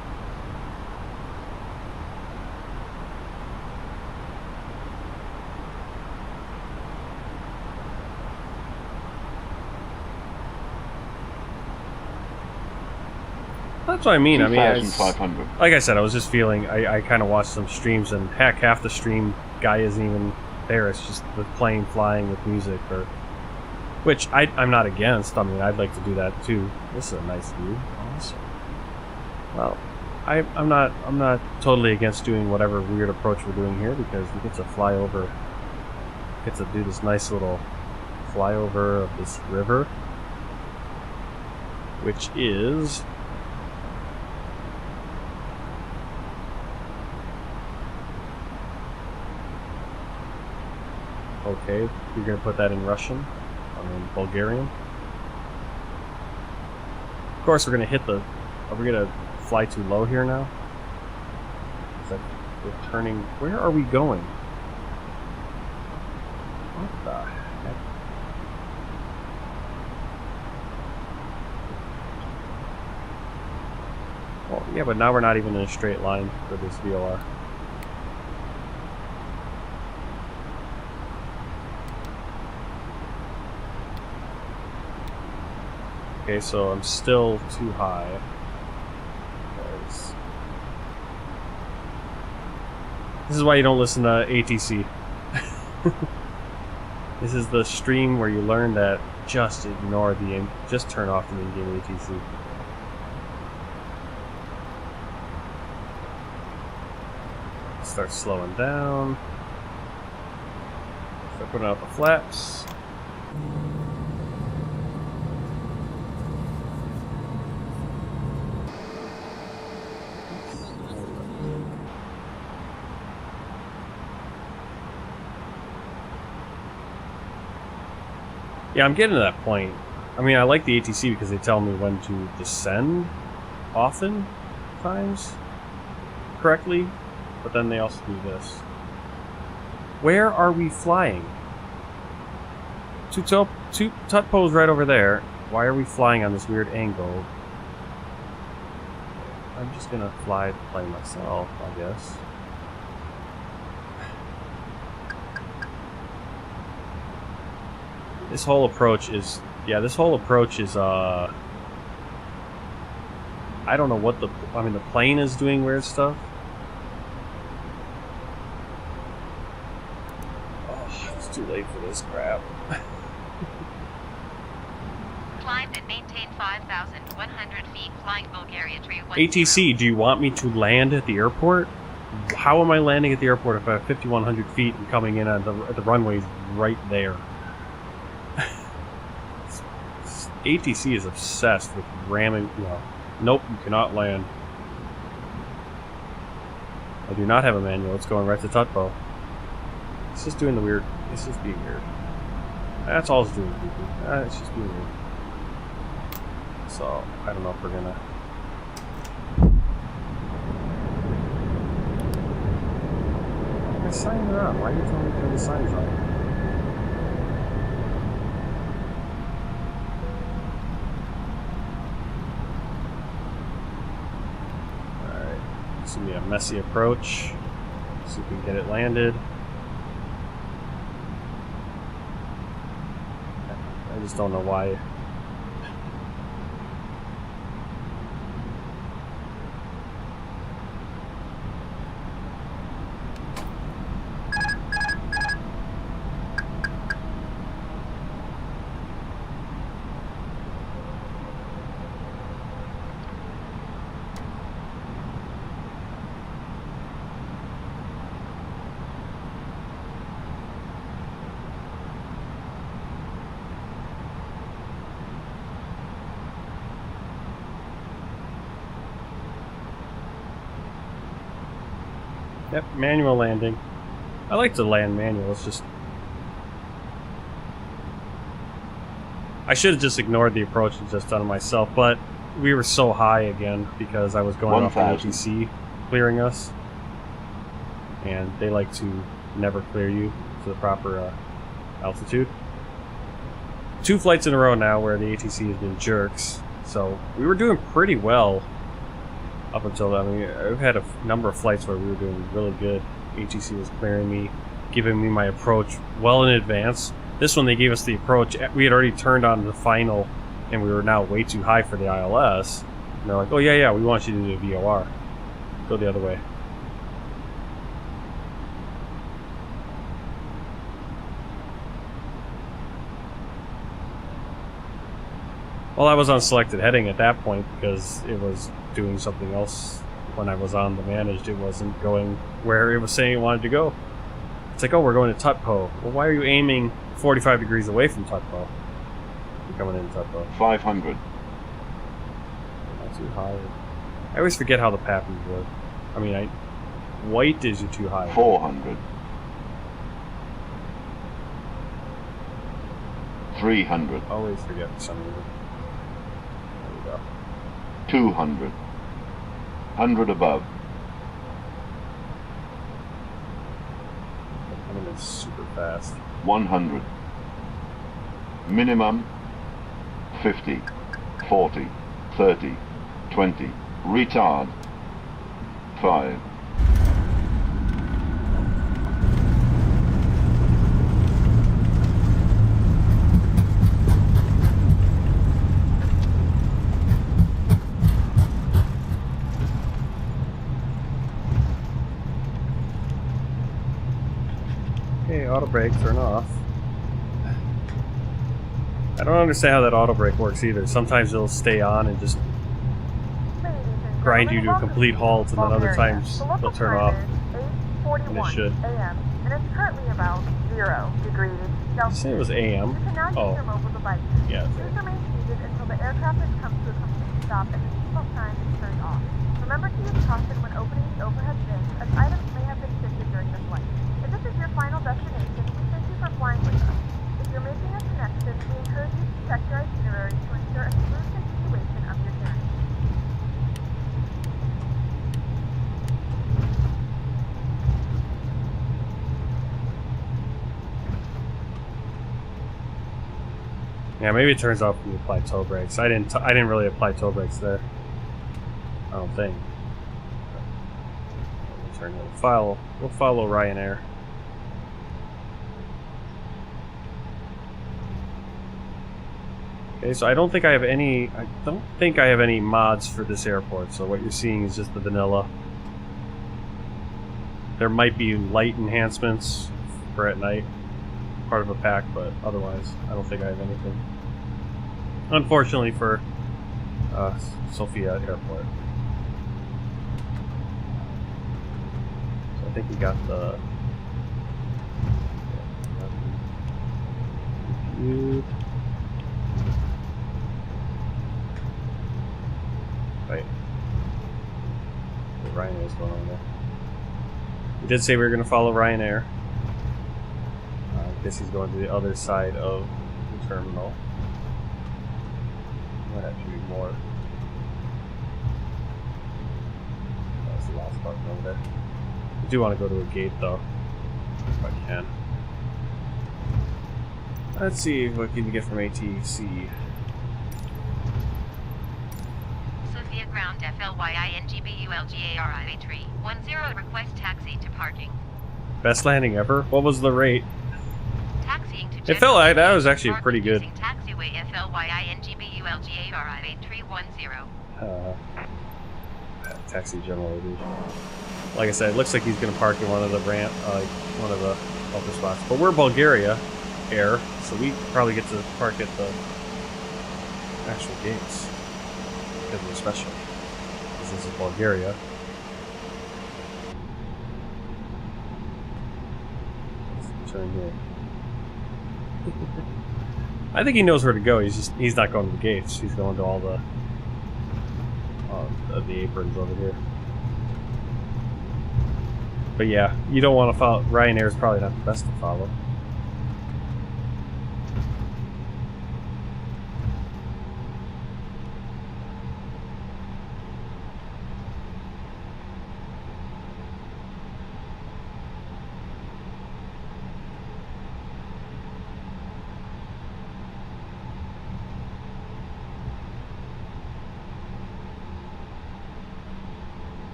That's what I mean. I mean, like I said, I was just feeling. I kind of watched some streams, and heck, half the stream guy isn't even there. It's just the plane flying with music, or which I'm not against. I mean, I'd like to do that too. This is a nice view. Awesome. Well, I'm not totally against doing whatever weird approach we're doing here because we get to fly over. Get to do this nice little flyover of this river, which is. Okay, you're gonna put that in Russian, Bulgarian. Of course, we're gonna hit the. Are we gonna fly too low here now? Is that we're turning? Where are we going? What the heck? Well, yeah, but now we're not even in a straight line for this VOR. Okay, so I'm still too high. This is why you don't listen to ATC. This is the stream where you learn that just ignore the just turn off the in-game ATC. Start slowing down. Start putting out the flaps. Yeah, I'm getting to that point. I mean, I like the ATC because they tell me when to descend often times correctly, but then they also do this. Where are we flying? Two tutpos right over there. Why are we flying on this weird angle? I'm just gonna fly the plane myself, I guess. This whole approach is, yeah, this whole approach is, I don't know what the plane is doing weird stuff. Oh, it's too late for this crap. Climb and maintain 5,100 feet, flying Bulgaria 310. ATC, do you want me to land at the airport? How am I landing at the airport if I have 5,100 feet and coming in on the runway's right there? ATC is obsessed with ramming. Well, nope, you cannot land. I do not have a manual. It's going right to Tutpo. It's just doing the weird. It's just being weird. That's all it's doing, people. It's just being weird. So, I don't know if we're gonna. My signs are on. Why are you telling me to turn the signs on? It's gonna be a messy approach. See if we can get it landed. I just don't know why. Yep, manual landing. I like to land manual, it's just... I should have just ignored the approach and just done it myself, but we were so high again because I was going off the ATC clearing us. And they like to never clear you to the proper altitude. 2 flights in a row now where the ATC has been jerks, so we were doing pretty well. Up until then, I mean, I've had a number of flights where we were doing really good. ATC was clearing me, giving me my approach well in advance. This one, they gave us the approach. We had already turned on the final, and we were now way too high for the ILS. And they're like, oh, yeah, we want you to do the VOR. Go the other way. Well, I was on selected heading at that point because it was doing something else when I was on the managed. It wasn't going where it was saying it wanted to go. It's like, oh, we're going to Tutpo. Well, why are you aiming 45 degrees away from Tutpo? You're coming in Tutpo. 500. Not too high. I always forget how the patterns work. I mean, white is you too high. 400. 300. Always forget for some reason. 200. 100 above. Coming in super fast. 100. Minimum 50, 40, 30, 20. Retard 5. auto brake, turn off. I don't understand how that auto brake works either. Sometimes it'll stay on and just grind you to a complete halt, and then other times it'll turn off. And it should. AM, and it's currently about 0 degrees Did you say it was AM? You can now use Oh, your mobile device. yeah. Please remain seated until the aircraft has come to a complete stop and the seatbelt sign is turned off. Remember to use caution when opening the overhead bins, as items may have been shifted during the flight. If this is your final destination, we thank you for flying with us. If you're making a connection, we encourage you to check your itinerary to ensure a smooth continuation of your journey. Yeah, maybe it turns off when you apply toe brakes. I didn't really apply toe brakes there. I don't think. We'll turn it. We'll follow Ryanair. Okay, so I don't think I have any mods for this airport. So what you're seeing is just the vanilla. There might be light enhancements for at night, part of a pack, but otherwise I don't think I have anything. Unfortunately for Sofia Airport. So I think we got the Wait. Ryanair's going on there. We did say we were going to follow Ryanair. I guess he's going to the other side of the terminal. Might have to do more. That's the last part over there. I do want to go to a gate though, if I can. Let's see what can we get from ATC. Sofia ground FLYINGBULGARI 310 request taxi to parking. Best landing ever? What was the rate? Taxiing to It felt like that was actually pretty good. Taxiway FLYINGBULGARI 310. Taxi general aviation. Like I said, it looks like he's going to park in one of the one of the bumper spots. But we're Bulgaria Air, so we probably get to park at the actual gates because we're special. Because this is Bulgaria. Let's turn here. I think he knows where to go. He's not going to the gates. He's going to all the aprons over here. But yeah, you don't want to follow. Ryanair is probably not the best to follow.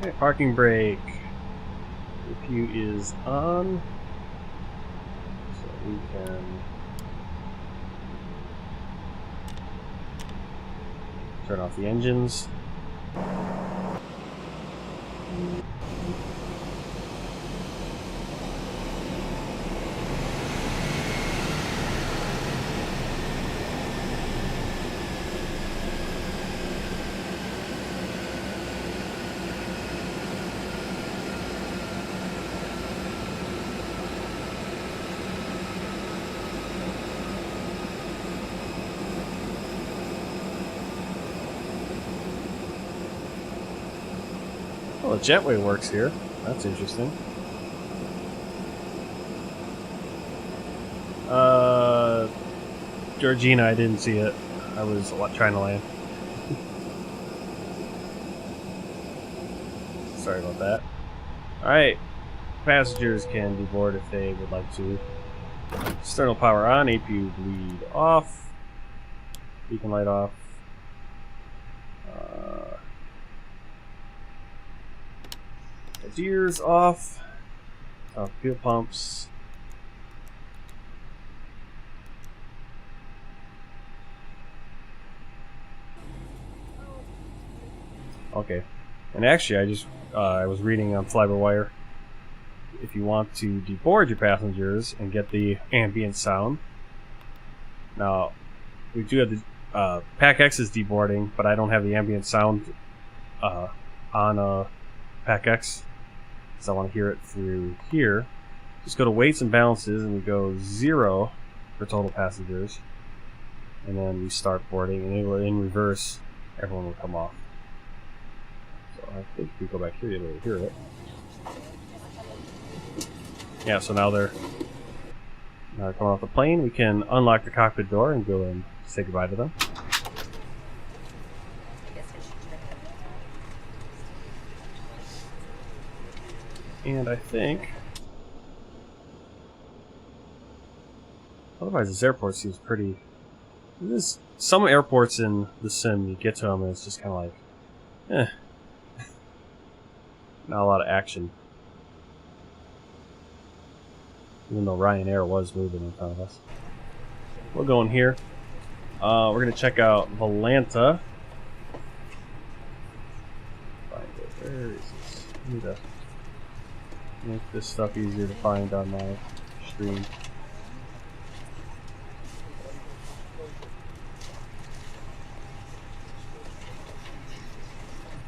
Okay, parking brake. Review is on. So we can turn off the engines. Well, the jetway works here. That's interesting. Georgina, I didn't see it. I was trying to land. Sorry about that. Alright. Passengers can deboard if they would like to. External power on, APU bleed off. Beacon light off. Gears off. Fuel pumps. Okay. And actually, I was reading on FlyByWire. if you want to deboard your passengers and get the ambient sound. Now, we do have the Pack X is deboarding, but I don't have the ambient sound on Pack X, because I want to hear it through here. Just go to weights and balances, and we go 0 for total passengers, and then we start boarding, and in reverse, everyone will come off. So I think if we go back here, you'll be able to hear it. Yeah, so now they're coming off the plane. We can unlock the cockpit door and go and say goodbye to them. And I think, otherwise this airport seems pretty. There's some airports in the sim, you get to them and it's just kind of like, not a lot of action. Even though Ryanair was moving in front of us. We'll go in here. We're going to check out Valanta. Where is this? I need to make this stuff easier to find on my screen.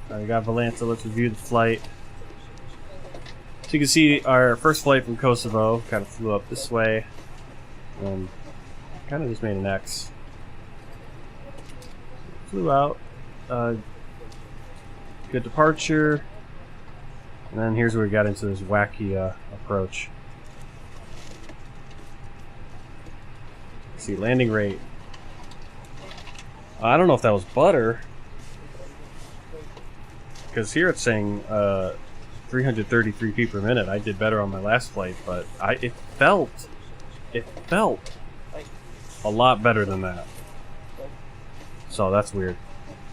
We got Valanta. Let's review the flight. So you can see our first flight from Kosovo kind of flew up this way and kind of just made an X. Flew out. Good departure. And then here's where we got into this wacky approach. Let's see, landing rate. I don't know if that was butter, because here it's saying 333 feet per minute. I did better on my last flight, but it felt a lot better than that. So that's weird.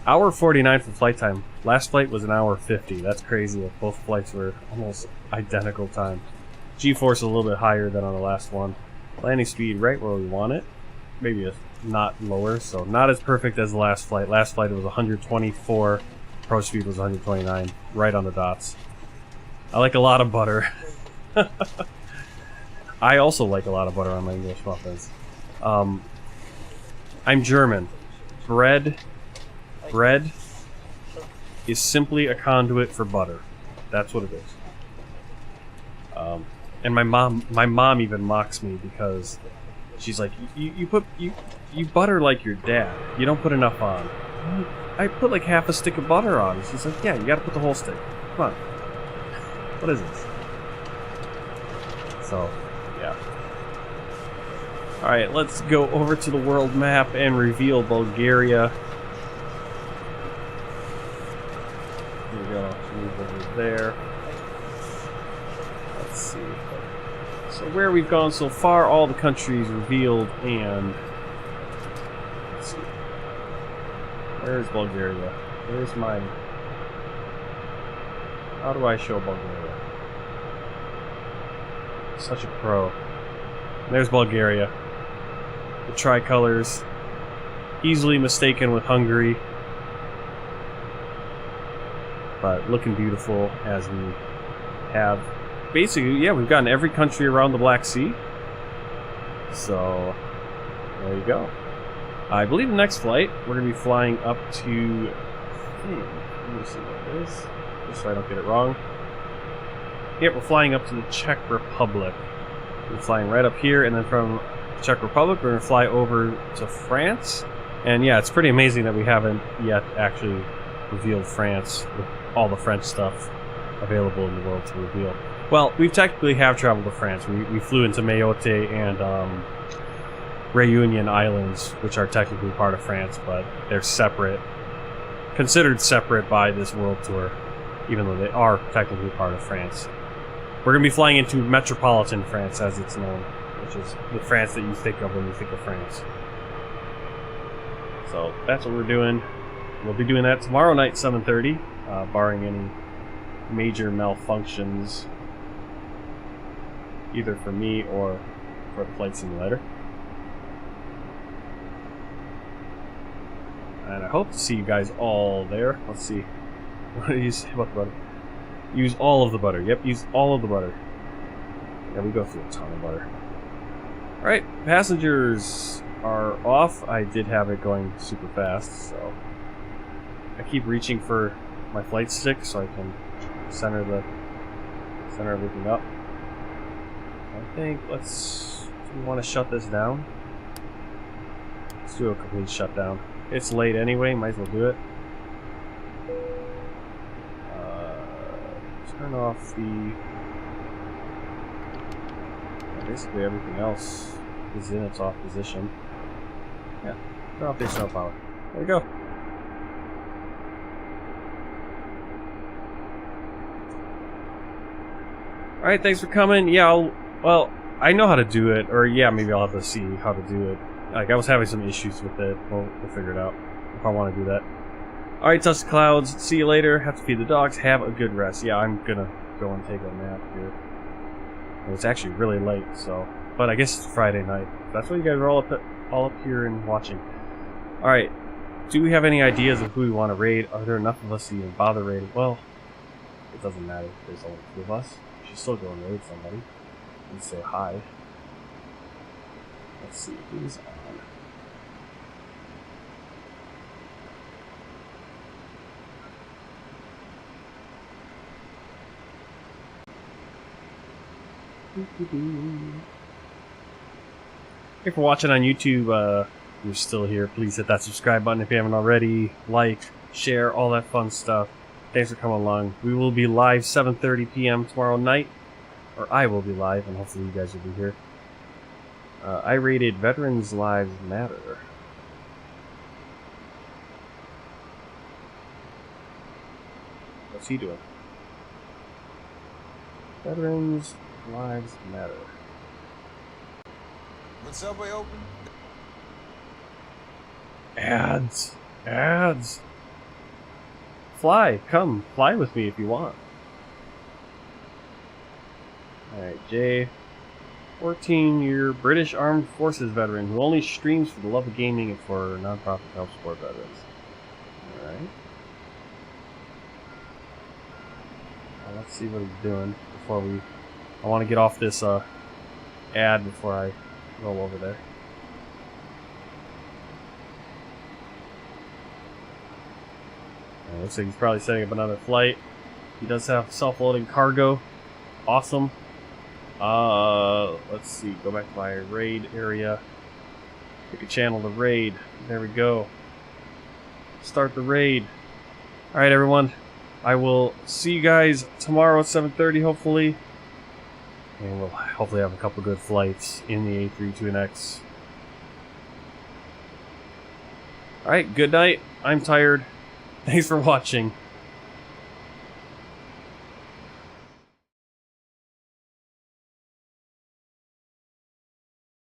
Hour 49 for flight time. Last flight was an hour 50. That's crazy that both flights were almost identical time. G-force a little bit higher than on the last one. Landing speed right where we want it. Maybe a not lower, so not as perfect as the last flight. Last flight it was 124. Approach speed was 129. Right on the dots. I like a lot of butter. I also like a lot of butter on my English muffins. I'm German. Bread is simply a conduit for butter. That's what it is. And my mom even mocks me because she's like, you butter like your dad. You don't put enough on. I put like half a stick of butter on. She's like, yeah, you gotta put the whole stick. Come on. What is this? So, yeah. Alright, let's go over to the world map and reveal Bulgaria. Here we go. Move over there. Let's see. So where we've gone so far, all the countries revealed, and let's see. Where's Bulgaria? Where's my... How do I show Bulgaria? Such a pro. There's Bulgaria. The tricolors. Easily mistaken with Hungary. But looking beautiful as we have. Basically, yeah, we've gotten every country around the Black Sea. So, there you go. I believe the next flight, we're going to be flying up to... let me see what it is. Just so I don't get it wrong. Yep, we're flying up to the Czech Republic. We're flying right up here, and then from the Czech Republic, we're going to fly over to France. And yeah, it's pretty amazing that we haven't yet actually revealed France with all the French stuff available in the world to reveal. Well, we technically have traveled to France. We flew into Mayotte and Réunion Islands, which are technically part of France, but they're separate, considered separate by this world tour, even though they are technically part of France. We're going to be flying into metropolitan France, as it's known, which is the France that you think of when you think of France. So that's what we're doing. We'll be doing that tomorrow night, 7:30, barring any major malfunctions, either for me or for the flight simulator. And I hope to see you guys all there. Let's see. What do you say about the butter? Use all of the butter. Yep, use all of the butter. Yeah, we go through a ton of butter. Alright, passengers are off. I did have it going super fast, so I keep reaching for my flight stick so I can center everything up. I think do we want to shut this down? Let's do a complete shutdown. It's late anyway, might as well do it. Turn off the... basically everything else is in its off position. Yeah, turn off the external power. There we go. Alright, thanks for coming. Yeah, well, I know how to do it, or yeah, maybe I'll have to see how to do it. Like, I was having some issues with it. We'll figure it out if I want to do that. Alright, touch the clouds. See you later. Have to feed the dogs. Have a good rest. Yeah, I'm gonna go and take a nap here. It's actually really late, so... But I guess it's Friday night. That's why you guys are all up here and watching. Alright, do we have any ideas of who we want to raid? Are there enough of us to even bother raiding? Well, it doesn't matter if there's only 2 of us. We should still go and raid somebody. And say hi. Let's see, who's on? If you're watching on YouTube, you're still here, please hit that subscribe button if you haven't already. Like, share, all that fun stuff. Thanks for coming along. We will be live 7:30 p.m. tomorrow night. Or I will be live, and hopefully you guys will be here. I rated Veterans Lives Matter. What's he doing? Veterans Lives Matter. When Subway open? Ads. Ads. Fly. Come. Fly with me if you want. Alright, Jay. 14-year British Armed Forces veteran who only streams for the love of gaming and for non-profit help support veterans. Alright. Well, let's see what he's doing before we... I want to get off this ad before I roll over there. Looks like he's probably setting up another flight. He does have self-loading cargo. Awesome. Let's see. Go back to my raid area. Pick a channel to raid. There we go. Start the raid. Alright, everyone. I will see you guys tomorrow at 7:30, hopefully. And we'll hopefully have a couple good flights in the A32NX. Alright, good night. I'm tired. Thanks for watching.